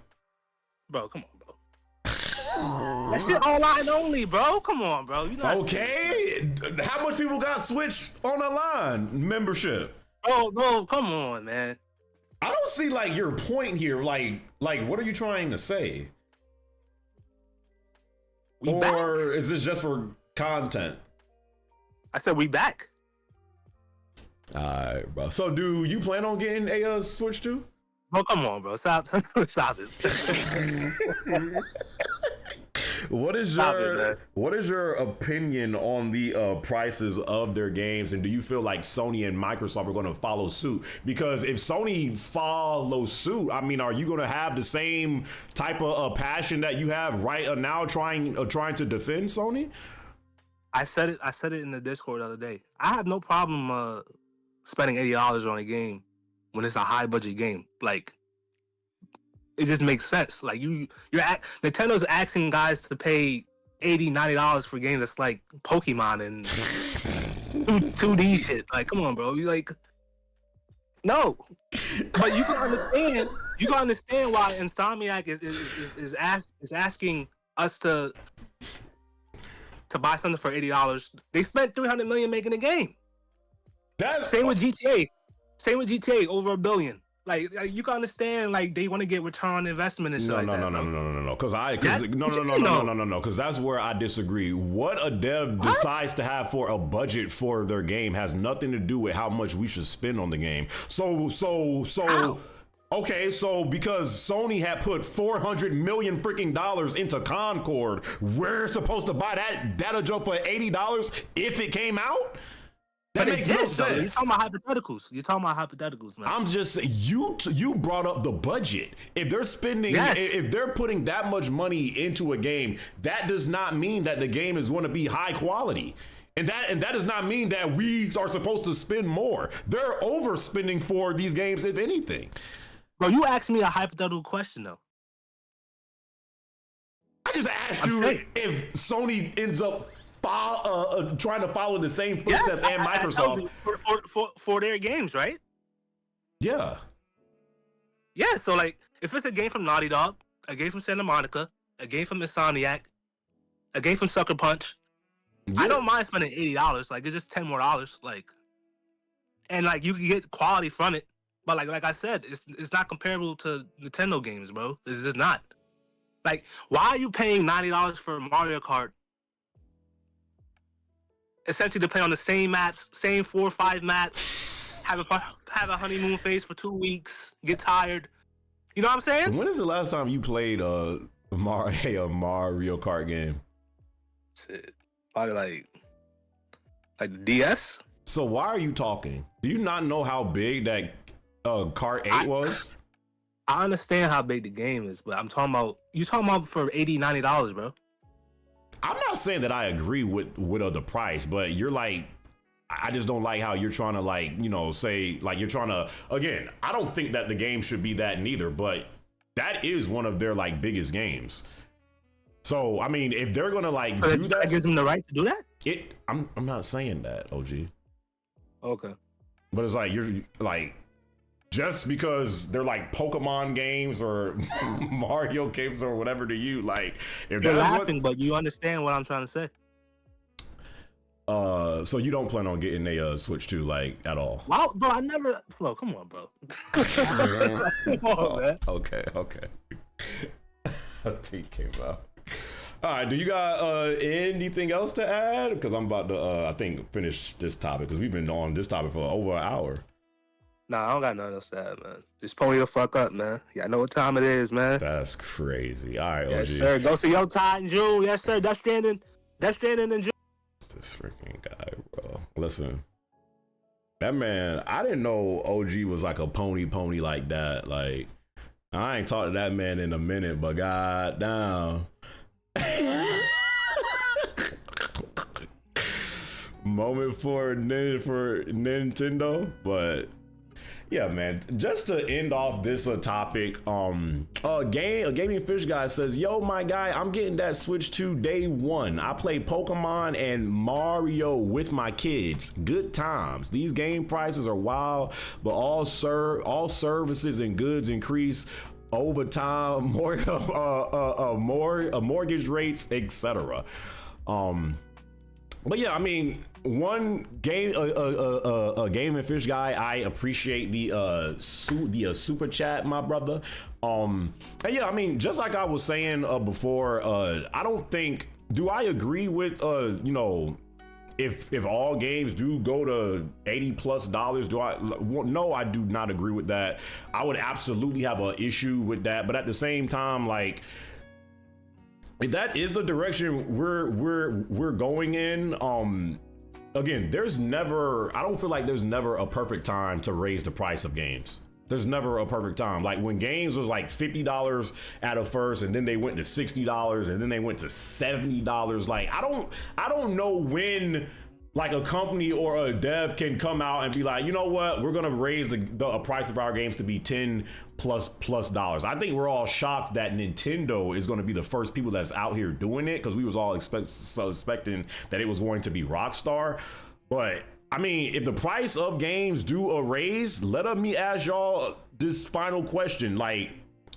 Bro, come on, bro. That shit online only, bro. Come on, bro. You know. Okay. How much people got Switch on the line membership? Oh, bro, come on, man. I don't see like your point here. Like what are you trying to say? Or back. Is this just for content? I said we back. All right, bro. So do you plan on getting a Switch 2? Oh, come on, bro. Stop it. What is your opinion on the prices of their games, and do you feel like Sony and Microsoft are going to follow suit? Because if Sony follows suit, I mean, are you going to have the same type of passion that you have right now, trying to defend Sony? I said it in the Discord the other day. I have no problem spending $80 on a game when it's a high budget game. Like, it just makes sense. Like Nintendo's asking guys to pay $80, $90 for games that's like Pokemon and 2D shit. Like, come on, bro. You like, no. But you can understand why Insomniac is asking us to buy something for $80. They spent $300 million making a game. Same with GTA. Over $1 billion. Like you can understand, like they want to get return on investment and shit like that. No. Because that's where I disagree. What a dev decides to have for a budget for their game has nothing to do with how much we should spend on the game. So. Okay, so because Sony had put $400 million freaking dollars into Concord, we're supposed to buy that data jump for $80 if it came out? That makes no sense. You're talking about hypotheticals, man. I'm just you brought up the budget. If they're spending, if they're putting that much money into a game, that does not mean that the game is going to be high quality. And that does not mean that we are supposed to spend more. They're overspending for these games, if anything. Bro, you asked me a hypothetical question though. I just asked you if Sony ends up trying to follow the same footsteps and Microsoft. For their games, right? Yeah. Yeah, so like if it's a game from Naughty Dog, a game from Santa Monica, a game from Insomniac, a game from Sucker Punch, I don't mind spending $80. Like it's just $10 more. Like, and like you can get quality from it, but like I said, it's not comparable to Nintendo games, bro. It's just not. Like, why are you paying $90 for Mario Kart? Essentially to play on the same maps, same 4 or 5 maps, have a honeymoon phase for 2 weeks, get tired. You know what I'm saying? When is the last time you played a Mario Kart game? Shit, probably like the DS. So why are you talking? Do you not know how big that Kart 8 was? I understand how big the game is, but I'm talking about for $80, $90, bro. I'm not saying that I agree with the price, but you're like, I just don't like how you're trying to like, you know, say like you're trying to, again, I don't think that the game should be that neither, but that is one of their like biggest games. So, I mean, if they're going to like do that. That gives them the right to do that? I'm not saying that, OG. Okay. But it's like, you're like, just because they're like Pokemon games or Mario games or whatever to you, like if you're laughing, but you understand what I'm trying to say. So you don't plan on getting a Switch 2 like at all? Wow, bro, I never. Bro, come on, bro. Come on, man. Okay. I think came out. All right, do you got anything else to add? Because I'm about to, I think, finish this topic because we've been on this topic for over an hour. Nah, I don't got nothing else to add, man. Just pony the fuck up, man. Yeah, I know what time it is, man. That's crazy. All right, yes, OG. sir. Go see Yo Todd in June. Yes, sir. Death Stranding in June. This freaking guy, bro. Listen, that man, I didn't know OG was like a pony like that. Like, I ain't talked to that man in a minute, but goddamn. Moment for Nintendo, but yeah, man. Just to end off this topic, a gaming fish guy says, "Yo, my guy, I'm getting that Switch 2 day one. I play Pokemon and Mario with my kids. Good times. These game prices are wild, but all services and goods increase over time. More mortgage rates, etc." But yeah, I mean, one game, a game and fish guy. I appreciate the super chat, my brother. And yeah, I mean, just like I was saying before, I don't think. Do I agree with you know, if all games do go to $80+? Do I? No, I do not agree with that. I would absolutely have an issue with that. But at the same time, like, if that is the direction we're going in, again, I don't feel like there's never a perfect time to raise the price of games. There's never a perfect time. Like when games was like $50 at a first, and then they went to $60, and then they went to $70. Like I don't know when like a company or a dev can come out and be like, you know what, we're gonna raise the price of our games to be $10+ dollars. I think we're all shocked that Nintendo is going to be the first people that's out here doing it, because we was all expecting that it was going to be Rockstar. But I mean, if the price of games do a raise, let me ask y'all this final question, like,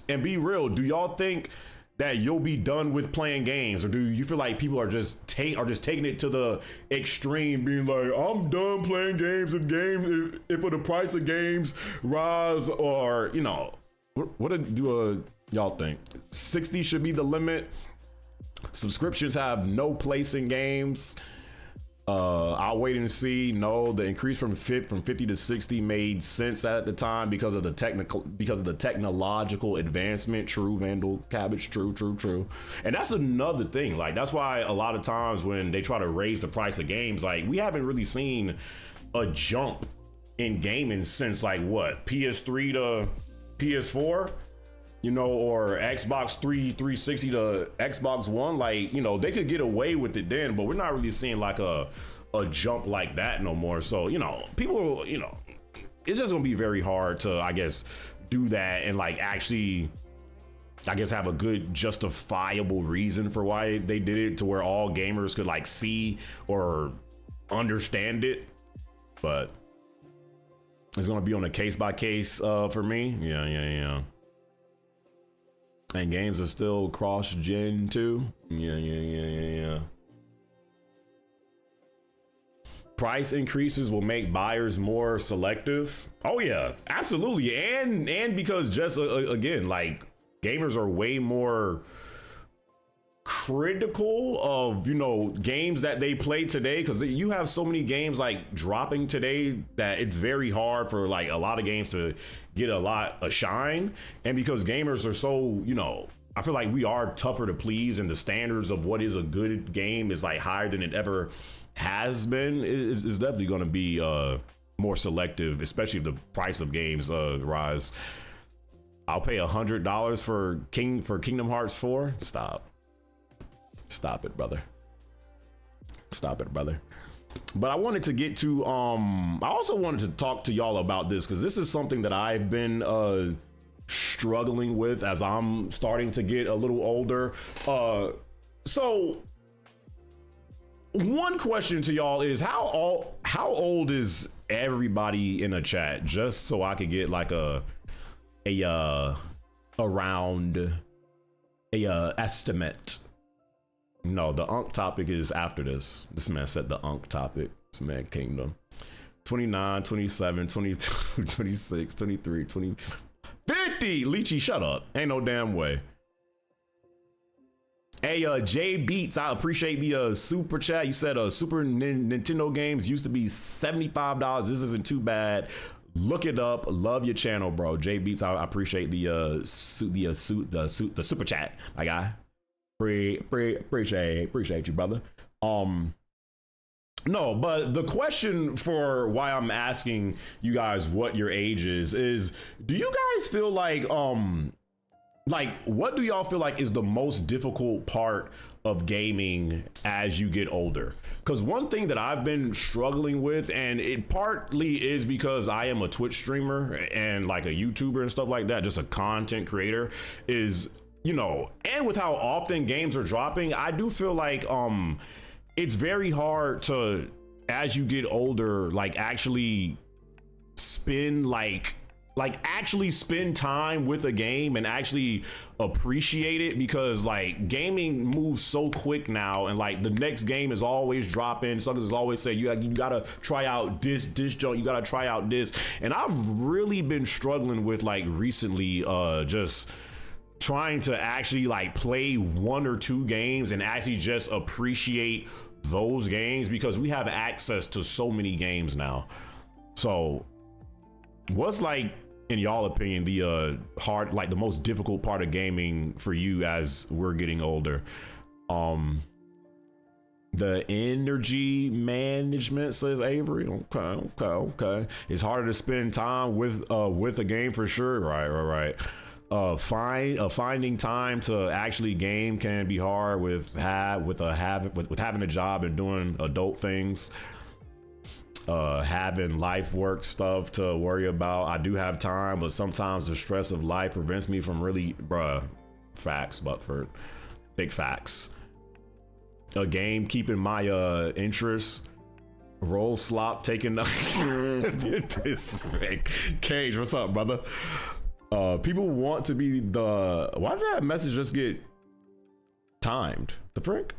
and be real, do y'all think that you'll be done with playing games, or do you feel like people are just taking it to the extreme, being like, I'm done playing games if the price of games rise? Or, you know, what do y'all think? 60 should be the limit? Subscriptions have no place in games? I'll wait and see. No, the increase from 50 to 60 made sense at the time because of the technological advancement. True, Vandal Cabbage. True. And that's another thing. Like, that's why a lot of times when they try to raise the price of games, like, we haven't really seen a jump in gaming since like what, PS3 to PS4, you know, or Xbox 360 to Xbox One. Like, you know, they could get away with it then, but we're not really seeing like a jump like that no more. So, you know, people, you know, it's just gonna be very hard to, I guess, do that and like actually I guess have a good justifiable reason for why they did it to where all gamers could like see or understand it. But it's gonna be on a case by case for me. Yeah. And games are still cross gen too. Yeah. Price increases will make buyers more selective. Oh yeah, absolutely. And because just again, like gamers are way more critical of, you know, games that they play today, because you have so many games like dropping today that it's very hard for like a lot of games to get a shine. And because gamers are so, you know, I feel like we are tougher to please, and the standards of what is a good game is like higher than it ever has been. Is definitely going to be more selective, especially if the price of games rise. I'll pay $100 for Kingdom Hearts 4. Stop it, brother. But I wanted to get to I also wanted to talk to y'all about this, because this is something that I've been struggling with as I'm starting to get a little older. So one question to y'all is how old is everybody in the chat, just so I could get like a estimate. No, the Unk topic is after this. This man said the Unk topic. This man Kingdom. 29, 27, 22, 26, 23, 20, 50. Lychee, shut up. Ain't no damn way. Hey, J Beats, I appreciate the super chat. You said Super Nintendo games used to be $75. This isn't too bad. Look it up. Love your channel, bro. J Beats, I appreciate the super chat, my guy. Appreciate you, brother. No, but the question for why I'm asking you guys what your age is do you guys feel like what do y'all feel like is the most difficult part of gaming as you get older? Because one thing that I've been struggling with, and it partly is because I am a Twitch streamer and like a YouTuber and stuff like that, just a content creator, is, you know, and with how often games are dropping, I do feel like it's very hard to, as you get older, like actually spend actually spend time with a game and actually appreciate it, because like gaming moves so quick now, and like the next game is always dropping. Something's always say you gotta try out this junk, you gotta try out this. And I've really been struggling with like recently just trying to actually like play one or two games and actually just appreciate those games, because we have access to so many games now. So what's like, in y'all opinion, the the most difficult part of gaming for you as we're getting older? The energy management, says Avery. Okay. It's harder to spend time with a game for sure. Right. Finding time to actually game can be hard with having a job and doing adult things. Having life work stuff to worry about. I do have time, but sometimes the stress of life prevents me from really, facts, Buckford, big facts. A game keeping my interest. Roll slop taking this Cage, what's up, brother? People want to be the, why did that message just get timed? The frick?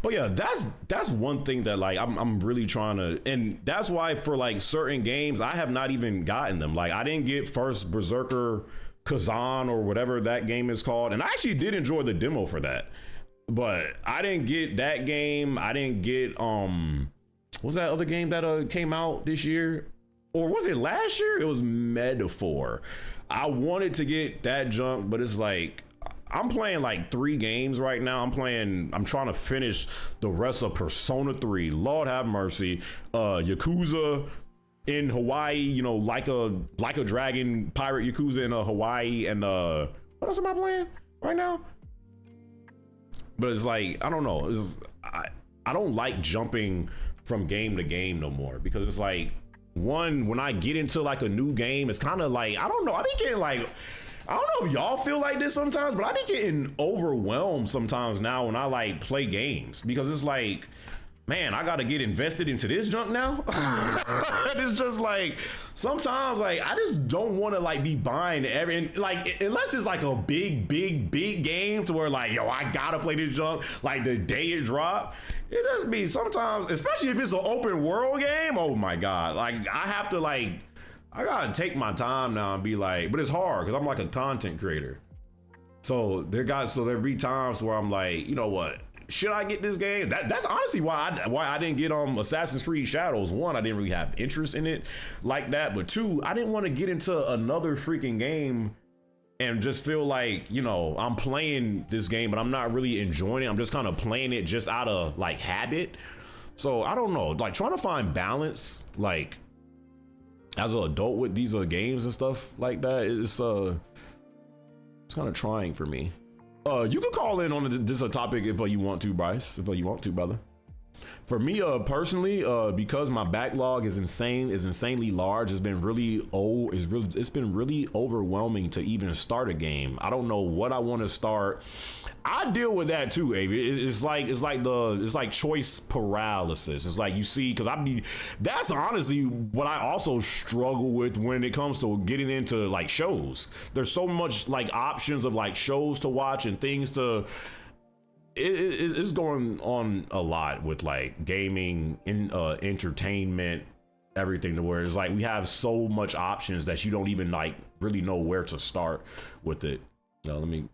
But yeah, that's one thing that like I'm really trying to, and that's why for like certain games I have not even gotten them. Like I didn't get first Berserker Kazan or whatever that game is called, and I actually did enjoy the demo for that, but I didn't get that game. I didn't get what was that other game that came out this year, or was it last year? It was Metaphor. I wanted to get that junk, but it's like I'm playing like 3 games right now. I'm trying to finish the rest of Persona 3. Lord have mercy. Yakuza in Hawaii, you know, like a dragon pirate Yakuza in Hawaii, and what else am I playing right now? But it's like, I don't know. I don't like jumping from game to game no more, because it's like one, when I get into like a new game, it's kind of like, I don't know, I be getting like, I don't know if y'all feel like this sometimes, but I be getting overwhelmed sometimes now when I like play games, because it's like, man, I gotta get invested into this junk now. It's just like, sometimes like I just don't want to like be buying like, unless it's like a big game to where like, yo, I gotta play this junk like the day it drop. It does be sometimes, especially if it's an open world game. Oh my god, like I have to like, I gotta take my time now and be like, but it's hard because I'm like a content creator. So there be times where I'm like, you know what? Should I get this game? That's honestly why I didn't get Assassin's Creed Shadows. One, I didn't really have interest in it like that, but two, I didn't want to get into another freaking game and just feel like, you know, I'm playing this game but I'm not really enjoying it. I'm just kind of playing it just out of like habit. So I don't know, like trying to find balance like as an adult with these games and stuff like that, it's kind of trying for me. You can call in on this topic if you want to, Bryce. If you want to, brother. For me, personally, because my backlog is insanely large. It's been it's been really overwhelming to even start a game. I don't know what I want to start. I deal with that too, Avi. It's like choice paralysis. It's like you see, because that's honestly what I also struggle with when it comes to getting into like shows. There's so much like options of like shows to watch and things to. It's going on a lot with like gaming and entertainment, everything, to where it's like we have so much options that you don't even like really know where to start with it. Now let me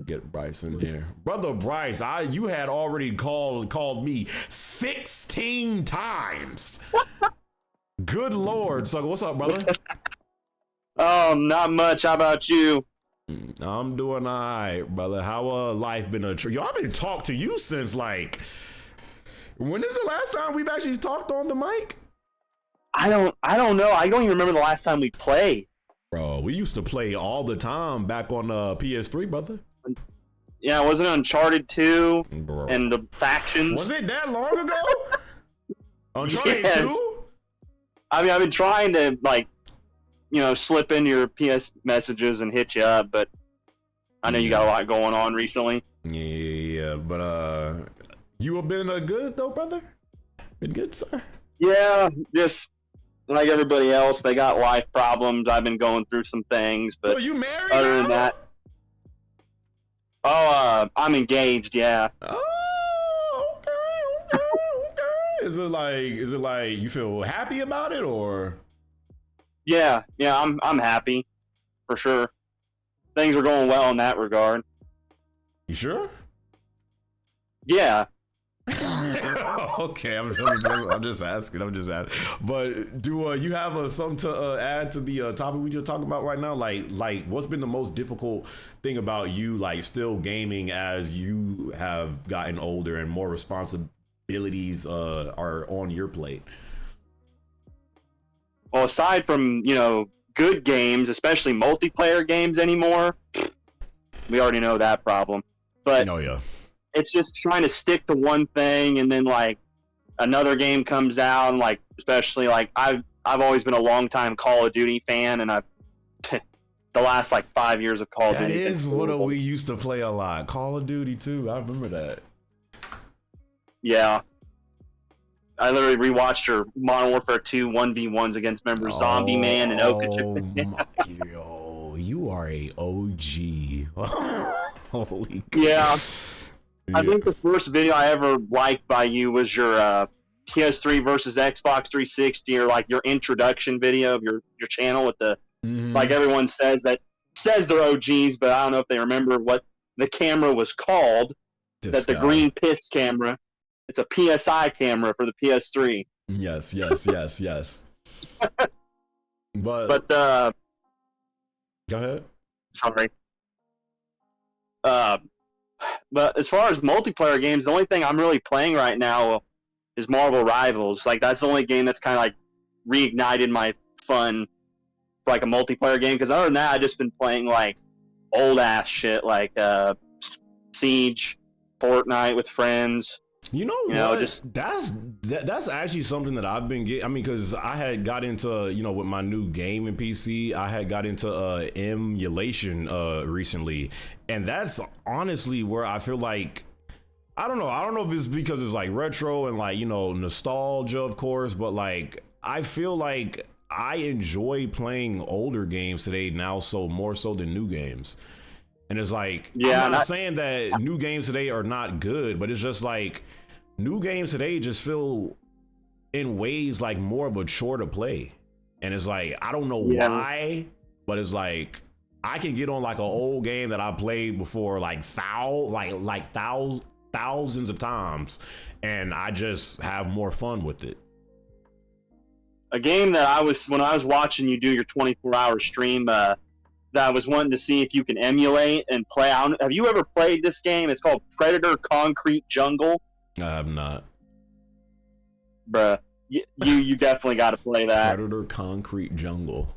get Bryce in here. Brother Bryce, you had already called me 16 times. Good Lord. So what's up, brother? Not much. How about you? I'm doing all right, brother. How life been Yo, I haven't talked to you since like, when is the last time we've actually talked on the mic? I don't know. I don't even remember the last time we played. Bro, we used to play all the time back on PS3, brother. Yeah, wasn't it Uncharted 2 Bro. And the factions? Was it that long ago? Uncharted 2? I mean, I've been trying to like, slip in your PS messages and hit you up, but I know you got a lot going on recently. Yeah, but you have been good though, brother? Been good, sir? Yeah, just like everybody else, they got life problems. I've been going through some things, but you married other now? than that, I'm engaged. Yeah. Oh, okay. Is it like you feel happy about it, or? Yeah, I'm happy, for sure. Things are going well in that regard. You sure? Yeah. Okay, I'm just asking. But do you have something to add to the topic we just talking about right now? Like, what's been the most difficult thing about you, like, still gaming as you have gotten older and more responsibilities are on your plate? Well, aside from, good games, especially multiplayer games anymore, we already know that problem. But oh, yeah. It's just trying to stick to one thing, and then, like, another game comes out, and, like, especially, like, I've always been a long-time Call of Duty fan, and I've the last, like, 5 years of Call of Duty. That is what we used to play a lot. Call of Duty, too. I remember that. Yeah. I literally rewatched your Modern Warfare 2 1v1s against members Zombie Man and Oka. Yo, you are a OG. Holy yeah. I think the first video I ever liked by you was your PS3 versus Xbox 360, or like your introduction video of your channel with the like everyone says they're OGs, but I don't know if they remember what the camera was called. The green piss camera. It's a PSI camera for the PS3. Yes. But go ahead. Sorry. But as far as multiplayer games, the only thing I'm really playing right now is Marvel Rivals. Like, that's the only game that's kind of like reignited my fun for like a multiplayer game. Because other than that, I've just been playing like old ass shit like Siege, Fortnite with friends. You know what? Just that's That's actually something that I've been getting. I mean, because I had got into, with my new gaming PC, I had got into emulation recently. And that's honestly where I feel like, I don't know if it's because it's like retro and like, nostalgia, of course, but like, I feel like I enjoy playing older games today now, so more so than new games. And it's like, I'm not saying that new games today are not good, but it's just like, new games today just feel in ways like more of a chore to play. And it's like, I don't know why, but it's like, I can get on like an old game that I played before like thousands of times, and I just have more fun with it. A game that when I was watching you do your 24-hour stream, that I was wanting to see if you can emulate and play. Have you ever played this game? It's called Predator Concrete Jungle. I have not. Bruh, you definitely got to play that. Predator Concrete Jungle.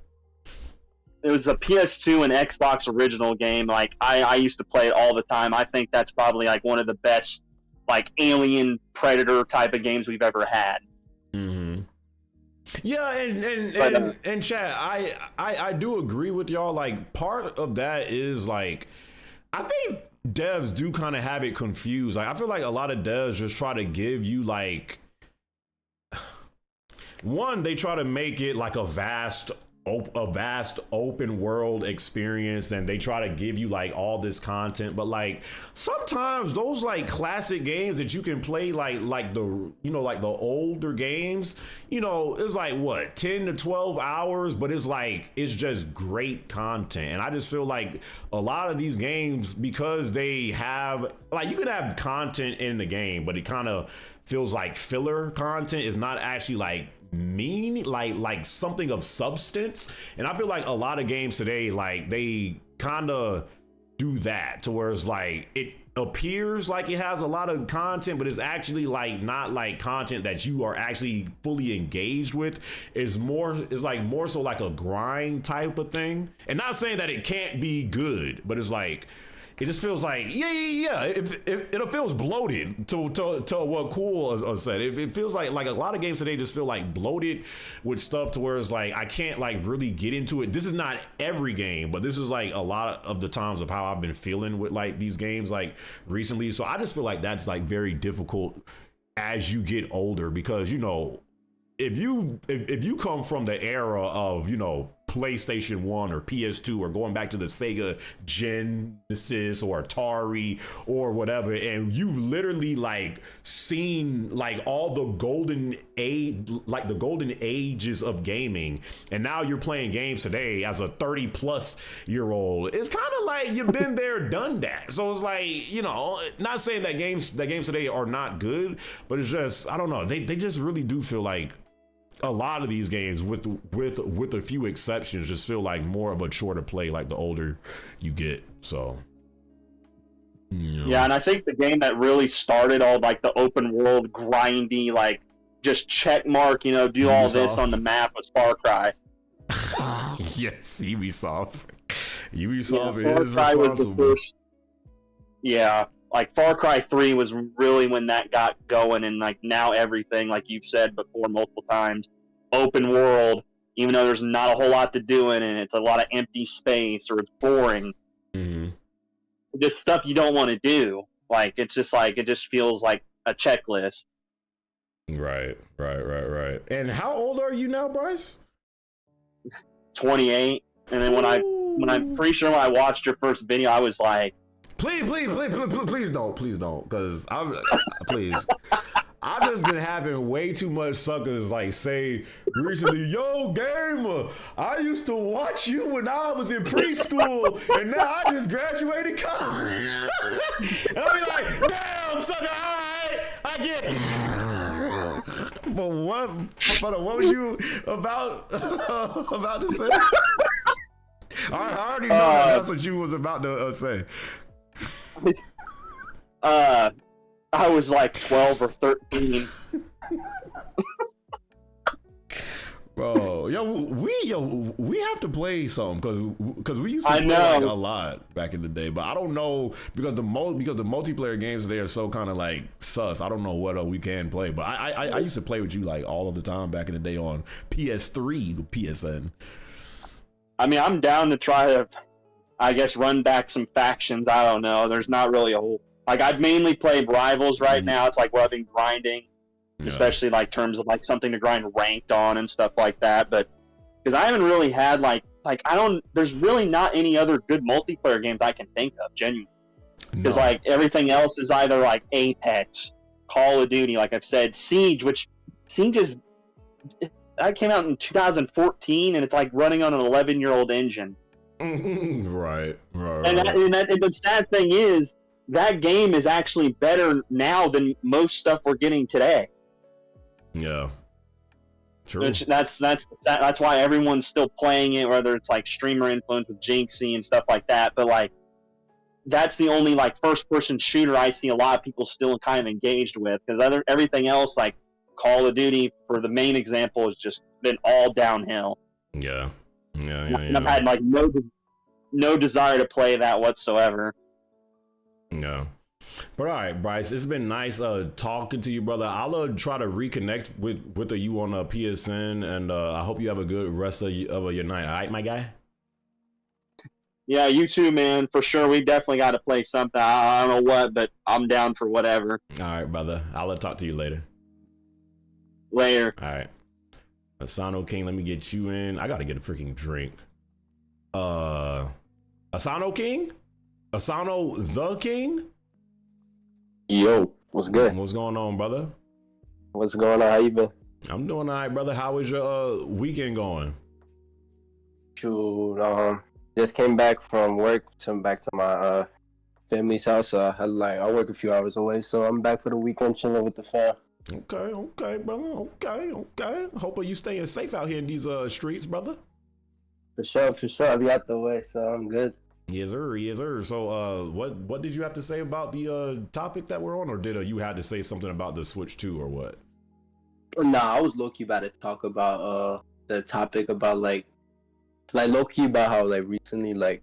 It was a PS2 and Xbox original game. Like, I used to play it all the time. I think that's probably like one of the best like alien predator type of games we've ever had. Mm-hmm. Yeah, and Chad, I do agree with y'all. Like, part of that is like, I think devs do kind of have it confused. Like, I feel like a lot of devs just try to give you like, one, they try to make it like a vast open world experience, and they try to give you like all this content, but like sometimes those like classic games that you can play like the like the older games, it's like what, 10 to 12 hours, but it's just great content. And I just feel like a lot of these games, because they have like, you can have content in the game, but it kind of feels like filler content, is not actually like like something of substance. And I feel like a lot of games today, like they kind of do that to where it's like it appears like it has a lot of content, but it's actually like not like content that you are actually fully engaged with. It's like more so like a grind type of thing. And not saying that it can't be good, but it's like, it just feels like, it feels bloated to what Cool said. It feels like a lot of games today just feel like bloated with stuff to where it's like, I can't like really get into it. This is not every game, but this is like a lot of the times of how I've been feeling with like these games like recently. So I just feel like that's like very difficult as you get older, because, if you come from the era of, PlayStation 1 or PS2, or going back to the Sega Genesis or Atari or whatever, and you've literally like seen like all the golden ages of gaming, and now you're playing games today as a 30-plus-year-old, it's kind of like you've been there, done that. So it's like, not saying that games today are not good, but it's just, I don't know, they just really do feel like a lot of these games, with a few exceptions, just feel like more of a chore to play like the older you get. So yeah, and I think the game that really started all like the open world grindy, like just check mark, do all this on the map was Far Cry. Yes, Ubisoft is Far Cry was the first. Yeah, like Far Cry 3 was really when that got going, and like now everything, like you've said before multiple times, open world, even though there's not a whole lot to do in it, it's a lot of empty space, or it's boring. Mm-hmm. Just stuff you don't want to do. Like, it's just like, it just feels like a checklist. Right. And how old are you now, Bryce? 28. And then when I'm pretty sure when I watched your first video, I was like, Please don't, because please. I've just been having way too much suckers like say recently, yo, gamer, I used to watch you when I was in preschool, and now I just graduated college. And I'll be like, damn, sucker, all right, I get it. But what was you about to say? I already know that's what you was about to say. I was like 12 or 13. Bro, we have to play something because we used to I play know. like a lot back in the day, but I don't know because the multiplayer games they are so kind of like sus. I don't know what we can play, but I used to play with you like all of the time back in the day on PS3 with PSN. I mean, I'm down to try to, I guess, run back some factions. I don't know. There's not really a whole like I'd mainly play rivals right now. It's like what I've been grinding. Yeah. Especially like terms of like something to grind ranked on and stuff like that. But because I haven't really had like I don't. There's really not any other good multiplayer games I can think of genuinely. Because like everything else is either like Apex, Call of Duty, like I've said, Siege, which Siege is that came out in 2014 and it's like running on an 11-year-old engine. Right. And the sad thing is that game is actually better now than most stuff we're getting today. Yeah. True. Which that's why everyone's still playing it, whether it's like streamer influence with Jinxie and stuff like that. But like, that's the only like first-person shooter I see a lot of people still kind of engaged with. Because everything else, like Call of Duty, for the main example, has just been all downhill. Yeah. And I've had like no desire to play that whatsoever. Yeah. But all right, Bryce, it's been nice talking to you, brother. I'll try to reconnect with you on PSN, and I hope you have a good rest of your night. All right, my guy? Yeah, you too, man. For sure. We definitely got to play something. I don't know what, but I'm down for whatever. All right, brother. I'll talk to you later. Later. All right. Asano King, let me get you in. I got to get a freaking drink. Asano King? Asano the King? Yo, what's good? What's going on, brother? What's going on? How you been? I'm doing all right, brother. How is your weekend going? Shoot, just came back from work, back to my family's house. I work a few hours away, so I'm back for the weekend chilling with the fam. Okay, brother. Okay. Hope you staying safe out here in these streets, brother. For sure. I'll be out the way, so I'm good. Yes, sir. So, what did you have to say about the topic that we're on, or did you had to say something about the Switch 2 or what? Nah, I was low-key about to talk about the topic about like low-key about how like recently like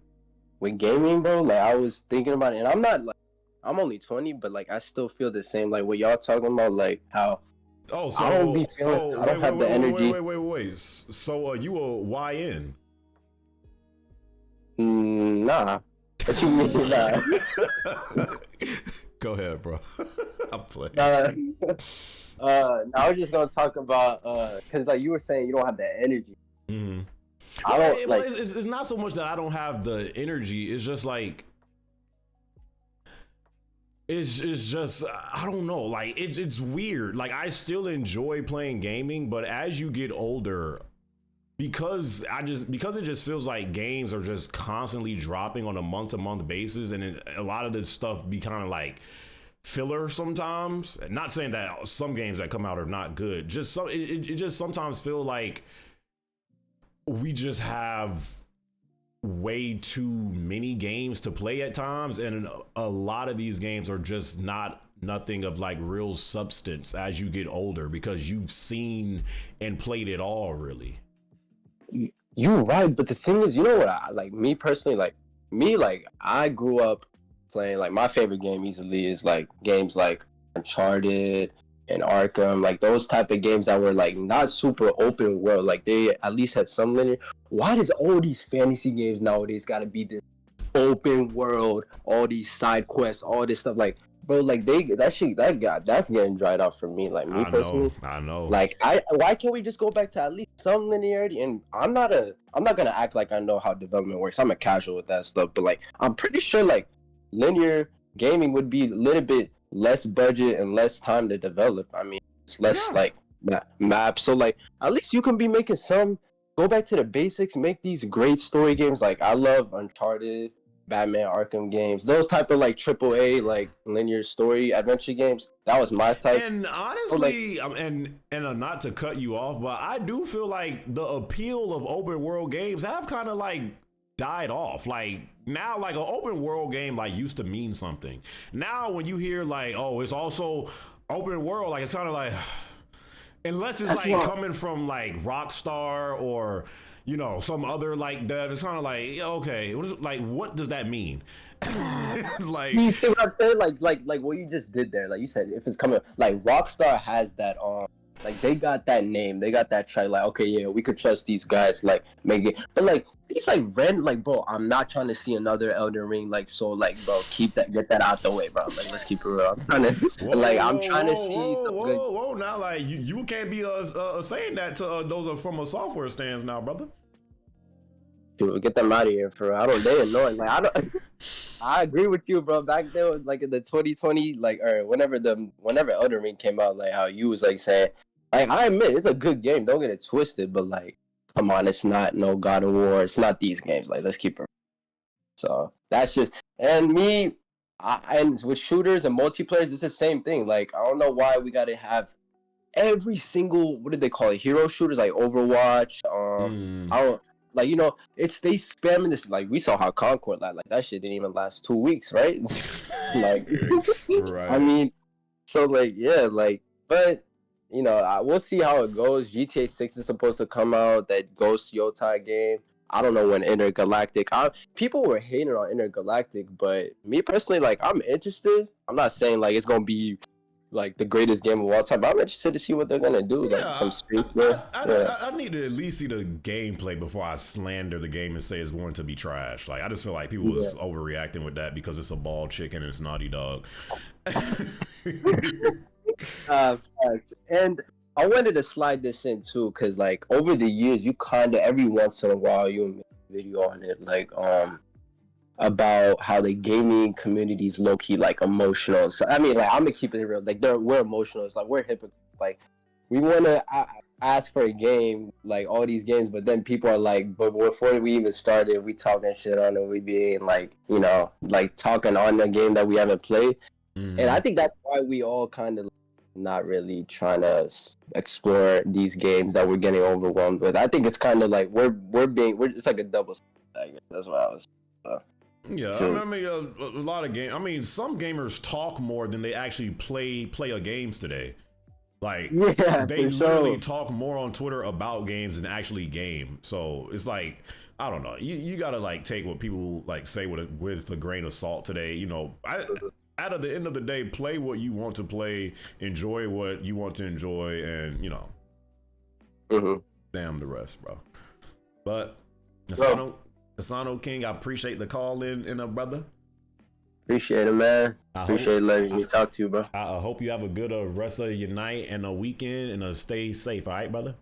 with gaming, bro. Like I was thinking about it, and I'm only 20, but like I still feel the same. Like what y'all talking about, like how I don't be feeling. I don't have the energy. Wait. So, you a YN? Nah. What you mean, nah? Go ahead, bro. I'm playing. I was just gonna talk about because like you were saying, you don't have that energy. Mm-hmm. I don't like. It's not so much that I don't have the energy. It's just like. It's just I don't know. Like it's weird. Like I still enjoy playing gaming, but as you get older. Because it just feels like games are just constantly dropping on a month-to-month basis, and a lot of this stuff be kind of like filler sometimes. Not saying that some games that come out are not good. Just it just sometimes feel like we just have way too many games to play at times, and a lot of these games are just nothing of like real substance as you get older because you've seen and played it all really. You're right, but the thing is, you know what? Me personally, I grew up playing like my favorite game easily is like games like Uncharted and Arkham, like those type of games that were like not super open world, like they at least had some linear. Why does all these fantasy games nowadays got to be this open world, all these side quests, all this stuff? Like, bro, like that's getting dried out for me. Like me personally, I know. Like why can't we just go back to at least some linearity? And I'm not gonna act like I know how development works. I'm a casual with that stuff, but like I'm pretty sure like linear gaming would be a little bit less budget and less time to develop. I mean, it's less like maps. So like at least you can be making some. Go back to the basics. Make these great story games. Like I love Uncharted, Batman Arkham games, those type of like AAA like linear story adventure games. That was my type. And honestly, and not to cut you off, but I do feel like the appeal of open world games have kind of like died off. Like now, like an open world game like used to mean something. Now when you hear like, oh, it's also open world, like it's kind of like Unless it's coming from like Rockstar or some other like dev. It's kind of like okay, what does that mean? Like, you see what I'm saying? Like what you just did there. Like you said, if it's coming, like Rockstar has that like they got that name, they got that try. Like okay, yeah, we could trust these guys. Like make it, but like these like random, like bro, I'm not trying to see another Elden Ring. Like so, like bro, get that out the way, bro. Like let's keep it real. I'm trying to see some good. Whoa! Now like you can't be saying that to those are from a software stands now, brother. Dude, get them out of here, for real. They annoying. Like I don't. I agree with you, bro. Back there, like in the 2020, like or whenever Elden Ring came out, like how you was like saying, like I admit it's a good game. Don't get it twisted, but like, come on, it's not no God of War. It's not these games. Like let's keep it. So that's just and me, and with shooters and multiplayers, it's the same thing. Like I don't know why we gotta have every single what did they call it? Hero shooters like Overwatch. I don't. Like it's they spamming this. Like we saw how Concord like that shit didn't even last 2 weeks, right? Like, right. I mean, so like yeah, like but we'll see how it goes. GTA 6 is supposed to come out. That Ghost Yotai game. I don't know when Intergalactic. People were hating on Intergalactic, but me personally, like I'm interested. I'm not saying like it's gonna be like the greatest game of all time, but I'm interested to see what they're gonna do. Yeah, like some space. I need to at least see the gameplay before I slander the game and say it's going to be trash. Like I just feel like people was overreacting with that because it's a bald chicken and it's Naughty Dog. And I wanted to slide this in too, cause like over the years, you kinda every once in a while you make a video on it, like about how the gaming community is low key like emotional. So I mean, like I'm gonna keep it real. Like we're emotional. It's like we're hypocrites. Like we want to ask for a game, like all these games, but then people are like, but before we even started, we talking shit on it. We being like, like talking on the game that we haven't played. And I think that's why we all kind of not really trying to explore these games that we're getting overwhelmed with. I think it's kind of like we're it's like a double. I guess that's what I was. Yeah, I mean, a lot of games. I mean, some gamers talk more than they actually play games today. Like, they literally talk more on Twitter about games than actually game. So it's like, I don't know. You gotta like take what people like say with a grain of salt today. Out of the end of the day, play what you want to play, enjoy what you want to enjoy, and damn the rest, bro. But Asano King, I appreciate the call in brother. Appreciate it, man. Appreciate letting me talk to you, bro. I hope you have a good rest of your night and a weekend, and stay safe. All right, brother.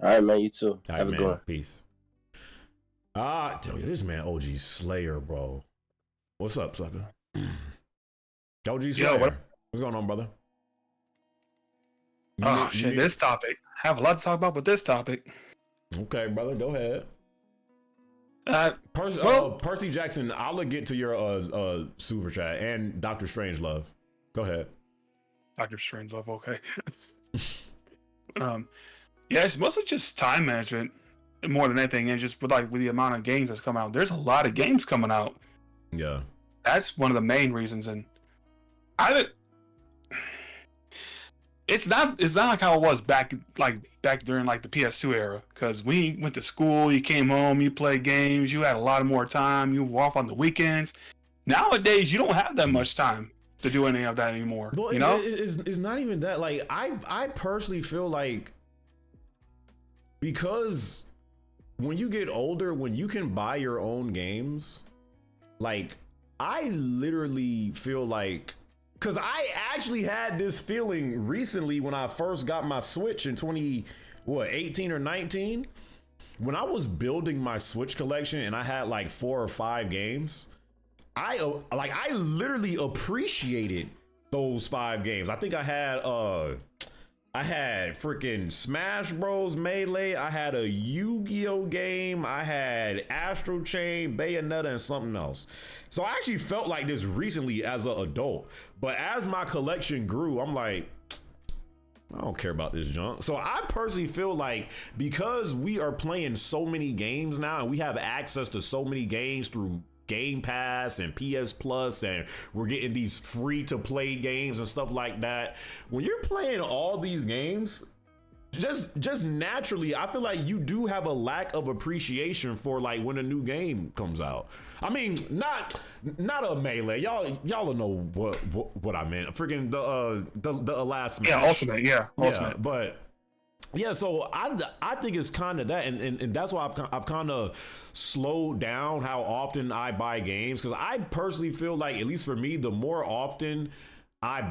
All right, man. You too. All have right, a good one. Peace. Tell you this man, OG Slayer, bro. What's up, sucker? OG Slayer. What's going on, brother? This topic. I have a lot to talk about with this topic. Okay, brother, go ahead. Percy Jackson, I'll get to your super chat and Dr. Strangelove. Go ahead. Dr. Strangelove, okay. Yeah, it's mostly just time management more than anything, and just with the amount of games that's coming out. There's a lot of games coming out. Yeah, that's one of the main reasons, and it's not like how it was back during like the PS2 era, because we went to school, you came home, you played games, you had a lot more time, you were off on the weekends. Nowadays, you don't have that much time to do any of that anymore. Well, it's not even that. Like I personally feel like, because when you get older, when you can buy your own games, like I literally feel like, because I actually had this feeling recently when I first got my Switch in 18 or 19, when I was building my Switch collection and I had like 4 or 5 games. I literally appreciated those 5 games. I think I had freaking Smash Bros. Melee. I had a Yu-Gi-Oh game. I had Astral Chain, Bayonetta, and something else. So I actually felt like this recently as an adult. But as my collection grew, I'm like, I don't care about this junk. So I personally feel like, because we are playing so many games now and we have access to so many games through Game Pass and PS Plus, and we're getting these free to play games and stuff like that. When you're playing all these games, just naturally, I feel like you do have a lack of appreciation for like when a new game comes out. I mean, not a Melee. Y'all will know what I meant. Freaking the last Smash. Yeah, Ultimate. Yeah, Ultimate. Yeah, but yeah, so I think it's kind of that, and that's why I've kind of slowed down how often I buy games, because I personally feel like, at least for me, the more often I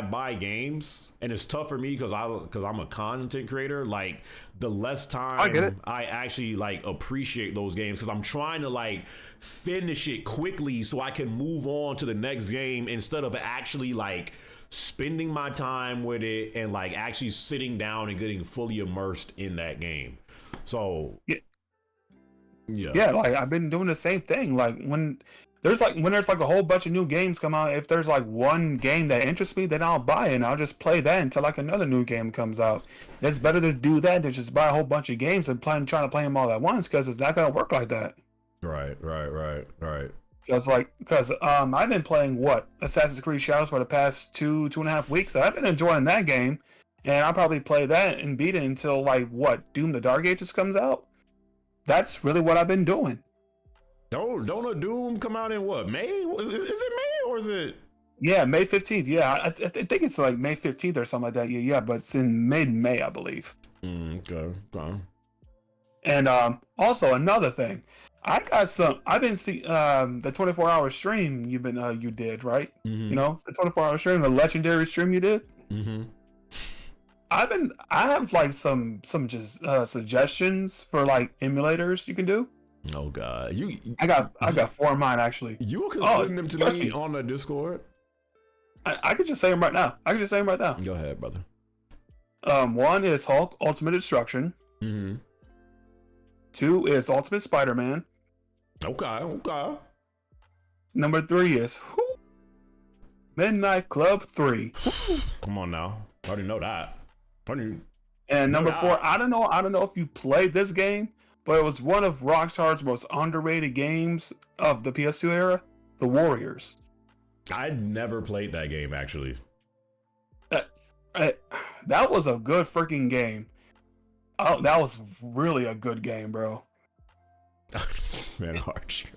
buy games, and it's tough for me because I'm a content creator, like the less time I actually like appreciate those games, because I'm trying to like finish it quickly so I can move on to the next game instead of actually like spending my time with it and like actually sitting down and getting fully immersed in that game. So yeah, like I've been doing the same thing. Like when there's like a whole bunch of new games come out, if there's like one game that interests me, then I'll buy it and I'll just play that until like another new game comes out. It's better to do that than just buy a whole bunch of games and trying to play them all at once, because it's not gonna work like that. Right. Because I've been playing Assassin's Creed Shadows for the past two and a half weeks. So I've been enjoying that game, and I'll probably play that and beat it until like Doom: The Dark Ages comes out. That's really what I've been doing. Don't a Doom come out in what, May? Is it May or is it? Yeah, May 15th. Yeah, I think it's like May 15th or something like that. Yeah, but it's in mid-May, I believe. Okay. And also another thing, I've been seeing the 24-hour stream you did, right? Mm-hmm. You know, the 24-hour stream, the legendary stream you did. Mm-hmm. I have like some just suggestions for like emulators you can do. Oh God, I got 4 in mind actually. You can send them to me on the Discord. I could just say them right now. Go ahead, brother. One is Hulk Ultimate Destruction. Mm-hmm. 2 is Ultimate Spider-Man. Okay. Number 3 is Midnight Club 3. Come on now, I already know that. And number 4, I don't know if you played this game, but it was one of Rockstar's most underrated games of the PS2 era, The Warriors. I never played that game, actually. That was a good freaking game. Oh, that was really a good game, bro. Man, Archer.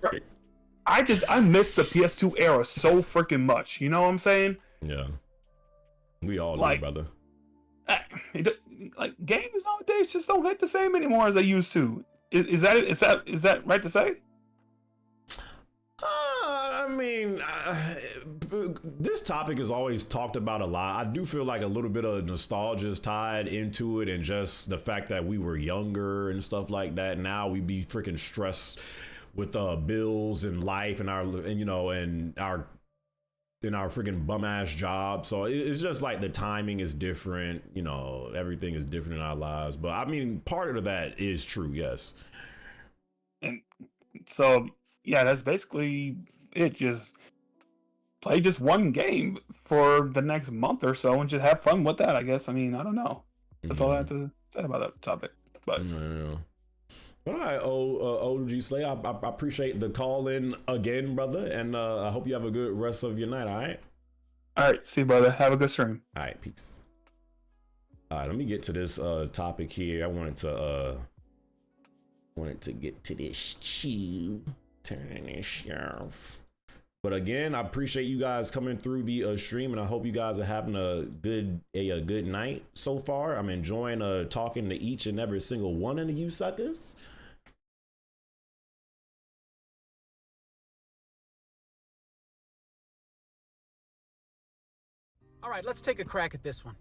I missed the PS2 era so freaking much. You know what I'm saying? Yeah. We all like, do, brother. Like games nowadays just don't hit the same anymore as they used to. Is that right to say? I mean, this topic is always talked about a lot. I do feel like a little bit of nostalgia is tied into it, and just the fact that we were younger and stuff like that. Now we be freaking stressed with bills and life and our freaking bum ass job. So it's just like the timing is different. You know, everything is different in our lives. But I mean, part of that is true. Yes. And so yeah, that's basically it. Just play just one game for the next month or so and just have fun with that, I guess. I mean, I don't know. That's all I have to say about that topic. But all right, OG Slay, I appreciate the call in again, brother, and I hope you have a good rest of your night. All right, see you, brother. Have a good stream. All right, peace. All right, let me get to this topic here. I wanted to get to this chew. Turning this off. But again, I appreciate you guys coming through the stream, and I hope you guys are having a good night so far. I'm enjoying talking to each and every single one of you suckers. All right, let's take a crack at this one.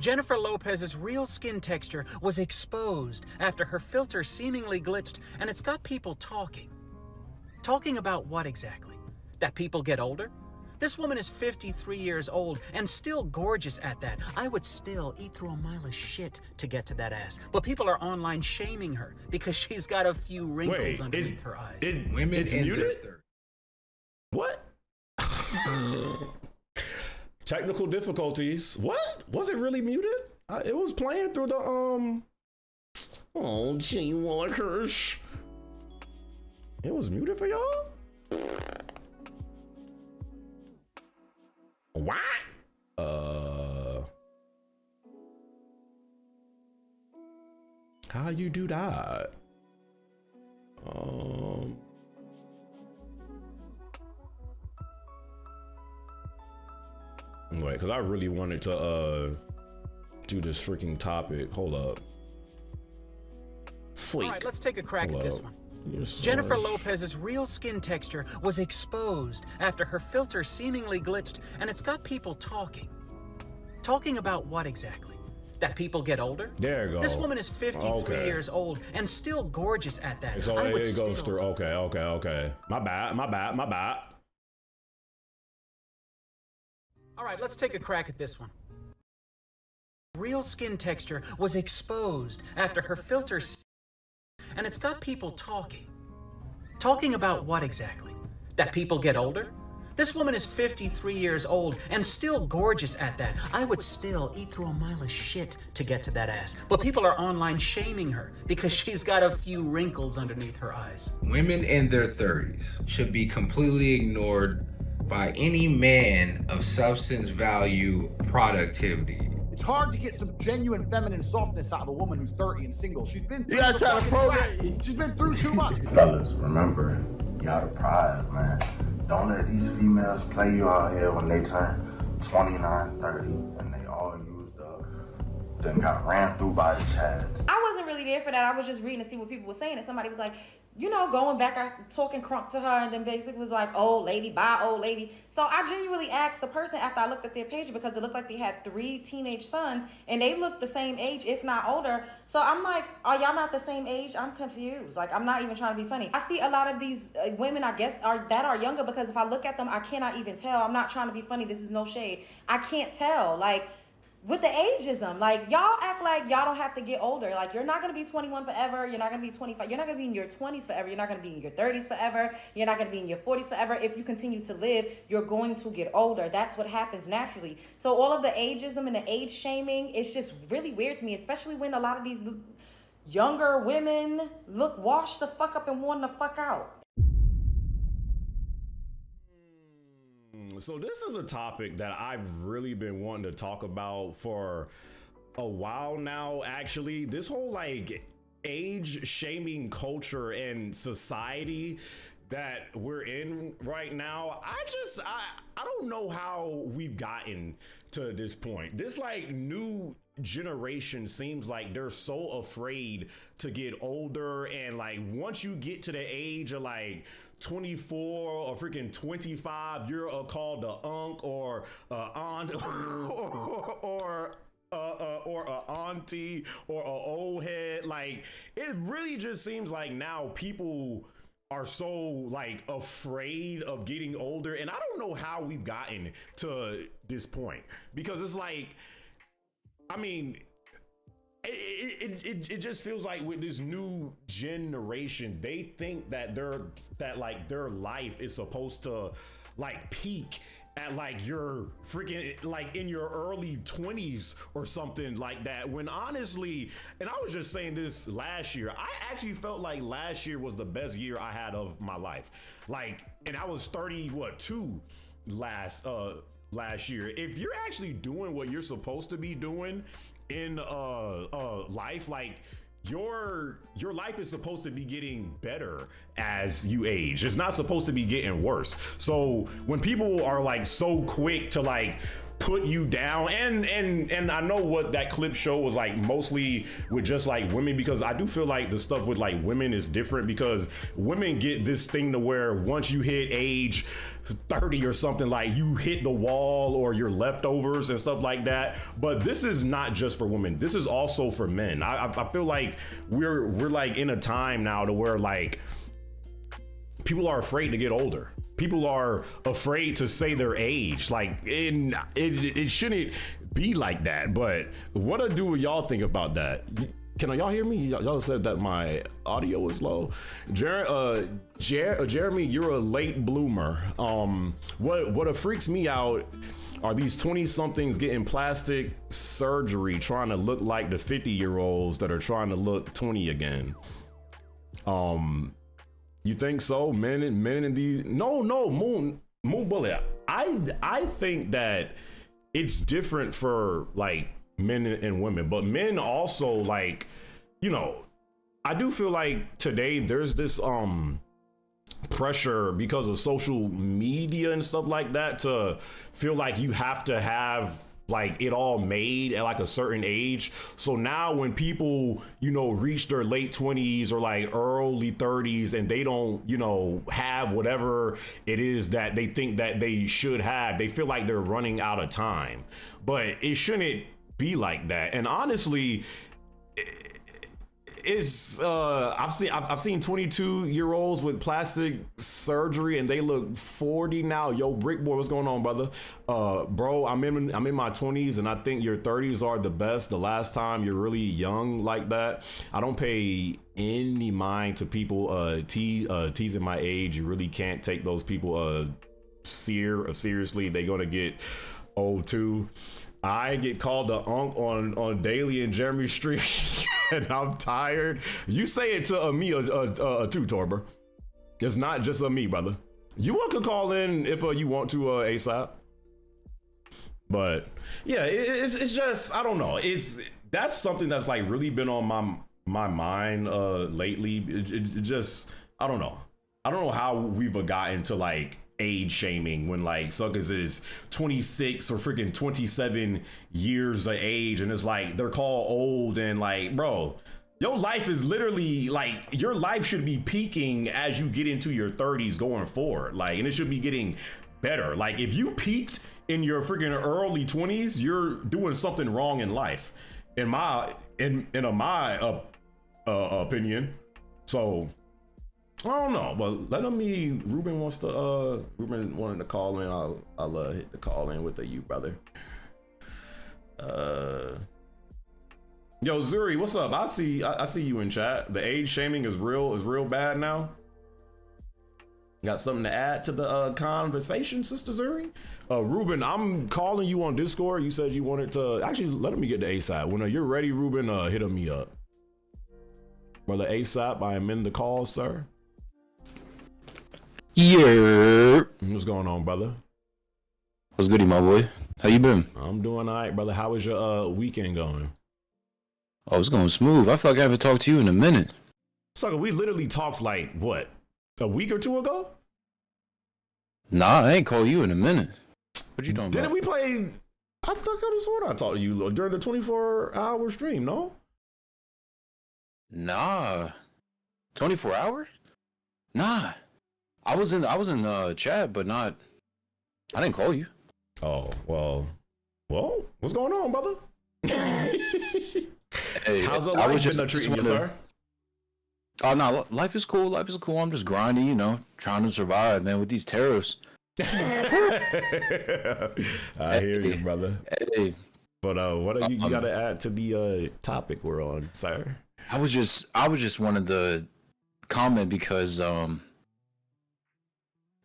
Jennifer Lopez's real skin texture was exposed after her filter seemingly glitched, and it's got people talking. Talking about what exactly? That people get older? This woman is 53 years old and still gorgeous at that. I would still eat through a mile of shit to get to that ass. But people are online shaming her because she's got a few wrinkles underneath her eyes. Women it's muted? What? Technical difficulties. What? Was it really muted? It was playing through the Oh, gee willikers. It was muted for y'all? What? How you do that? Wait, because I really wanted to do this freaking topic. Hold up. All right, let's take a crack Hold at this up. one. Yes, Jennifer sir. Lopez's real skin texture was exposed after her filter seemingly glitched, and it's got people talking. Talking about what exactly? That people get older? There you go. This woman is 53 Okay. years old and still gorgeous at that. So I would it goes still- through. Okay. My bad. All right, let's take a crack at this one. Real skin texture was exposed after her filter, and it's got people talking. Talking about what exactly? That people get older? This woman is 53 years old and still gorgeous at that. I would still eat through a mile of shit to get to that ass. But people are online shaming her because she's got a few wrinkles underneath her eyes. Women in their 30s should be completely ignored by any man of substance value productivity. It's hard to get some genuine feminine softness out of a woman who's 30 and single. She's been through gotta the try to fucking program- track. She's been through too much. Fellas, remember, y'all the prize, man. Don't let these females play you out here when they turn 29, 30, and they all used up, then got ran through by the chads. I wasn't really there for that. I was just reading to see what people were saying, and somebody was like, you know, going back, talking crunk to her, and then basically was like, old lady, bye, old lady. So I genuinely asked the person after I looked at their page, because it looked like they had 3 teenage sons, and they looked the same age, if not older. So I'm like, are y'all not the same age? I'm confused. Like, I'm not even trying to be funny. I see a lot of these women, I guess, are younger, because if I look at them, I cannot even tell. I'm not trying to be funny. This is no shade. I can't tell. Like, with the ageism, like, y'all act like y'all don't have to get older. Like, you're not gonna be 21 forever. You're not gonna be 25. You're not gonna be in your 20s forever. You're not gonna be in your 30s forever. You're not gonna be in your 40s forever. If you continue to live, you're going to get older. That's what happens naturally. So all of the ageism and the age shaming, it's just really weird to me, especially when a lot of these younger women look washed the fuck up and worn the fuck out. So this is a topic that I've really been wanting to talk about for a while now, actually. This whole like age shaming culture and society that we're in right now, I don't know how we've gotten to this point. This like new generation seems like they're so afraid to get older, and like once you get to the age of like 24 or freaking 25, you're called the unk or aunt or a auntie or a old head. Like, it really just seems like now people are so like afraid of getting older, and I don't know how we've gotten to this point, because it's like, I mean, it just feels like with this new generation, they think that their life is supposed to like peak at like your freaking like in your early 20s or something like that, when honestly, and I was just saying this last year, I actually felt like last year was the best year I had of my life. Like, and I was 32 last year. If you're actually doing what you're supposed to be doing in life, like your life is supposed to be getting better as you age. It's not supposed to be getting worse. So when people are like so quick to like put you down, and I know what that clip show was like mostly with just like women, because I do feel like the stuff with like women is different, because women get this thing to where once you hit age 30 or something, like you hit the wall or your leftovers and stuff like that. But this is not just for women, this is also for men. I feel like we're like in a time now to where like people are afraid to get older. People are afraid to say their age. Like, it shouldn't be like that. But what do y'all think about that? Can y'all hear me? Y'all said that my audio was low. Jeremy, you're a late bloomer. What freaks me out are these 20-somethings getting plastic surgery trying to look like the 50-year-olds that are trying to look 20 again. You think so? Men in these Moon Bullet. I think that it's different for like men and women, but men also like you know, I do feel like today there's this pressure because of social media and stuff like that to feel like you have to have like it all made at like a certain age. So now when people, you know, reach their late 20s or like early 30s and they don't, you know, have whatever it is that they think that they should have, they feel like they're running out of time. But it shouldn't be like that. And honestly, it's I've seen 22-year-olds with plastic surgery and they look 40 now. Yo, Brick Boy, what's going on, brother? Bro, I'm in my 20s and I think your 30s are the best. The last time you're really young like that. I don't pay any mind to people teasing my age. You really can't take those people seriously. They're gonna get old too. I get called the unk on Daily and Jeremy Street, and I'm tired. You say it to me too, Torber. It's not just me, brother. You can call in if you want to ASAP. But yeah, it's just, I don't know. That's something that's like really been on my mind lately. It just, I don't know. I don't know how we've gotten to like age shaming when like suckers is 26 or freaking 27 years of age, and it's like they're called old. And like, bro, your life is literally like, your life should be peaking as you get into your 30s going forward, like, and it should be getting better. Like if you peaked in your freaking early 20s, you're doing something wrong in life, in my opinion. So I don't know, but let me. Ruben wanted to call in. I'll hit the call in with you, brother. Yo, Zuri, what's up? I see you in chat. The age shaming is real bad now. Got something to add to the conversation, Sister Zuri? Ruben, I'm calling you on Discord. You said you wanted to actually let me get the ASAP. When you're ready, Ruben, hit me up. Brother ASAP, I am in the call, sir. Yeah. What's going on, brother? What's goody, my boy? How you been? I'm doing all right, brother. How was your weekend going? Oh, it's going smooth. I feel like I haven't talked to you in a minute. Sucker, we literally talked like, what, a week or two ago? Nah, I ain't called you in a minute. What you talking Didn't about? we play? I thought I could have sworn I talked to you during the 24-hour stream, no? Nah. 24 hours? Nah. I was in chat, but not. I didn't call you. Oh, well, what's going on, brother? Hey, how's the life been treating you, sir? Oh no, life is cool. Life is cool. I'm just grinding, you know, trying to survive, man, with these tariffs. I hear you, brother. Hey, but what do you got to add to the topic we're on, sir? I was just wanted to comment because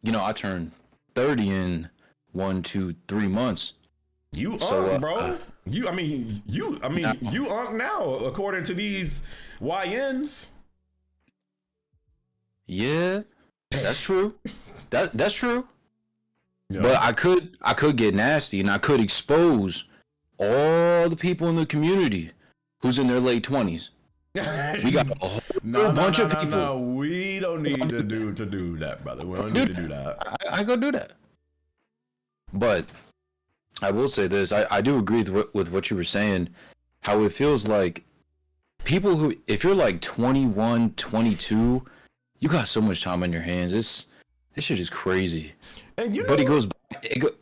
you know, I turned 30 in 1, 2, 3 months. You bro. You unk now, according to these YNs. Yeah, that's true. That's true. Yeah. But I could get nasty, and I could expose all the people in the community who's in their late 20s. We got a whole bunch of people. No, we don't need to do that, brother. We don't need to do that. I go do that. But I will say this: I do agree with what you were saying. How it feels like people who, if you're like 21, 22, you got so much time on your hands. This shit is crazy. And you know, but it goes.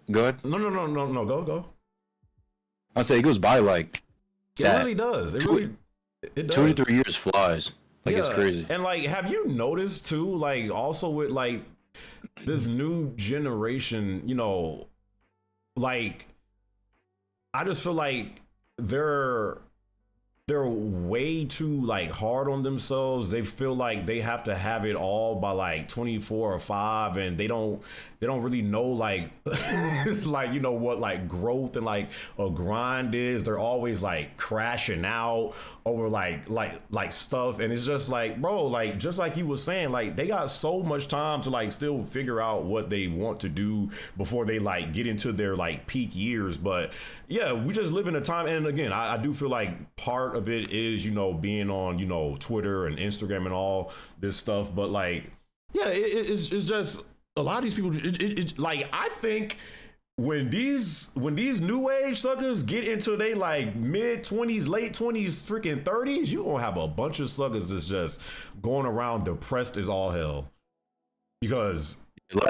Go ahead. No. Go. I'll say it goes by like. It really does. It does. 2 to 3 years flies. Like, it's crazy. And like, have you noticed too? Like, also with like this new generation, you know, like, I just feel like they're way too like hard on themselves. They feel like they have to have it all by like 24 or 5, and they don't really know like like, you know what like growth and like a grind is. They're always like crashing out over like stuff, and it's just like, bro, like just like you was saying, like they got so much time to like still figure out what they want to do before they like get into their like peak years. But yeah, we just live in a time, and again, I do feel like part of it is, you know, being on, you know, Twitter and Instagram and all this stuff. But like, yeah, it's just a lot of these people. It's like, I think when these new age suckers get into they like mid 20s, late 20s, freaking 30s, you gonna have a bunch of suckers that's just going around depressed as all hell. Because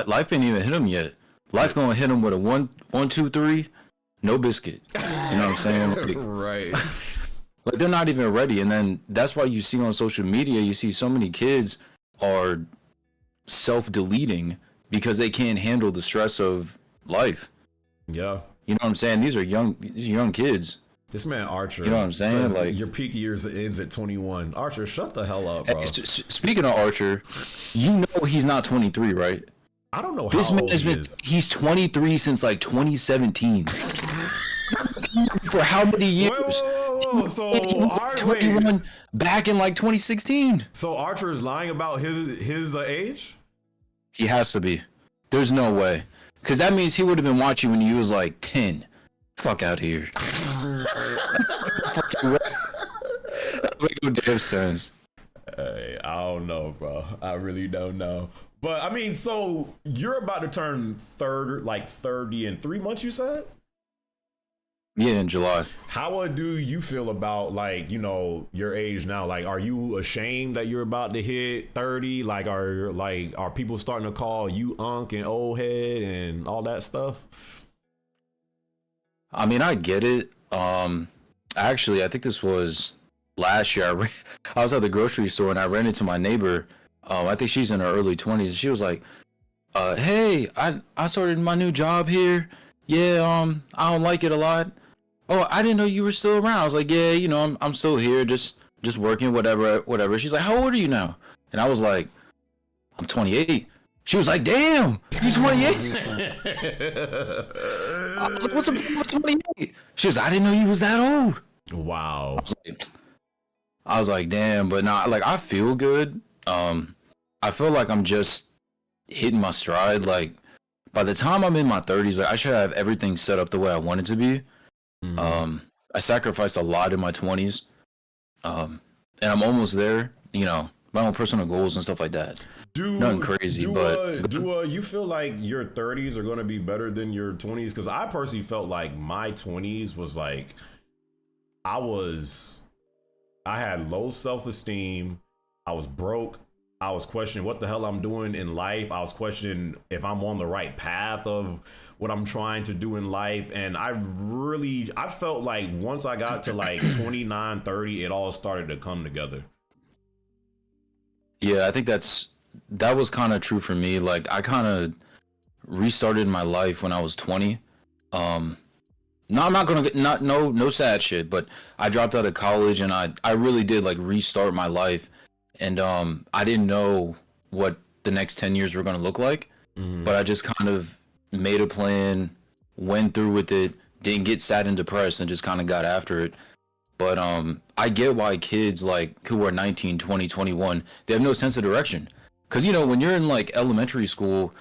life ain't even hit them yet. Life gonna hit them with a 1, 2, 3, no biscuit. You know what I'm saying? Like, right. Like they're not even ready, and then that's why you see on social media, you see so many kids are self-deleting because they can't handle the stress of life. Yeah. You know what I'm saying? These are young kids. This man Archer, you know what I'm saying? says Like your peak years ends at 21. Archer, shut the hell up, bro. Hey, speaking of Archer, you know he's not 23, right? I don't know this how man old has he been. is. He's 23 since like 2017. For how many years? Whoa. So Archer 21 back in like 2016. So Archer is lying about his age? He has to be. There's no way, because that means he would have been watching when he was like 10. Fuck out here. That make no damn sense. Hey, I don't know, bro. I really don't know. But I mean, so you're about to turn 30 in 3 months, you said? Yeah, in July. How do you feel about, like, you know, your age now? Like, are you ashamed that you're about to hit 30? Like, are people starting to call you Unc and old head and all that stuff? I mean, I get it. Actually, I think this was last year. I was at the grocery store and I ran into my neighbor. I think she's in her early 20s. She was like, "Hey, I started my new job here. Yeah, I don't like it a lot. Oh, I didn't know you were still around." I was like, "Yeah, you know, I'm still here, just working, whatever." She's like, "How old are you now?" And I was like, "I'm 28." She was like, "Damn, you 28?" I was like, "What's up with 28?" She was like, "I didn't know you was that old." Wow. I was like, "Damn," but nah, like I feel good. I feel like I'm just hitting my stride. Like by the time I'm in my 30s, like I should have everything set up the way I want it to be. I sacrificed a lot in my 20s, and I'm almost there. You know, my own personal goals and stuff like that. Nothing crazy, but do you feel like your 30s are going to be better than your 20s? Because I personally felt like my 20s was like I had low self-esteem. I was broke. I was questioning what the hell I'm doing in life. I was questioning if I'm on the right path of what I'm trying to do in life. And I felt like once I got to like 29, 30, it all started to come together. Yeah, I think that was kind of true for me. Like I kind of restarted my life when I was 20. No, I'm not gonna get no sad shit, but I dropped out of college and I really did like restart my life. And I didn't know what the next 10 years were gonna look like, but I just kind of made a plan, went through with it, didn't get sad and depressed, and just kind of got after it. But I get why kids like who are 19, 20, 21, they have no sense of direction. Because, you know, when you're in like elementary school,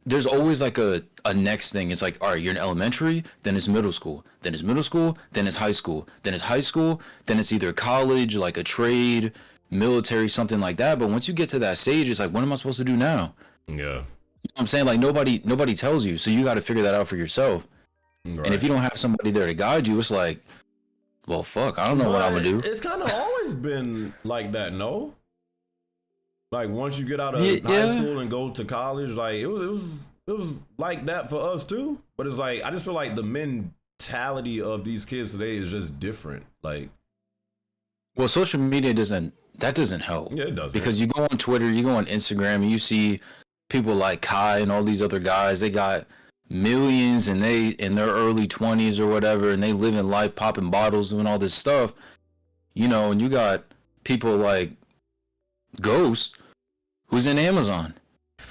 there's always like a next thing. It's like, all right, you're in elementary, then it's middle school, then it's middle school, then it's high school, then it's high school, then it's either college, like a trade, military, something like that. But once you get to that stage, it's like, what am I supposed to do now? Yeah. You know what I'm saying? Like nobody tells you, so you got to figure that out for yourself. Right. And if you don't have somebody there to guide you, it's like, well, fuck, I don't know what I'm gonna do. It's kind of always been like that, no? Like once you get out of high school and go to college, like it was like that for us too. But it's like I just feel like the mentality of these kids today is just different. Like, well, social media doesn't help. Yeah, it doesn't. Because you go on Twitter, you go on Instagram, and you see people like Kai and all these other guys. They got millions, and they in their early 20s or whatever, and they live in life, popping bottles, doing all this stuff. You know, and you got people like Ghost, who's in Amazon.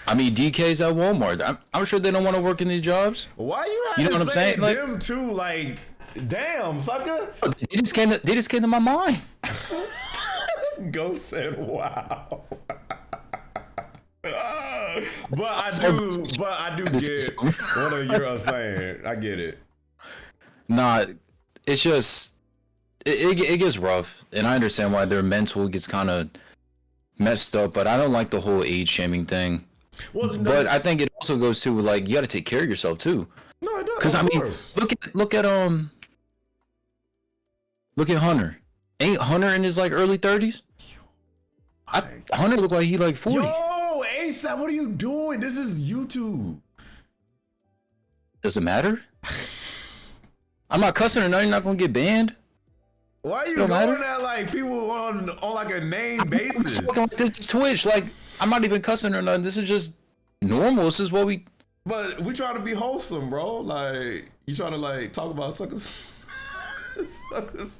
I mean, DK's at Walmart. I'm sure they don't want to work in these jobs. Why you have You know to what I'm say saying? Like, them too? Like, damn, sucker. They just came to my mind. Ghost said, "Wow." But I do get what you're saying. I get it. Nah, it's just it gets rough, and I understand why their mental gets kind of messed up, but I don't like the whole age shaming thing. Well, no, but I think it also goes to like you got to take care of yourself too. No, it does. Because I mean, look at Hunter. Ain't Hunter in his like early 30s? Hunter looked like he like 40. Yo, ASAP, what are you doing? This is YouTube. Does it matter? I'm not cussing or nothing. You're not gonna get banned. Why are you Don't going matter. at like people on like a name basis? This is Twitch. Like I'm not even cussing or nothing. This is just normal. This is what we. But we trying to be wholesome, bro. Like you trying to like talk about suckers, suckers.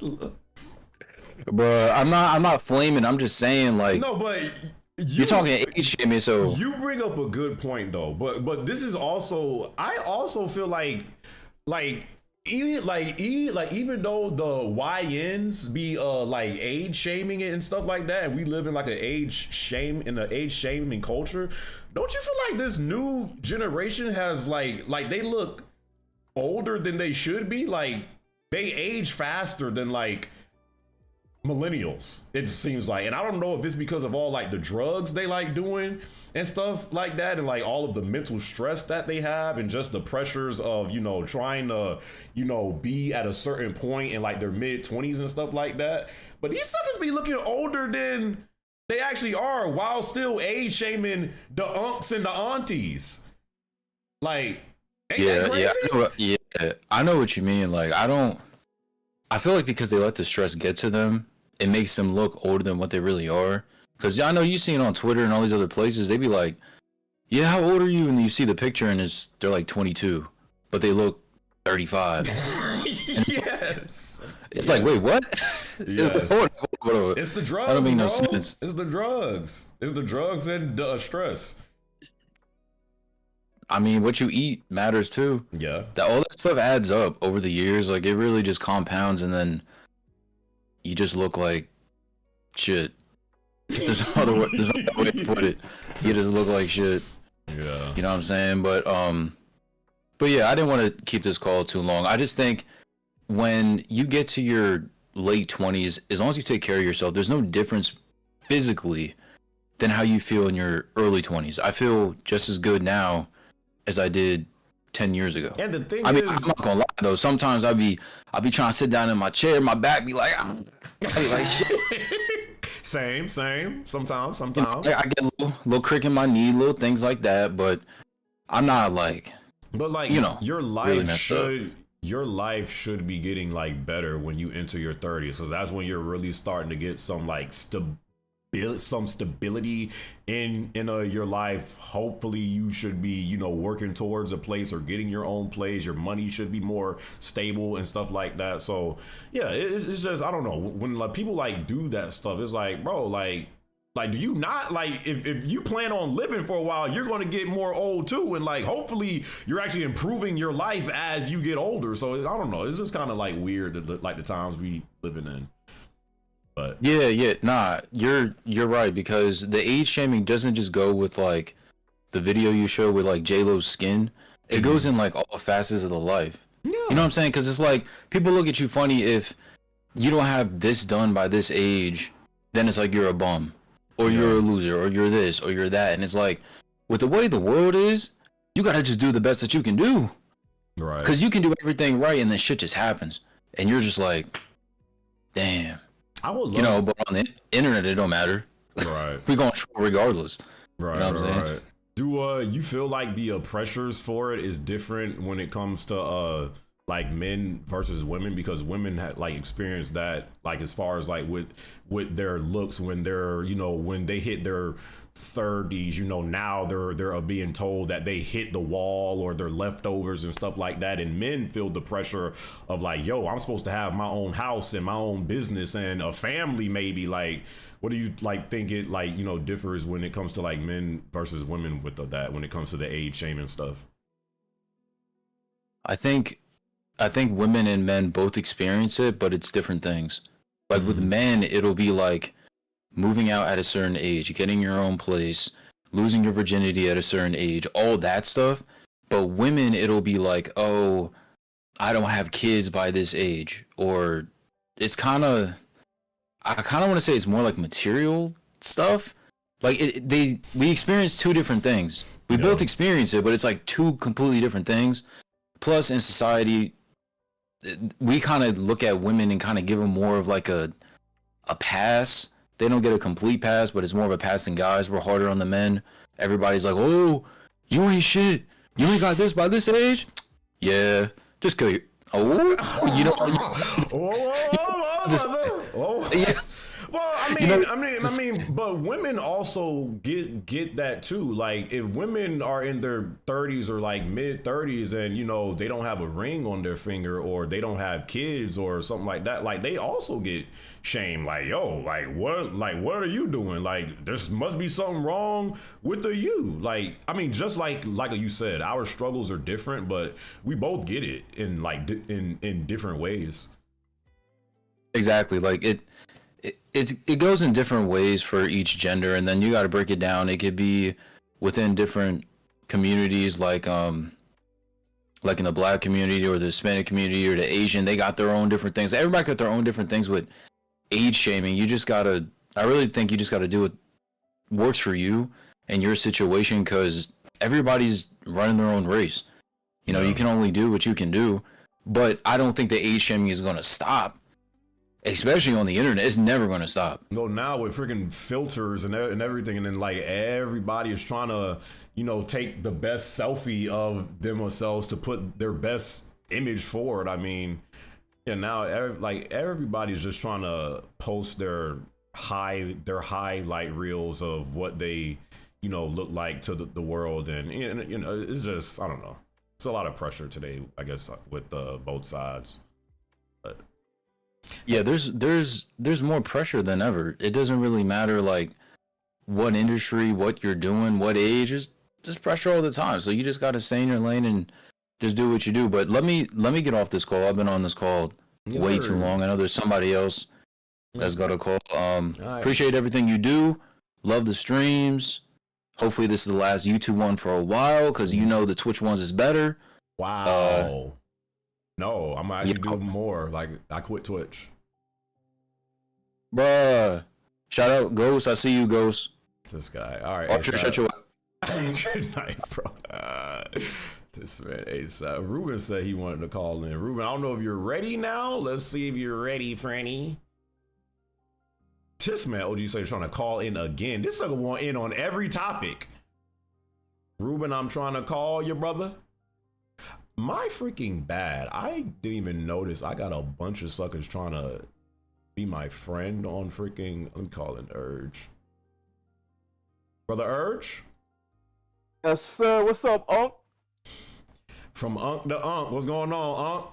Bruh, I'm not flaming. I'm just saying like. No, but you're talking age shaming, so you bring up a good point though. But this is also I also feel like even though the YNs be like age shaming it and stuff like that, and we live in like an age shaming culture, don't you feel like this new generation has like they look older than they should be? Like they age faster than like millennials, it seems like. And I don't know if it's because of all like the drugs they like doing and stuff like that, and like all of the mental stress that they have, and just the pressures of trying to be at a certain point in like their mid-20s and stuff like that. But these suckers be looking older than they actually are, while still age shaming the unks and the aunties. Like, ain't that crazy? I know what you mean. Like I feel like because they let the stress get to them, it makes them look older than what they really are. Because I know you see it on Twitter and all these other places. They be like, yeah, how old are you? And you see the picture and they're like 22, but they look 35. Yes. It's like, wait, what? Yes. Hold on. It's the drugs. I don't mean no bro. sense. It's the drugs. It's the drugs and stress. I mean, what you eat matters too. Yeah. All that stuff adds up over the years. Like it really just compounds, and then you just look like shit. There's no other way to put it. You just look like shit. Yeah. You know what I'm saying? But yeah, I didn't want to keep this call too long. I just think when you get to your late 20s, as long as you take care of yourself, there's no difference physically than how you feel in your early 20s. I feel just as good now as I did 10 years ago. And the thing I'm is, not gonna lie though. Sometimes I'll be trying to sit down in my chair, my back be like, like shit. Same. Sometimes. You know, I get a little crick in my knee, little things like that. But I'm not like. But like your life really your life should be getting like better when you enter your 30s, because that's when you're really starting to get some like stability in your life. Hopefully you should be working towards a place or getting your own place. Your money should be more stable and stuff like that. So yeah, it's just, I don't know, when like people like do that stuff, it's like, bro, like do you not like, if you plan on living for a while, you're going to get more old too, and like hopefully you're actually improving your life as you get older. So I don't know, it's just kind of like weird, like the times we living in. But nah, you're right, because the age shaming doesn't just go with like the video you show with like J-Lo's skin. It goes in like all facets of the life. Yeah. You know what I'm saying? Because it's like people look at you funny if you don't have this done by this age. Then it's like you're a bum, or you're a loser, or you're this, or you're that. And it's like, with the way the world is, you gotta just do the best that you can do. Right. Because you can do everything right, and then shit just happens, and you're just like, damn. I would love, but on the internet it don't matter. Right. We're going regardless. Right. You know what I'm saying? Right. Do you feel like the pressures for it is different when it comes to like men versus women? Because women have like experienced that, like as far as like with their looks when they're when they hit their 30s, now they're being told that they hit the wall or they're leftovers and stuff like that, and men feel the pressure of like, yo, I'm supposed to have my own house and my own business and a family maybe. Like, what do you like think it like differs when it comes to like men versus women with that, when it comes to the age shaming stuff? I think women and men both experience it, but it's different things. Like with men, it'll be like moving out at a certain age, getting your own place, losing your virginity at a certain age, all that stuff. But women, it'll be like, oh, I don't have kids by this age, or it's kind of, I kind of want to say it's more like material stuff. Like we experience two different things. We both experience it, but it's like two completely different things. Plus, in society, we kind of look at women and kind of give them more of like a pass. They don't get a complete pass, but it's more of a pass than guys. We're harder on the men. Everybody's like, "Oh, you ain't shit. You ain't got this by this age." Yeah, just go. Oh, you know. Yeah. Well, I mean, but women also get that too. Like, if women are in their 30s or like mid 30s, and they don't have a ring on their finger, or they don't have kids or something like that, like they also get shamed. Like, yo, what are you doing? Like, there must be something wrong with you. Like, I mean, just like you said, our struggles are different, but we both get it in in different ways. Exactly. Like it goes in different ways for each gender, and then you got to break it down. It could be within different communities, like in the Black community or the Hispanic community or the Asian. They got their own different things. Everybody got their own different things with age shaming. I really think you just gotta do what works for you and your situation, because everybody's running their own race. You can only do what you can do. But I don't think the age shaming is gonna stop. Especially on the internet, it's never going to stop. No, now with freaking filters and everything, and then like everybody is trying to, take the best selfie of themselves to put their best image forward. I mean, now everybody's just trying to post their highlight reels of what they, look like to the world, and it's just, I don't know. It's a lot of pressure today, I guess, with both sides. But yeah, there's more pressure than ever. It doesn't really matter like what industry, what you're doing, what age. Just pressure all the time. So you just got to stay in your lane and just do what you do. But let me get off this call. I've been on this call way too long. I know there's somebody else that's got a call. Appreciate everything you do. Love the streams. Hopefully this is the last YouTube one for a while, because the Twitch ones is better. Wow. No, I'm actually doing more. Like, I quit Twitch. Bruh. Shout out Ghost. I see you, Ghost. This guy. All right. Archer, shut your Good night, bro. This man, Ruben said he wanted to call in. Ruben, I don't know if you're ready now. Let's see if you're ready, Franny. This man, OG said, trying to call in again. This sucker want in on every topic. Ruben, I'm trying to call you, brother. My freaking bad. I didn't even notice I got a bunch of suckers trying to be my friend on freaking, let me call it Urge. Brother Urge? Yes, sir. What's up, Unc? From Unc to Unc. What's going on, Unc?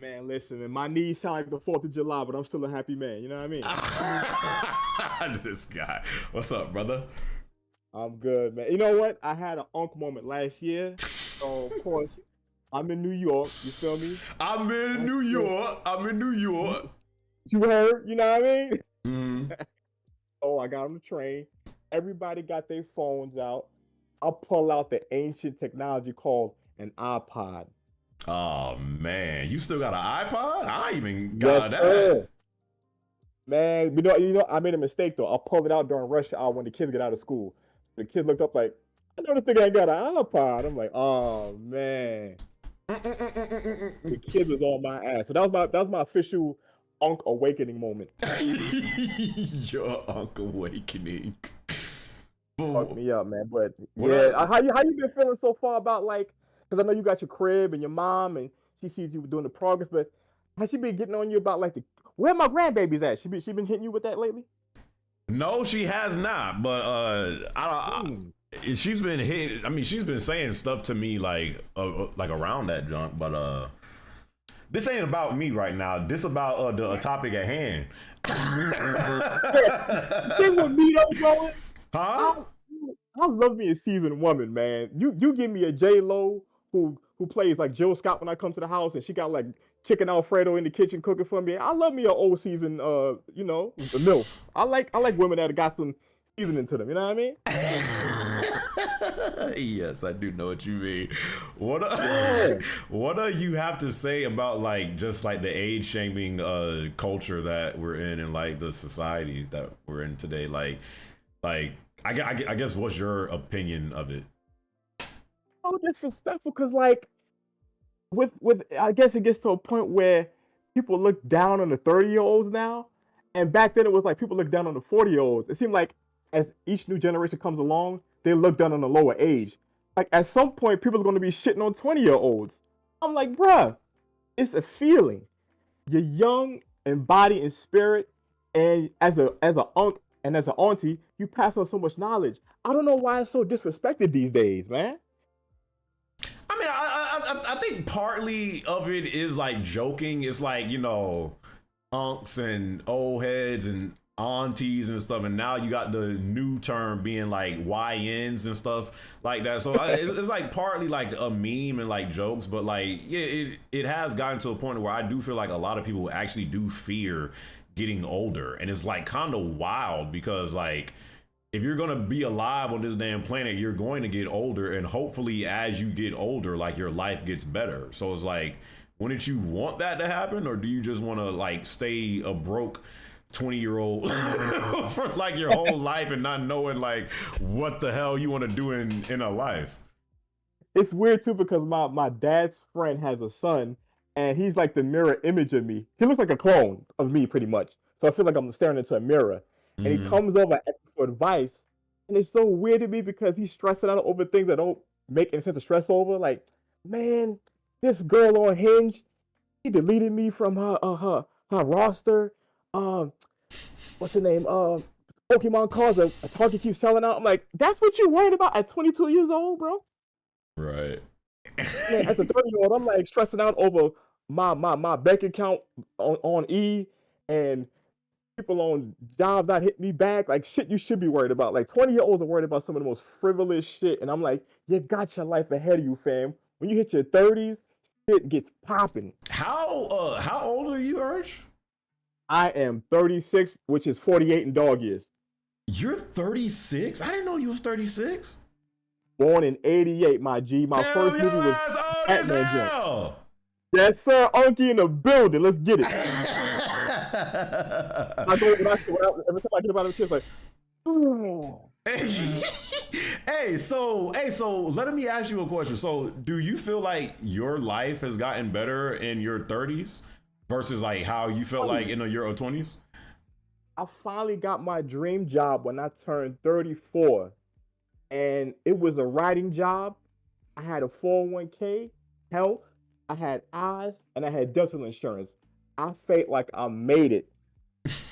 Man, listen, man, my knees sound like the 4th of July, but I'm still a happy man. You know what I mean? This guy. What's up, brother? I'm good, man. You know what? I had an Unc moment last year. So, of course, I'm in New York. You feel me? I'm in New York. You heard? You know what I mean? Mm-hmm. Oh, I got on the train. Everybody got their phones out. I pull out the ancient technology called an iPod. Oh, man. You still got an iPod? I even got that. Sir. Man, you know, I made a mistake, though. I pulled it out during rush hour when the kids get out of school. The kids looked up like, I know this thing ain't got an iPod. I'm like, oh, man. The kid was on my ass. So that was my official Unc awakening moment. Your Unc awakening. Fuck me up, man. But yeah, how you been feeling so far about, like, because I know you got your crib and your mom and she sees you doing the progress, but has she been getting on you about, like, where my grandbabies at? She been hitting you with that lately? No, she has not. But she's been hit. I mean, she's been saying stuff to me like around that junk. But this ain't about me right now. This about the topic at hand. See what me though, bro? Huh? I love me a seasoned woman, man. You give me a J-Lo who plays like Jill Scott when I come to the house, and she got like chicken Alfredo in the kitchen cooking for me. I love me an old seasoned, the MILF. I like women that got some seasoning to them. You know what I mean? Yes, I do know what you mean. What what you have to say about like just like the age shaming culture that we're in and like the society that we're in today? Like I guess what's your opinion of it? So disrespectful because like with I guess it gets to a point where people look down on the 30-year-olds now, and back then it was like people look down on the 40-year-olds. It seemed like as each new generation comes along, they look down on the lower age. Like at some point, people are going to be shitting on 20-year-olds. I'm like, bruh, it's a feeling. You're young in body and spirit, and as a unc and as an auntie, you pass on so much knowledge. I don't know why it's so disrespected these days, man. I mean, I think partly of it is like joking. It's like, you know, unks and old heads and aunties and stuff, and now you got the new term being like YNs and stuff like that. So it's like partly like a meme and like jokes, but like yeah, it has gotten to a point where I do feel like a lot of people actually do fear getting older, and it's like kind of wild because like if you're gonna be alive on this damn planet, you're going to get older, and hopefully as you get older, like your life gets better. So it's like, wouldn't you want that to happen, or do you just want to like stay a broke 20-year-old for like your whole life and not knowing like what the hell you want to do in a life? It's weird too because my dad's friend has a son, and he's like the mirror image of me. He looks like a clone of me pretty much. So I feel like I'm staring into a mirror. And he comes over asking for advice, and it's so weird to me because he's stressing out over things that don't make any sense to stress over. Like, man, this girl on Hinge, she deleted me from her roster. What's her name? Pokemon cards a Target keeps selling out. I'm like, that's what you worried about at 22 years old, bro? Right. Man, as a 30-year-old, I'm like stressing out over my bank account on E and people on jobs not hit me back. Like shit you should be worried about. Like 20-year-olds are worried about some of the most frivolous shit. And I'm like, you got your life ahead of you, fam. When you hit your 30s, shit gets popping. How old are you, Urge? I am 36, which is 48 in dog years. You're 36? I didn't know you was 36. Born in 88, my G. My first movie was Batman Jump. Yes, sir. Unky in the building. Let's get it. Every time I get about it, it's like, oh. Hey, so let me ask you a question. So do you feel like your life has gotten better in your 30s versus like how you felt like in your 20s? I finally got my dream job when I turned 34, and it was a writing job. I had a 401k, health, I had eyes, and I had dental insurance. I felt like I made it,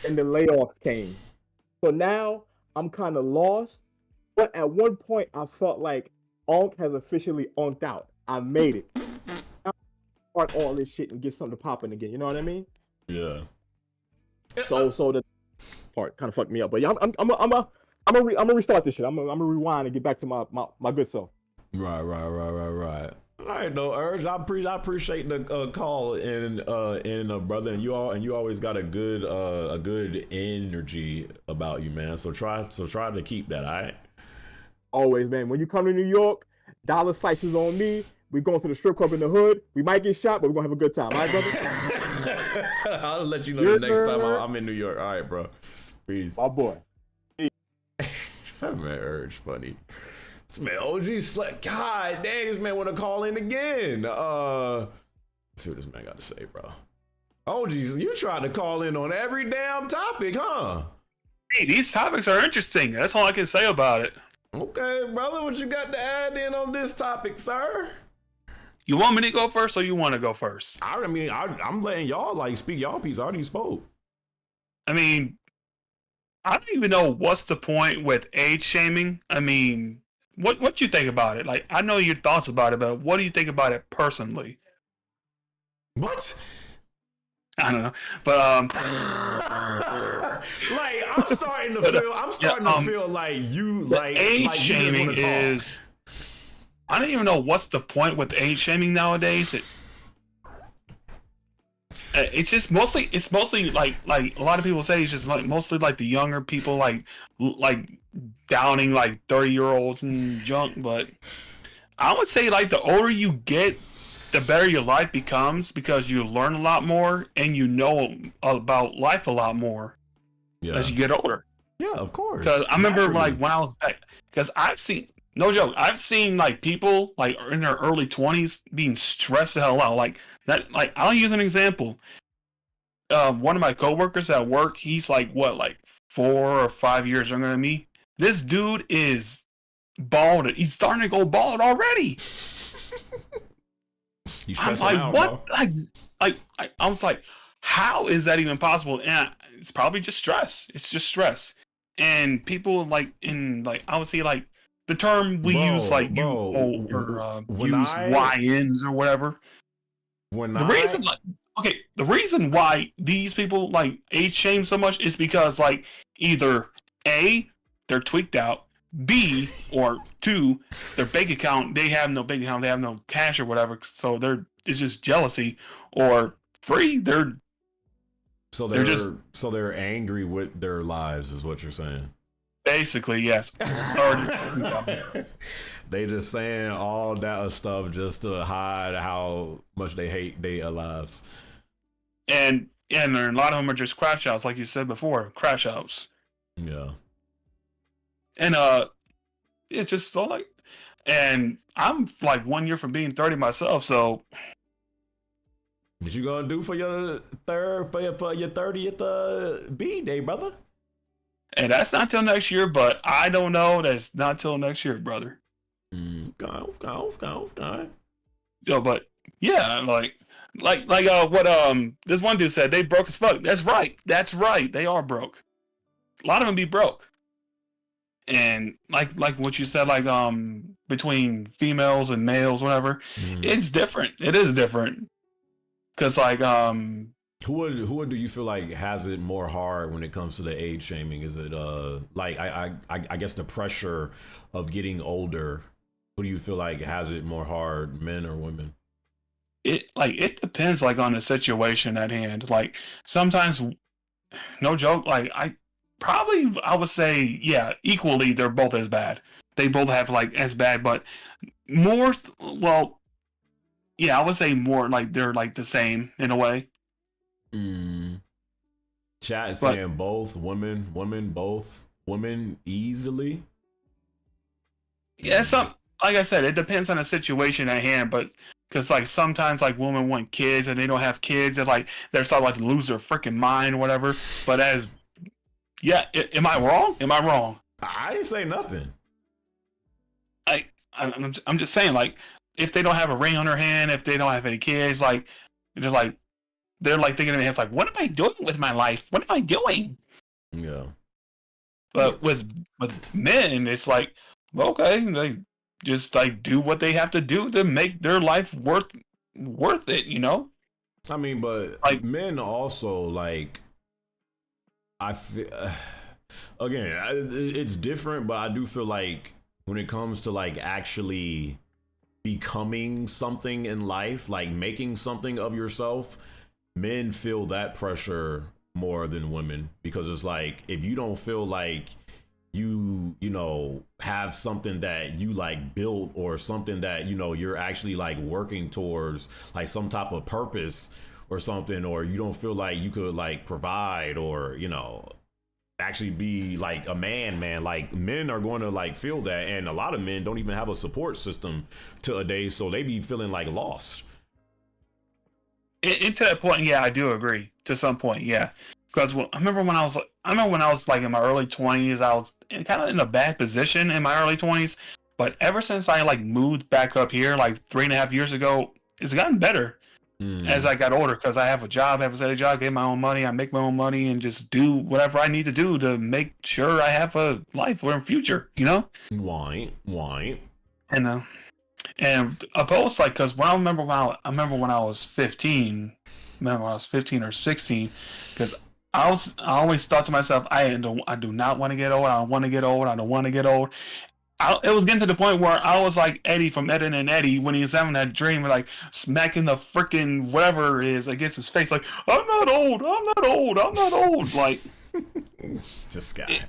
and the layoffs came. So now I'm kind of lost, but at one point I felt like Onk has officially onked out. I made it. Now start all this shit and get something popping again. You know what I mean? Yeah. So the part kind of fucked me up, but yeah, I'm gonna restart this shit. I'm gonna rewind and get back to my good self. Right. All right, no, Urge. I appreciate the call in brother, and you always got a good energy about you, man. So try to keep that. All right. Always, man. When you come to New York, dollar slices on me. We going to the strip club in the hood. We might get shot, but we're gonna have a good time. All right, brother. I'll let you know the next time I'm in New York. All right, bro. Peace. My boy. Man, Urge funny. This man OG Select. God dang, this man want to call in again. Let's see what this man got to say, bro. OG, you tried to call in on every damn topic, huh? Hey, these topics are interesting. That's all I can say about it. Okay, brother, what you got to add in on this topic, sir? You want me to go first, or you want to go first? I mean, I'm letting y'all like speak y'all piece. I already spoke. I mean, I don't even know what's the point with age shaming. I mean, what you think about it? Like, I know your thoughts about it, but what do you think about it personally? What? I don't know, but like I'm starting to feel like you like age like shaming is. I don't even know what's the point with age shaming nowadays. It's just mostly like a lot of people say it's just like mostly like the younger people like downing like 30-year-olds and junk, but I would say like the older you get, the better your life becomes because you learn a lot more and you know about life a lot more as you get older. Yeah, of course. Because I remember Naturally. like when I was back, because I've seen, no joke, I've seen like people like in their early 20s being stressed the hell out. Like that, like I'll use an example. One of my coworkers at work, he's like what, like 4 or 5 years younger than me. This dude is bald. He's starting to go bald already. I'm like, out, what? bro. I was like, how is that even possible? And it's probably just stress. It's just stress. And people like in like I would say like the term we use like use YNs or whatever. The reason why these people like age shame so much is because like either A, they're tweaked out, B or 2, their bank account, they have no bank account, they have no cash or whatever, so it's just jealousy, or 3, they're they're angry with their lives, is what you're saying. Basically, yes. They just saying all that stuff just to hide how much they hate their lives. And a lot of them are just crash outs, like you said before, crash outs. Yeah. And it's just so like, and I'm like 1 year from being 30 myself, so. What you gonna do for your 30th B-day, brother? And that's not till next year, but I don't know. That's not till next year, brother. Okay. So, but yeah, like what this one dude said, they broke as fuck. That's right. They are broke. A lot of them be broke. And like what you said, like between females and males, whatever, it's different. It is different. Cause like who do you feel like has it more hard when it comes to the age shaming? Is it like I guess the pressure of getting older? Who do you feel like has it more hard, men or women? It depends like on the situation at hand. Like sometimes, no joke, like I would say equally they're both as bad. They both have like as bad, but more I would say more like they're like the same in a way. Chat is saying both women, both women easily. Yeah, like I said, it depends on the situation at hand, but because like sometimes like women want kids and they don't have kids and like they're starting to lose their freaking mind or whatever. But am I wrong? Am I wrong? I didn't say nothing. I'm just saying, like, if they don't have a ring on their hand, if they don't have any kids, like they're like thinking in their heads like, what am I doing with my life? What am I doing? Yeah. But with men, it's like, well, okay, they just like do what they have to do to make their life worth it, you know? I mean, but like men also like, I feel again, it's different, but I do feel like when it comes to like actually becoming something in life, like making something of yourself, men feel that pressure more than women, because it's like if you don't feel like you know have something that you like built or something that you know you're actually like working towards, like some type of purpose or something, or you don't feel like you could like provide or you know actually be like a man, like men are going to like feel that, and a lot of men don't even have a support system to a day, so they be feeling like lost. And to that point, yeah, I do agree to some point, yeah. Because I remember when I was like in my early 20s, I was kind of in a bad position in my early 20s. But ever since I like moved back up here like 3.5 years ago, it's gotten better as I got older, because I have a job, I have a steady job, get my own money, I make my own money, and just do whatever I need to do to make sure I have a life or a future, you know? Why? And opposed, like, because I remember when I was 15, or 16, because I always thought to myself, I do not want to get old. I don't want to get old. I don't want to get old. It was getting to the point where I was like Eddie from Ed and Eddie when he was having that dream, like smacking the freaking whatever it is against his face, like I'm not old. I'm not old. I'm not old. Like this guy.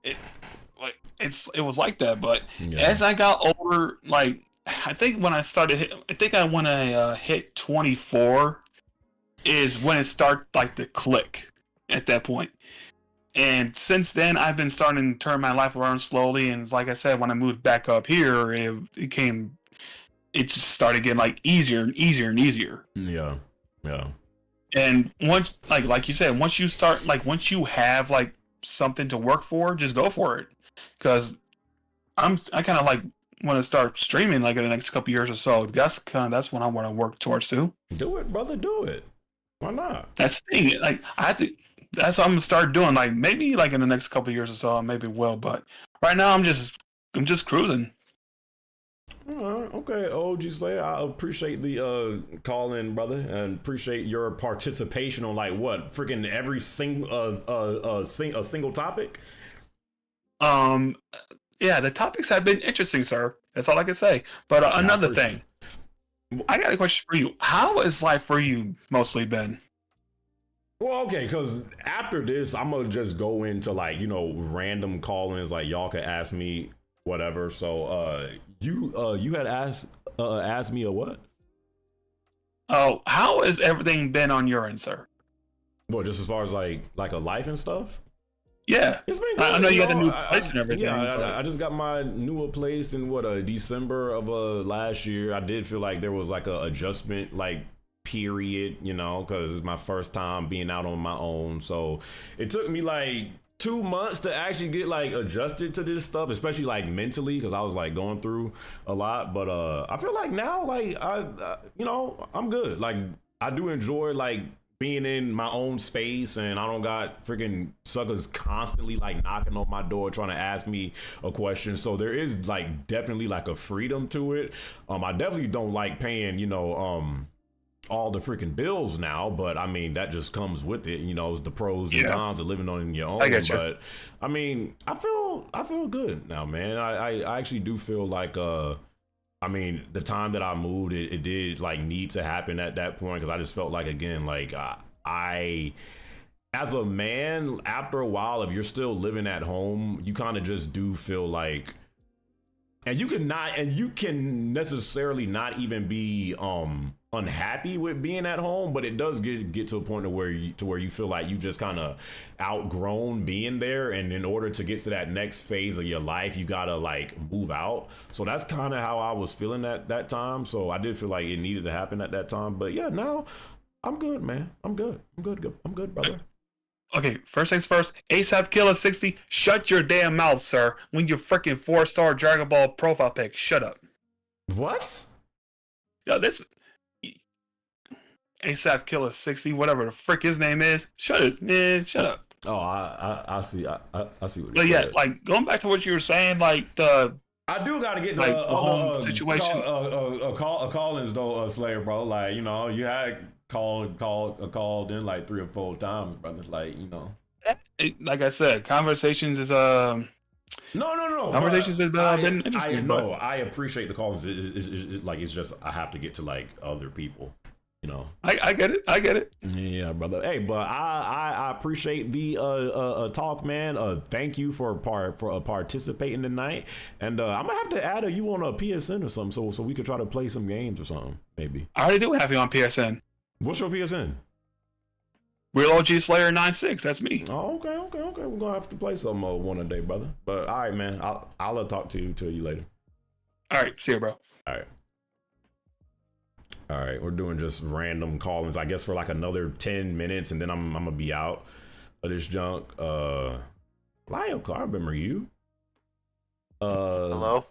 it was like that. But as I got older, like I think when I hit 24 is when it started like to click at that point. And since then, I've been starting to turn my life around slowly. And like I said, when I moved back up here, it just started getting like easier and easier and easier. Yeah. And once, like you said, once you have like something to work for, just go for it. Because I kind of like want to start streaming like in the next couple years or so. That's when I want to work towards too. Do it, brother. Do it. Why not? That's the thing. Like that's what I'm gonna start doing. Like maybe like in the next couple years or so, I maybe will. But right now, I'm just cruising. Okay, OG Slayer, I appreciate the call in, brother, and appreciate your participation on like what freaking every single topic. Yeah, the topics have been interesting, sir. That's all I can say. But another thing, I got a question for you. How has life for you mostly been? Well, okay, because after this, I'm gonna just go into like random call-ins. Like y'all could ask me whatever. So you had asked me a what? Oh, how has everything been on your end, sir? Well, just as far as like a life and stuff. Yeah, it's been good. I know you got the new place and everything. Yeah, I just got my newer place in December of last year. I did feel like there was like a adjustment period, because it's my first time being out on my own. So it took me like 2 months to actually get like adjusted to this stuff, especially like mentally, because I was like going through a lot. But I feel like now, like I'm good. Like I do enjoy like being in my own space, and I don't got freaking suckers constantly like knocking on my door trying to ask me a question. So there is like definitely like a freedom to it. I definitely don't like paying all the freaking bills now, but I mean that just comes with it. It's the pros and cons of living on your own. I get you. But I mean, I feel good now, man. I actually do feel like I mean, the time that I moved, it did like need to happen at that point, because I just felt like, again, like I as a man, after a while, if you're still living at home, you kind of just do feel like, and you can necessarily not even be unhappy with being at home, but it does get to a point where you feel like you just kind of outgrown being there, and in order to get to that next phase of your life, you gotta like move out. So that's kind of how I was feeling at that time. So I did feel like it needed to happen at that time. But yeah, now I'm good, man. I'm good, brother. Okay, first things first, ASAP Killer 60, shut your damn mouth, sir. When your freaking 4-star Dragon Ball profile pic, shut up. What? Yeah, this ASAP Killer 60, whatever the frick his name is, shut it, man, shut up. Oh, I see. I see what. But yeah, like going back to what you were saying, like I do gotta get like the home situation. Call-ins though, Slayer, bro. Like you had called in like 3 or 4 times, brother. Like like I said, conversations is No. Conversations have been interesting. I appreciate the calls. It's just I have to get to like other people. I get it. Yeah, brother. Hey, but I appreciate the talk, man. Thank you for participating tonight, and I'm gonna have to add you on a PSN or something, so we could try to play some games or something, maybe. I already do have you on PSN. What's your PSN? Real OG Slayer 96. That's me. Oh, okay. We're gonna have to play some one a day, brother. But all right, man. I'll talk to you later. All right, see you, bro. All right, we're doing just random call-ins, I guess, for like another 10 minutes, and then I'm gonna be out of this junk. Lyoko, I remember you. Hello?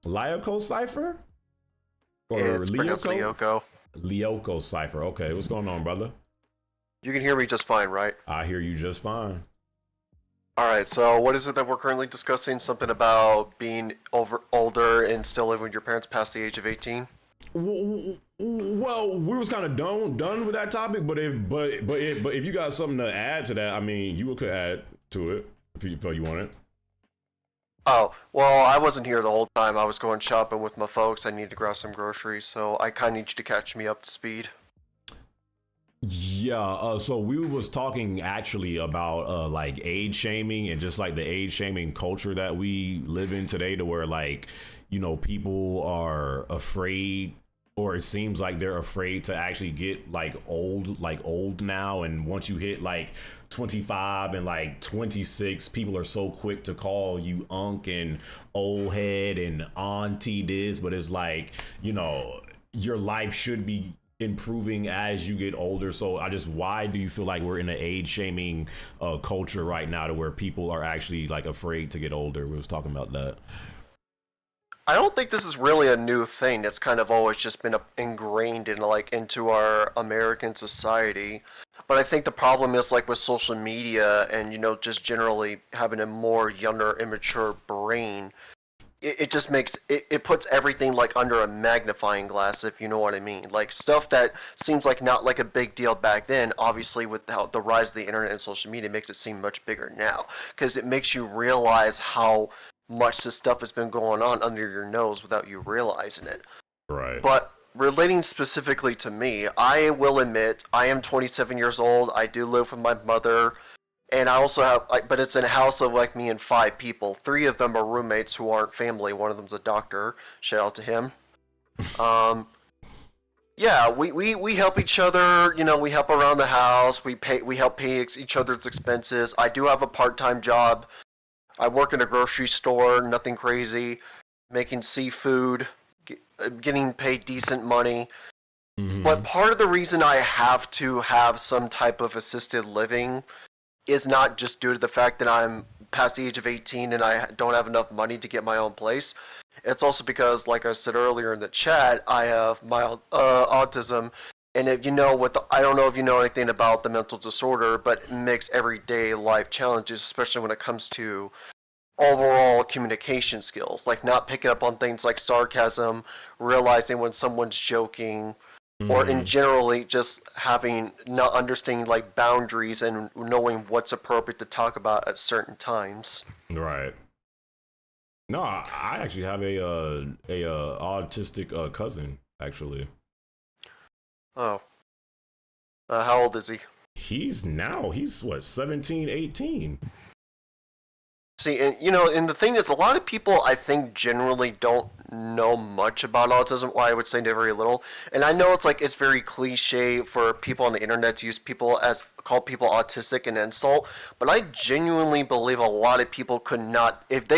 Lyoko Cypher? It's pronounced Lyoko. Lyoko Cypher. Okay, what's going on, brother? You can hear me just fine, right? I hear you just fine. Alright, so what is it that we're currently discussing? Something about being older and still living with your parents past the age of 18? Well, we was kind of done with that topic, but if you got something to add to that, I mean, you could add to it if you want it. Oh, well, I wasn't here the whole time. I was going shopping with my folks. I needed to grab some groceries, so I kind of need you to catch me up to speed. Yeah, so we was talking actually about like age shaming and just like the age shaming culture that we live in today, to where like, you know, people are afraid, or it seems like they're afraid to actually get like old now. And once you hit like 25 and like 26, people are so quick to call you unk and old head and auntie this, but it's like, you know, your life should be improving as you get older. So why do you feel like we're in an age shaming culture right now, to where people are actually like afraid to get older? We was talking about that. I don't think this is really a new thing. It's kind of always just been ingrained in like into our American society. But I think the problem is like with social media and, you know, just generally having a more younger, immature brain, it just makes it puts everything like under a magnifying glass, if you know what I mean. Like stuff that seems like not like a big deal back then, obviously with how the rise of the internet and social media makes it seem much bigger now, because it makes you realize how much this stuff has been going on under your nose without you realizing it. Right. But relating specifically to me, I will admit I am 27 years old. I do live with my mother. And I also have, but it's in a house of like me and 5 people. 3 of them are roommates who aren't family. One of them's a doctor. Shout out to him. Yeah, we help each other. You know, we help around the house. We help pay each other's expenses. I do have a part-time job. I work in a grocery store. Nothing crazy. Making seafood, getting paid decent money. But part of the reason I have to have some type of assisted living is not just due to the fact that I'm past the age of 18 and I don't have enough money to get my own place. It's also because, like I said earlier in the chat, I have mild autism, and if you know I don't know if you know anything about the mental disorder, but it makes everyday life challenges, especially when it comes to overall communication skills, like not picking up on things like sarcasm, realizing when someone's joking, or in generally just not understanding like boundaries and knowing what's appropriate to talk about at certain times. Right. No, I actually have a autistic cousin, actually. Oh. How old is he? He's what, 17, 18? See, and you know, and the thing is, a lot of people I think generally don't know much about autism. Well, I would say very little. And I know it's very cliche for people on the internet to call people autistic an insult, but I genuinely believe a lot of people could not, if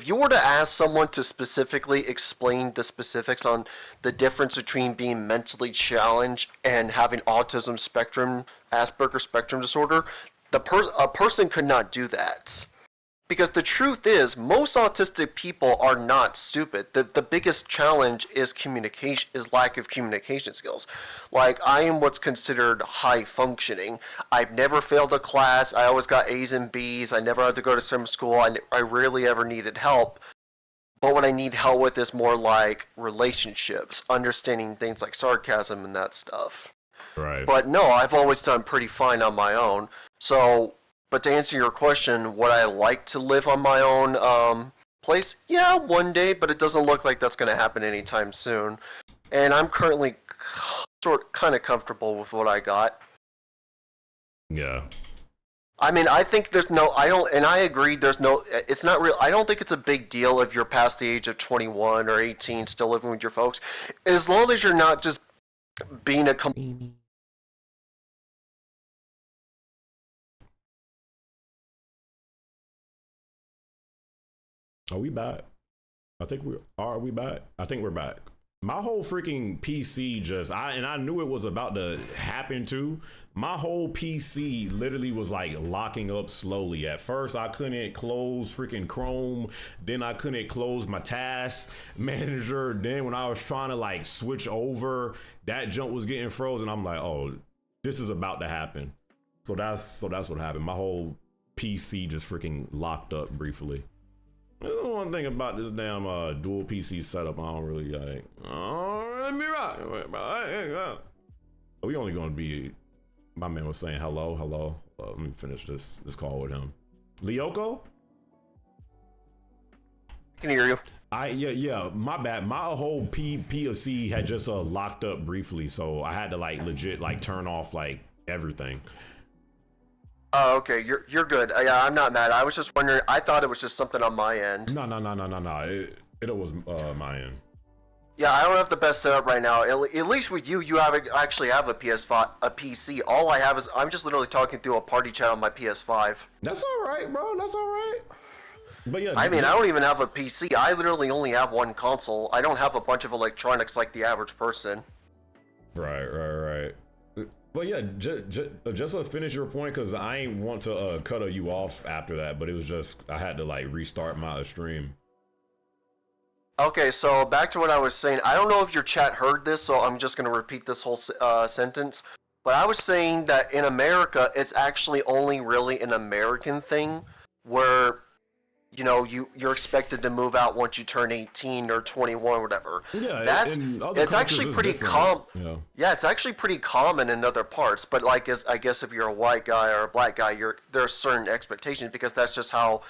you were to ask someone to specifically explain the specifics on the difference between being mentally challenged and having autism spectrum, Asperger spectrum disorder, a person could not do that. Because the truth is, most autistic people are not stupid. The biggest challenge is lack of communication skills. Like, I am what's considered high functioning. I've never failed a class. I always got A's and B's. I never had to go to summer school. I rarely ever needed help. But what I need help with is more like relationships, understanding things like sarcasm and that stuff. Right. But no, I've always done pretty fine on my own. But to answer your question, would I like to live on my own place? Yeah, one day, but it doesn't look like that's going to happen anytime soon. And I'm currently kind of comfortable with what I got. Yeah. I mean, I think I agree, it's not real. I don't think it's a big deal if you're past the age of 21 or 18 still living with your folks. As long as you're not just being a Are we back? Are we back? I think we're back. My whole freaking PC I knew it was about to happen too. My whole PC literally was like locking up slowly. At first I couldn't close freaking Chrome, then I couldn't close my task manager. Then when I was trying to like switch over, that jump was getting frozen. I'm like, oh, this is about to happen. So that's what happened. My whole PC just freaking locked up briefly. There's one thing about this damn dual PC setup I don't really like. Oh, let me rock. We only gonna be. My man was saying hello. Let me finish this call with him. Lyoko? I can hear you. Yeah, my bad. My whole POC had just locked up briefly, so I had to like legit like turn off like everything. Oh, okay. You're good. Yeah, I'm not mad. I was just wondering. I thought it was just something on my end. No. It was my end. Yeah, I don't have the best setup right now. At least with you, you actually have a PS5, a PC. All I have is I'm just literally talking through a party chat on my PS5. That's all right, bro. That's all right. But yeah, I mean, I don't even have a PC. I literally only have one console. I don't have a bunch of electronics like the average person. Right. But yeah, just to finish your point, because I ain't want to cut you off after that, but it was just I had to like restart my stream. Okay, so back to what I was saying. I don't know if your chat heard this, so I'm just going to repeat this whole sentence. But I was saying that in America, it's actually only really an American thing where, you know, you're expected to move out once you turn 18 or 21 or whatever. Yeah, it's actually pretty common. Yeah, it's actually pretty common in other parts. But like, I guess if you're a white guy or a black guy, there are certain expectations because that's just how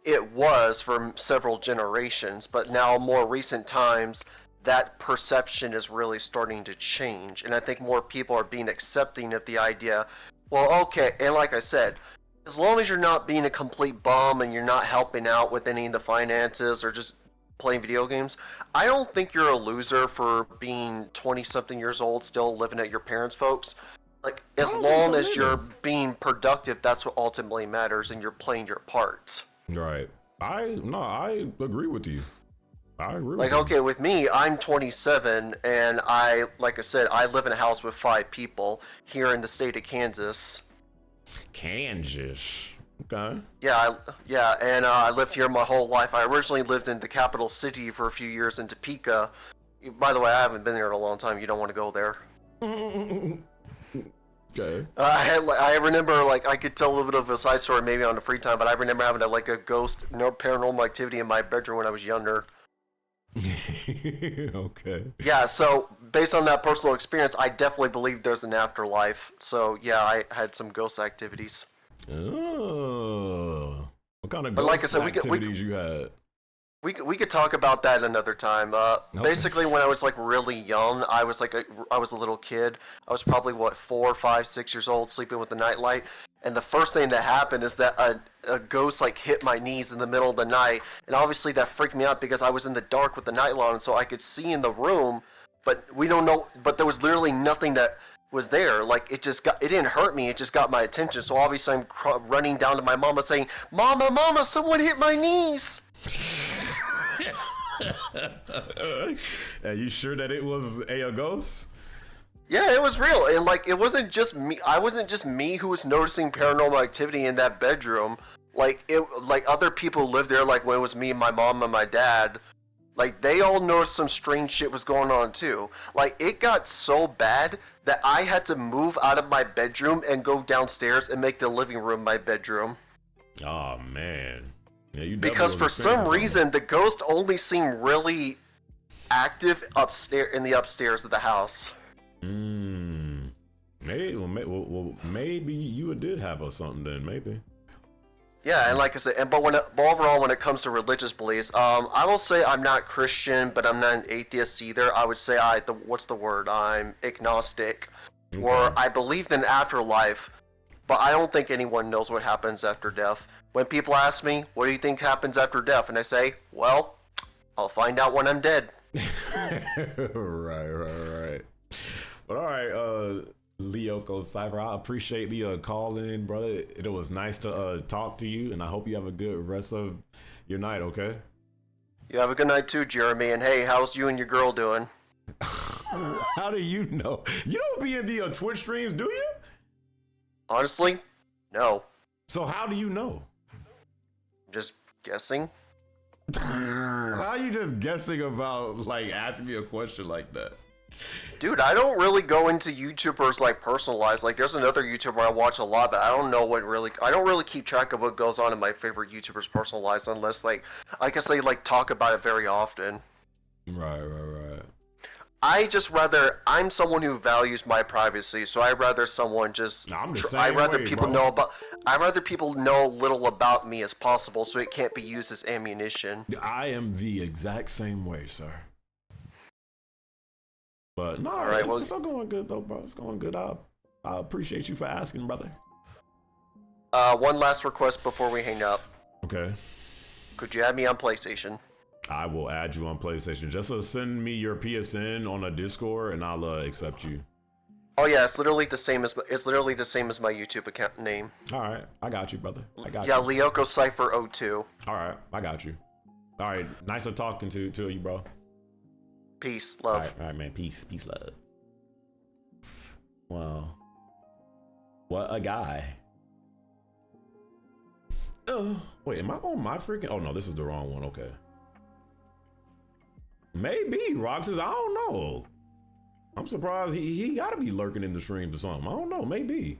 it was for several generations. But now, more recent times, that perception is really starting to change, and I think more people are being accepting of the idea. Well, okay, and like I said, as long as you're not being a complete bum and you're not helping out with any of the finances or just playing video games, I don't think you're a loser for being 20-something years old still living at your parents' folks. Like, as long as you're being productive, that's what ultimately matters, and you're playing your part. Right. I agree with you. I agree. Like, okay, with me, I'm 27, and like I said, I live in a house with 5 people here in the state of Kansas. Kansas. Okay. Yeah, and I lived here my whole life. I originally lived in the capital city for a few years in Topeka. By the way, I haven't been there in a long time. You don't want to go there. Okay. I remember, like, I could tell a little bit of a side story maybe on the free time, but I remember having a ghost, paranormal activity in my bedroom when I was younger. Okay. Yeah, so based on that personal experience, I definitely believe there's an afterlife. So yeah, I had some ghost activities. Oh, what kind of But ghost like I said, activities you had? We could talk about that another time. Basically, when I was like really young, I was a little kid. I was probably 4, 5, 6 years old, sleeping with the nightlight. And the first thing that happened is that a ghost like hit my knees in the middle of the night, and obviously that freaked me out because I was in the dark with the nightlight on, so I could see in the room, but we don't know. But there was literally nothing that was there. Like, it didn't hurt me. It just got my attention. So obviously I'm running down to my mama saying, "Mama, someone hit my knees." Are you sure that it was a ghost? Yeah, it was real, and like, it wasn't just me. I wasn't just me who was noticing paranormal activity in that bedroom. Like, other people lived there. Like, when it was me, my mom, and my dad, like, they all noticed some strange shit was going on too. Like, it got so bad that I had to move out of my bedroom and go downstairs and make the living room my bedroom. Oh man. Yeah, because for some reason the ghost only seemed really active upstairs in the upstairs of the house. Maybe you did have something then. Maybe. Yeah, and like I said, but overall, when it comes to religious beliefs, I will say I'm not Christian, but I'm not an atheist either. I would say what's the word? I'm agnostic, or I believed in afterlife, but I don't think anyone knows what happens after death. When people ask me, what do you think happens after death? And I say, well, I'll find out when I'm dead. Right. But all right, Leoko Cypher, I appreciate the call in, brother. It was nice to talk to you, and I hope you have a good rest of your night, okay? You have a good night too, Jeremy, and hey, how's you and your girl doing? How do you know? You don't be in the Twitch streams, do you? Honestly, no. So how do you know? Just guessing. How are you just guessing about, like, asking me a question like that? Dude, I don't really go into YouTubers' like personal lives. Like, there's another YouTuber I watch a lot, but I don't really keep track of what goes on in my favorite YouTubers' personal lives unless, like, I guess they like talk about it very often. Right. I just rather I'm someone who values my privacy, so I'd rather someone just. I'm the same I'd rather way, people bro. know about. I'd rather people know little about me as possible, so it can't be used as ammunition. I am the exact same way, sir. But no, All right, it's all going good though, bro. It's going good. I appreciate you for asking, brother. One last request before we hang up. Okay. Could you add me on PlayStation? I will add you on PlayStation. Just send me your PSN on a Discord, and I'll accept you. Oh yeah, it's literally the same as my YouTube account name. All right, I got you, brother. I got Yeah, you. Lyoko Cypher 02. All right, I got you. All right, nice to talking to you, bro. Peace, love. All right, man. Peace, love. Wow, what a guy. Oh, wait, am I on my freaking? Oh no, this is the wrong one. Okay. Maybe Roxas. I don't know. I'm surprised he got to be lurking in the streams or something. I don't know. Maybe.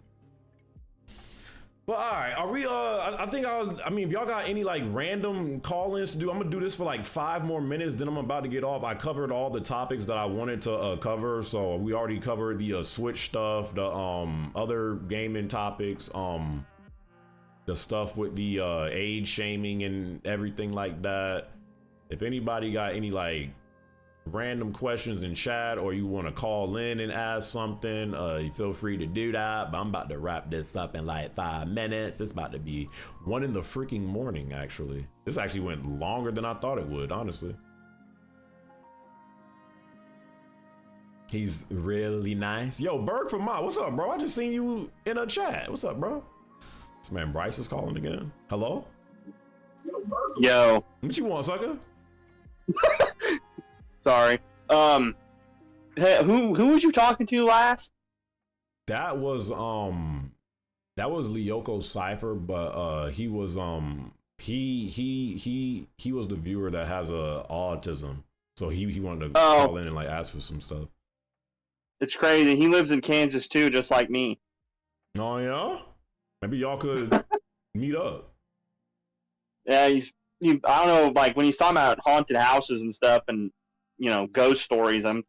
But all right, are we? I mean, if y'all got any like random call-ins to do, I'm gonna do this for like 5 more minutes. Then I'm about to get off. I covered all the topics that I wanted to cover. So we already covered the Switch stuff, the other gaming topics, the stuff with the age shaming and everything like that. If anybody got any like random questions in chat, or you want to call in and ask something, you feel free to do that. But I'm about to wrap this up in like 5 minutes. It's about to be 1 in the freaking morning. Actually, this actually went longer than I thought it would, honestly. He's really nice. Yo, Berg from Ma, what's up, bro? I just seen you in a chat. What's up, bro? This man Bryce is calling again. Hello? Yo. What you want, sucker? Sorry. Hey, who was you talking to last? That was Lyoko Cypher, but he was he was the viewer that has autism, so he wanted to call in and like ask for some stuff. It's crazy. He lives in Kansas too, just like me. Oh yeah, maybe y'all could meet up. Yeah, I don't know, like when he's talking about haunted houses and stuff, and ghost stories. I'm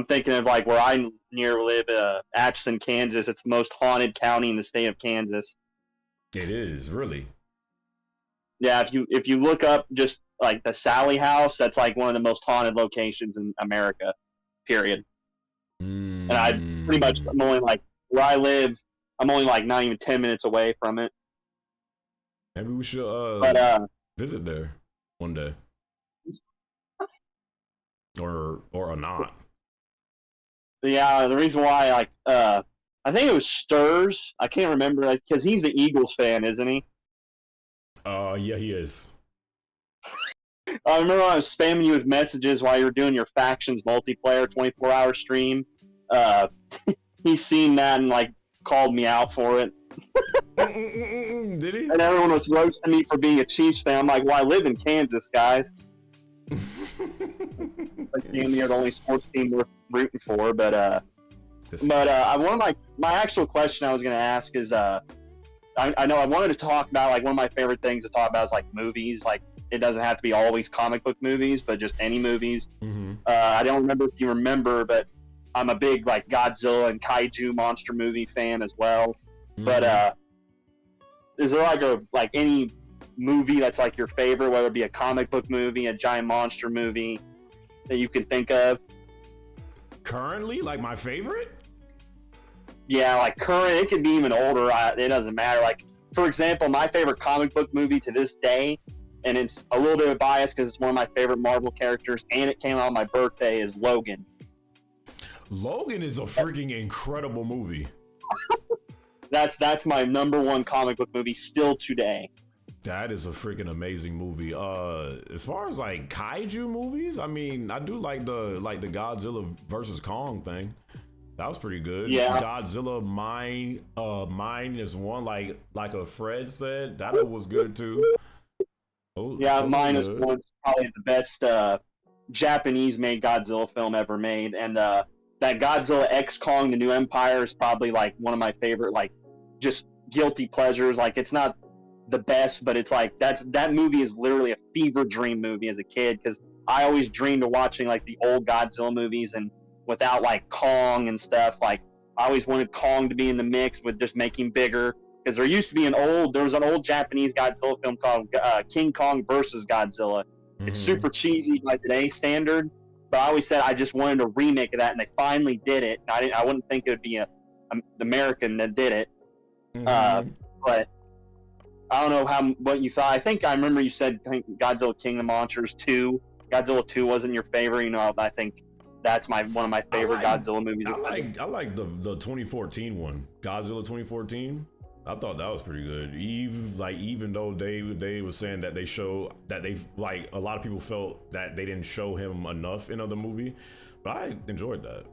thinking of like where I near live, Atchison, Kansas. It's the most haunted county in the state of Kansas. It is, really. Yeah, if you look up just like the Sally House, that's like one of the most haunted locations in America. Period. And I pretty much, I'm only like where I live, I'm only like not even 10 minutes away from it. Maybe we should visit there one day. Or not. Yeah, the reason why, like, I think it was Stirs. I can't remember, because he's the Eagles fan, isn't he? Yeah, he is. I remember I was spamming you with messages while you were doing your Factions multiplayer 24-hour stream. He's seen that and like called me out for it. Did he? And everyone was roasting me for being a Chiefs fan. I'm like, well, I live in Kansas, guys. Like, damn near the only sports team we're rooting for. But one of my actual question I was gonna ask is I know I wanted to talk about like one of my favorite things to talk about is like movies. Like it doesn't have to be always comic book movies, but just any movies. Mm-hmm. I don't remember if you remember, but I'm a big like Godzilla and kaiju monster movie fan as well. Mm-hmm. But is there like any movie that's like your favorite, whether it be a comic book movie, a giant monster movie that you can think of? Currently, like my favorite? Yeah, like current. It could be even older. It doesn't matter. Like for example, my favorite comic book movie to this day, and it's a little bit of bias because it's one of my favorite Marvel characters, and it came out on my birthday, is Logan. Logan is a freaking incredible movie. That's my number 1 comic book movie still today. That is a freaking amazing movie. As far as like kaiju movies, I mean, I do like the Godzilla versus Kong thing. That was pretty good. Yeah. Godzilla Mine is one, like a Fred said. That was good too. Yeah, Mine is probably the best Japanese-made Godzilla film ever made, and that Godzilla X Kong: The New Empire is probably like one of my favorite, like just guilty pleasures. Like it's not the best, but it's like that movie is literally a fever dream movie as a kid, because I always dreamed of watching like the old Godzilla movies, and without like Kong and stuff. Like I always wanted Kong to be in the mix with just making bigger, because there was an old Japanese Godzilla film called King Kong versus Godzilla. It's super cheesy by today's standard, but I always said I just wanted a remake of that, and they finally did it. I wouldn't think it would be the American that did it, but I don't know what you thought. I remember you said Godzilla King of the Monsters 2. Godzilla 2 wasn't your favorite. You know, I think that's one of my favorite Godzilla movies. I like the 2014 one, Godzilla 2014. I thought that was pretty good. Even though they were saying that a lot of people felt that they didn't show him enough in the movie, but I enjoyed that.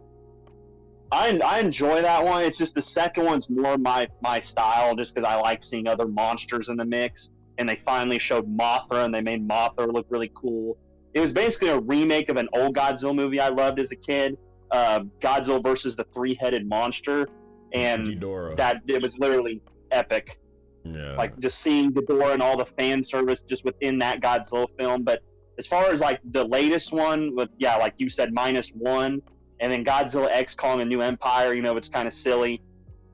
I enjoy that one. It's just the second one's more my style, just because I like seeing other monsters in the mix. And they finally showed Mothra, and they made Mothra look really cool. It was basically a remake of an old Godzilla movie I loved as a kid, Godzilla versus the Three-Headed Monster, and it was literally epic. Yeah, like just seeing Ghidorah and all the fan service just within that Godzilla film. But as far as like the latest one, with like you said, -1, and then Godzilla X Kong: A New Empire, it's kind of silly.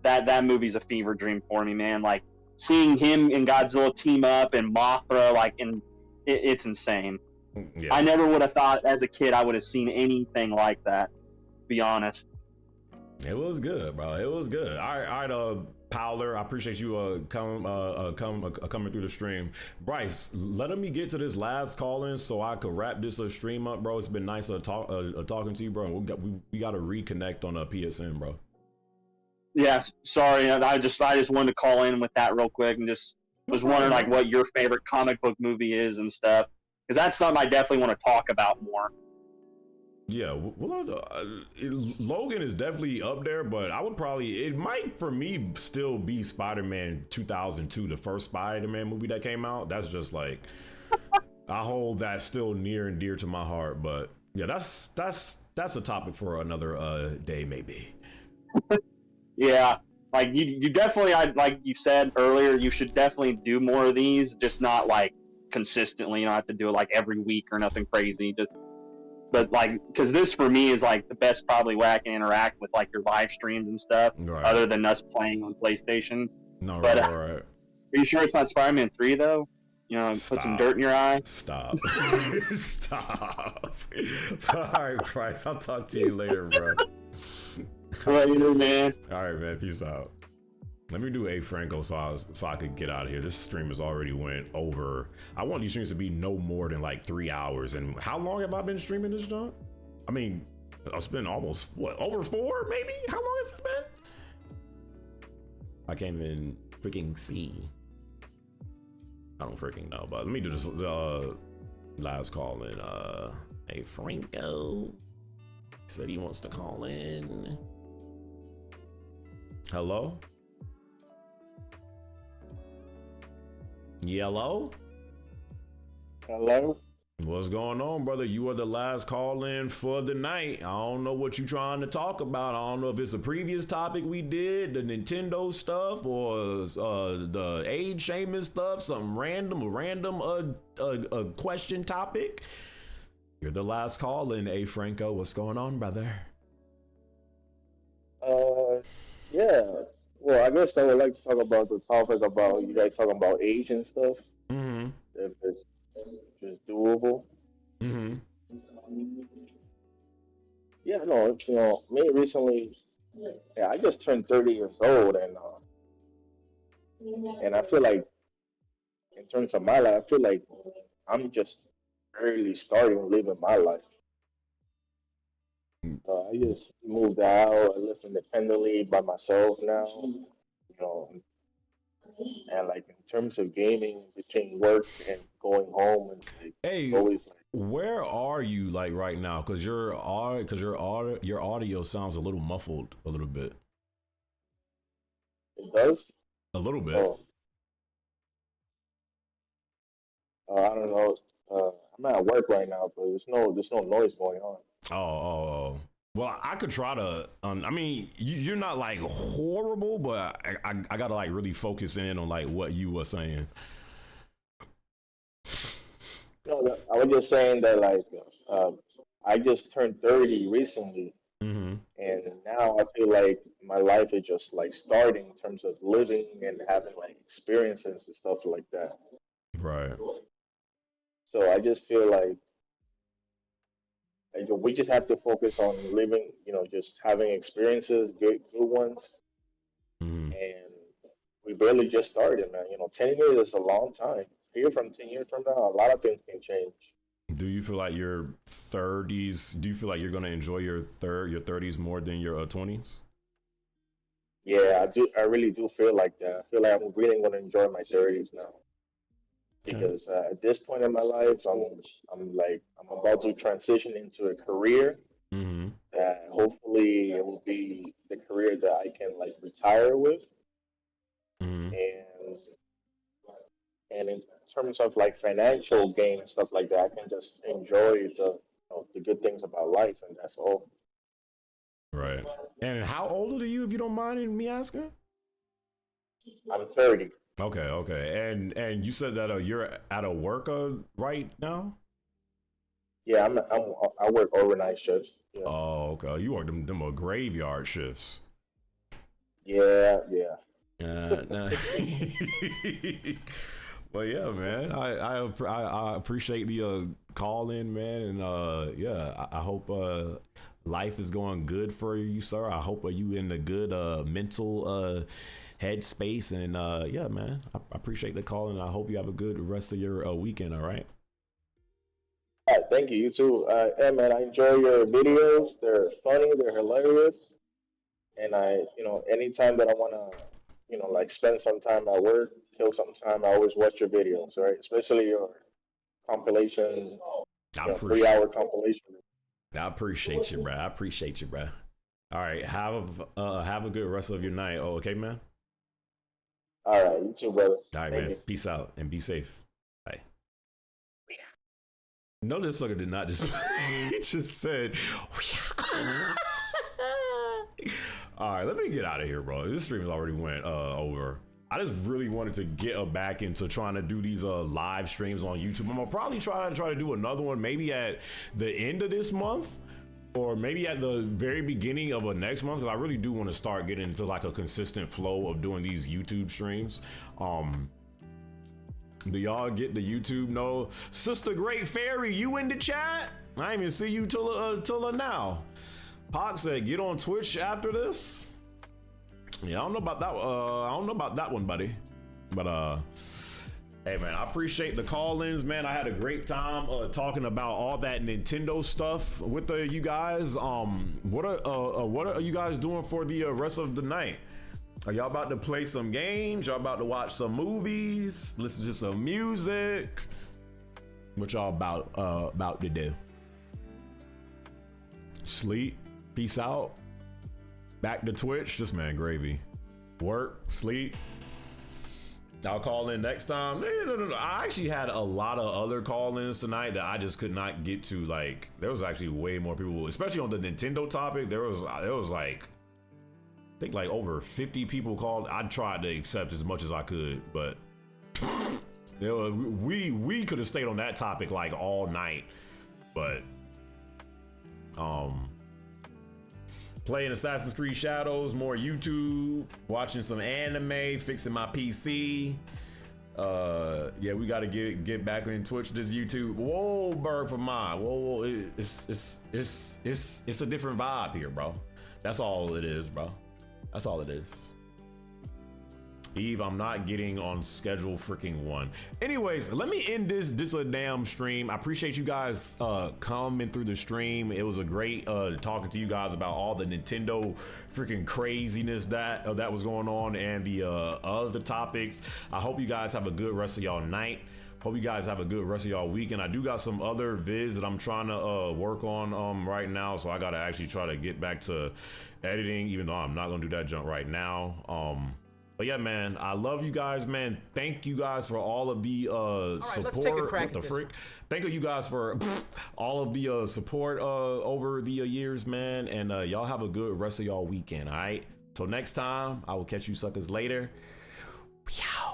That movie's a fever dream for me, man. Like seeing him and Godzilla team up and Mothra, it's insane. Yeah. I never would have thought as a kid I would have seen anything like that, to be honest. It was good, bro. It was good. All right, Powler, I appreciate you coming through the stream. Bryce, let me get to this last call in so I could wrap this stream up, bro. It's been nice talking to you, bro. We got to reconnect on a PSN, bro. Yeah, sorry. I just wanted to call in with that real quick and just was wondering like what your favorite comic book movie is and stuff, because that's something I definitely want to talk about more. Yeah, well, Logan is definitely up there, but it might for me still be Spider-Man 2002, the first Spider-Man movie that came out. That's just like, I hold that still near and dear to my heart. But yeah, that's a topic for another day, maybe. Yeah, like you definitely, like you said earlier, you should definitely do more of these, just not like consistently. You don't have to do it like every week or nothing crazy. But like, because this for me is like the best probably way I can interact with like your live streams and stuff, other than us playing on PlayStation. No, but, right. Are you sure it's not Spider-Man 3 though? Put some dirt in your eye. Stop. Stop. All right, Bryce. I'll talk to you later, bro. Later, man. All right, man. Peace out. Let me do A Franco so I could get out of here. This stream has already went over. I want these streams to be no more than like 3 hours. And how long have I been streaming this, John? I mean, I've been almost, over 4 maybe? How long has this been? I can't even freaking see. I don't freaking know, but let me do this last call in. A Franco said he wants to call in. Hello? Yellow? Hello? What's going on, brother? You are the last call in for the night. I don't know what you're trying to talk about. I don't know if it's a previous topic we did, the Nintendo stuff, or the age shaming stuff, something random, a question topic. You're the last call in, A Franco. What's going on, brother? Yeah. Well, I guess I would like to talk about the topic about you guys talking about age and stuff. Mm-hmm. If it's doable. Mm-hmm. Yeah, no, me recently, I just turned 30 years old, and I feel like, in terms of my life, I feel like I'm just barely starting living my life. I just moved out. I live independently by myself now. And like in terms of gaming, between work and going home, and hey, always like, where are you like right now? Because your audio sounds a little muffled, a little bit. It does. A little bit. I don't know. I'm at work right now, but there's no noise going on. Oh. Well, I could try to. I mean, you're not like horrible, but I gotta like really focus in on like what you were saying. I was just saying that like I just turned 30 recently, And now I feel like my life is just like starting in terms of living and having like experiences and stuff like that. Right. So I just feel like we just have to focus on living, just having experiences, good ones. And we barely just started, man. 10 years is a long time. Here from 10 years from now, a lot of things can change. Do you feel like your 30s? Do you feel like you're gonna enjoy your 30s more than your 20s? Yeah, I do. I really do feel like that. I feel like I'm really going to enjoy my 30s now because at this point in my life, I'm about to transition into a career that hopefully it will be the career that I can like retire with, and in terms of like financial gain and stuff like that, I can just enjoy the good things about life, and that's all. Right. And how old are you, if you don't mind me asking? I'm 30. Okay. And you said that you're at a work right now? Yeah, I work overnight shifts. Yeah. Oh, okay. You work them graveyard shifts. Yeah. Nah. Well, yeah, man. I appreciate the call in, man, and yeah, I hope life is going good for you, sir. I hope you in a good mental headspace, and yeah, man. I appreciate the call, and I hope you have a good rest of your weekend. All right. All right, thank you. You too. Yeah, man. I enjoy your videos. They're funny. They're hilarious. And anytime that I wanna, like spend some time at work, kill some time, I always watch your videos, right? Especially your compilation, 3-hour compilation. I appreciate you, bro. All right, have a good rest of your night. Oh, okay, man. All right, you too, brother. All right, man. Peace out and be safe. Bye. No, this sucker did not just. He just said. All right, let me get out of here, bro. This stream has already went over. I just really wanted to get back into trying to do these live streams on YouTube. I'm gonna probably try to do another one, maybe at the end of this month, or maybe at the very beginning of a next month, because I really do want to start getting into like a consistent flow of doing these YouTube streams. Do y'all get the YouTube? No, Sister Great Fairy, you in the chat? I didn't even see you till now. Pock said, get on Twitch after this. Yeah, I don't know about that. I don't know about that one, buddy. But hey, man, I appreciate the call-ins, man. I had a great time talking about all that Nintendo stuff with you guys. What are you guys doing for the rest of the night? Are y'all about to play some games? Y'all about to watch some movies? Listen to some music? What y'all about to do? Sleep? Peace out? Back to Twitch? This man gravy. Work? Sleep? I'll call in next time. No. I actually had a lot of other call-ins tonight that I just could not get to. Like, there was actually way more people, especially on the Nintendo topic. There was like, I think like over 50 people called. I tried to accept as much as I could, but we could have stayed on that topic like all night. But playing Assassin's Creed Shadows, more YouTube, watching some anime, fixing my PC. Yeah, we gotta get back in Twitch, this YouTube. Whoa, Berg for mine. Whoa, it's a different vibe here, bro. That's all it is, bro. That's all it is. Eve, I'm not getting on schedule freaking one. Anyways, let me end this a damn stream. I appreciate you guys coming through the stream. It was a great talking to you guys about all the Nintendo freaking craziness that was going on and the other topics. I hope you guys have a good rest of y'all night. Hope you guys have a good rest of y'all weekend. I do got some other vids that I'm trying to work on right now, so I gotta actually try to get back to editing, even though I'm not gonna do that junk right now. But yeah, man, I love you guys, man. Thank you guys for all of the support. Let's take a crack what the at this frick? Thank you guys for all of the support over the years, man. And y'all have a good rest of y'all weekend, all right? Till next time, I will catch you suckers later. Meow.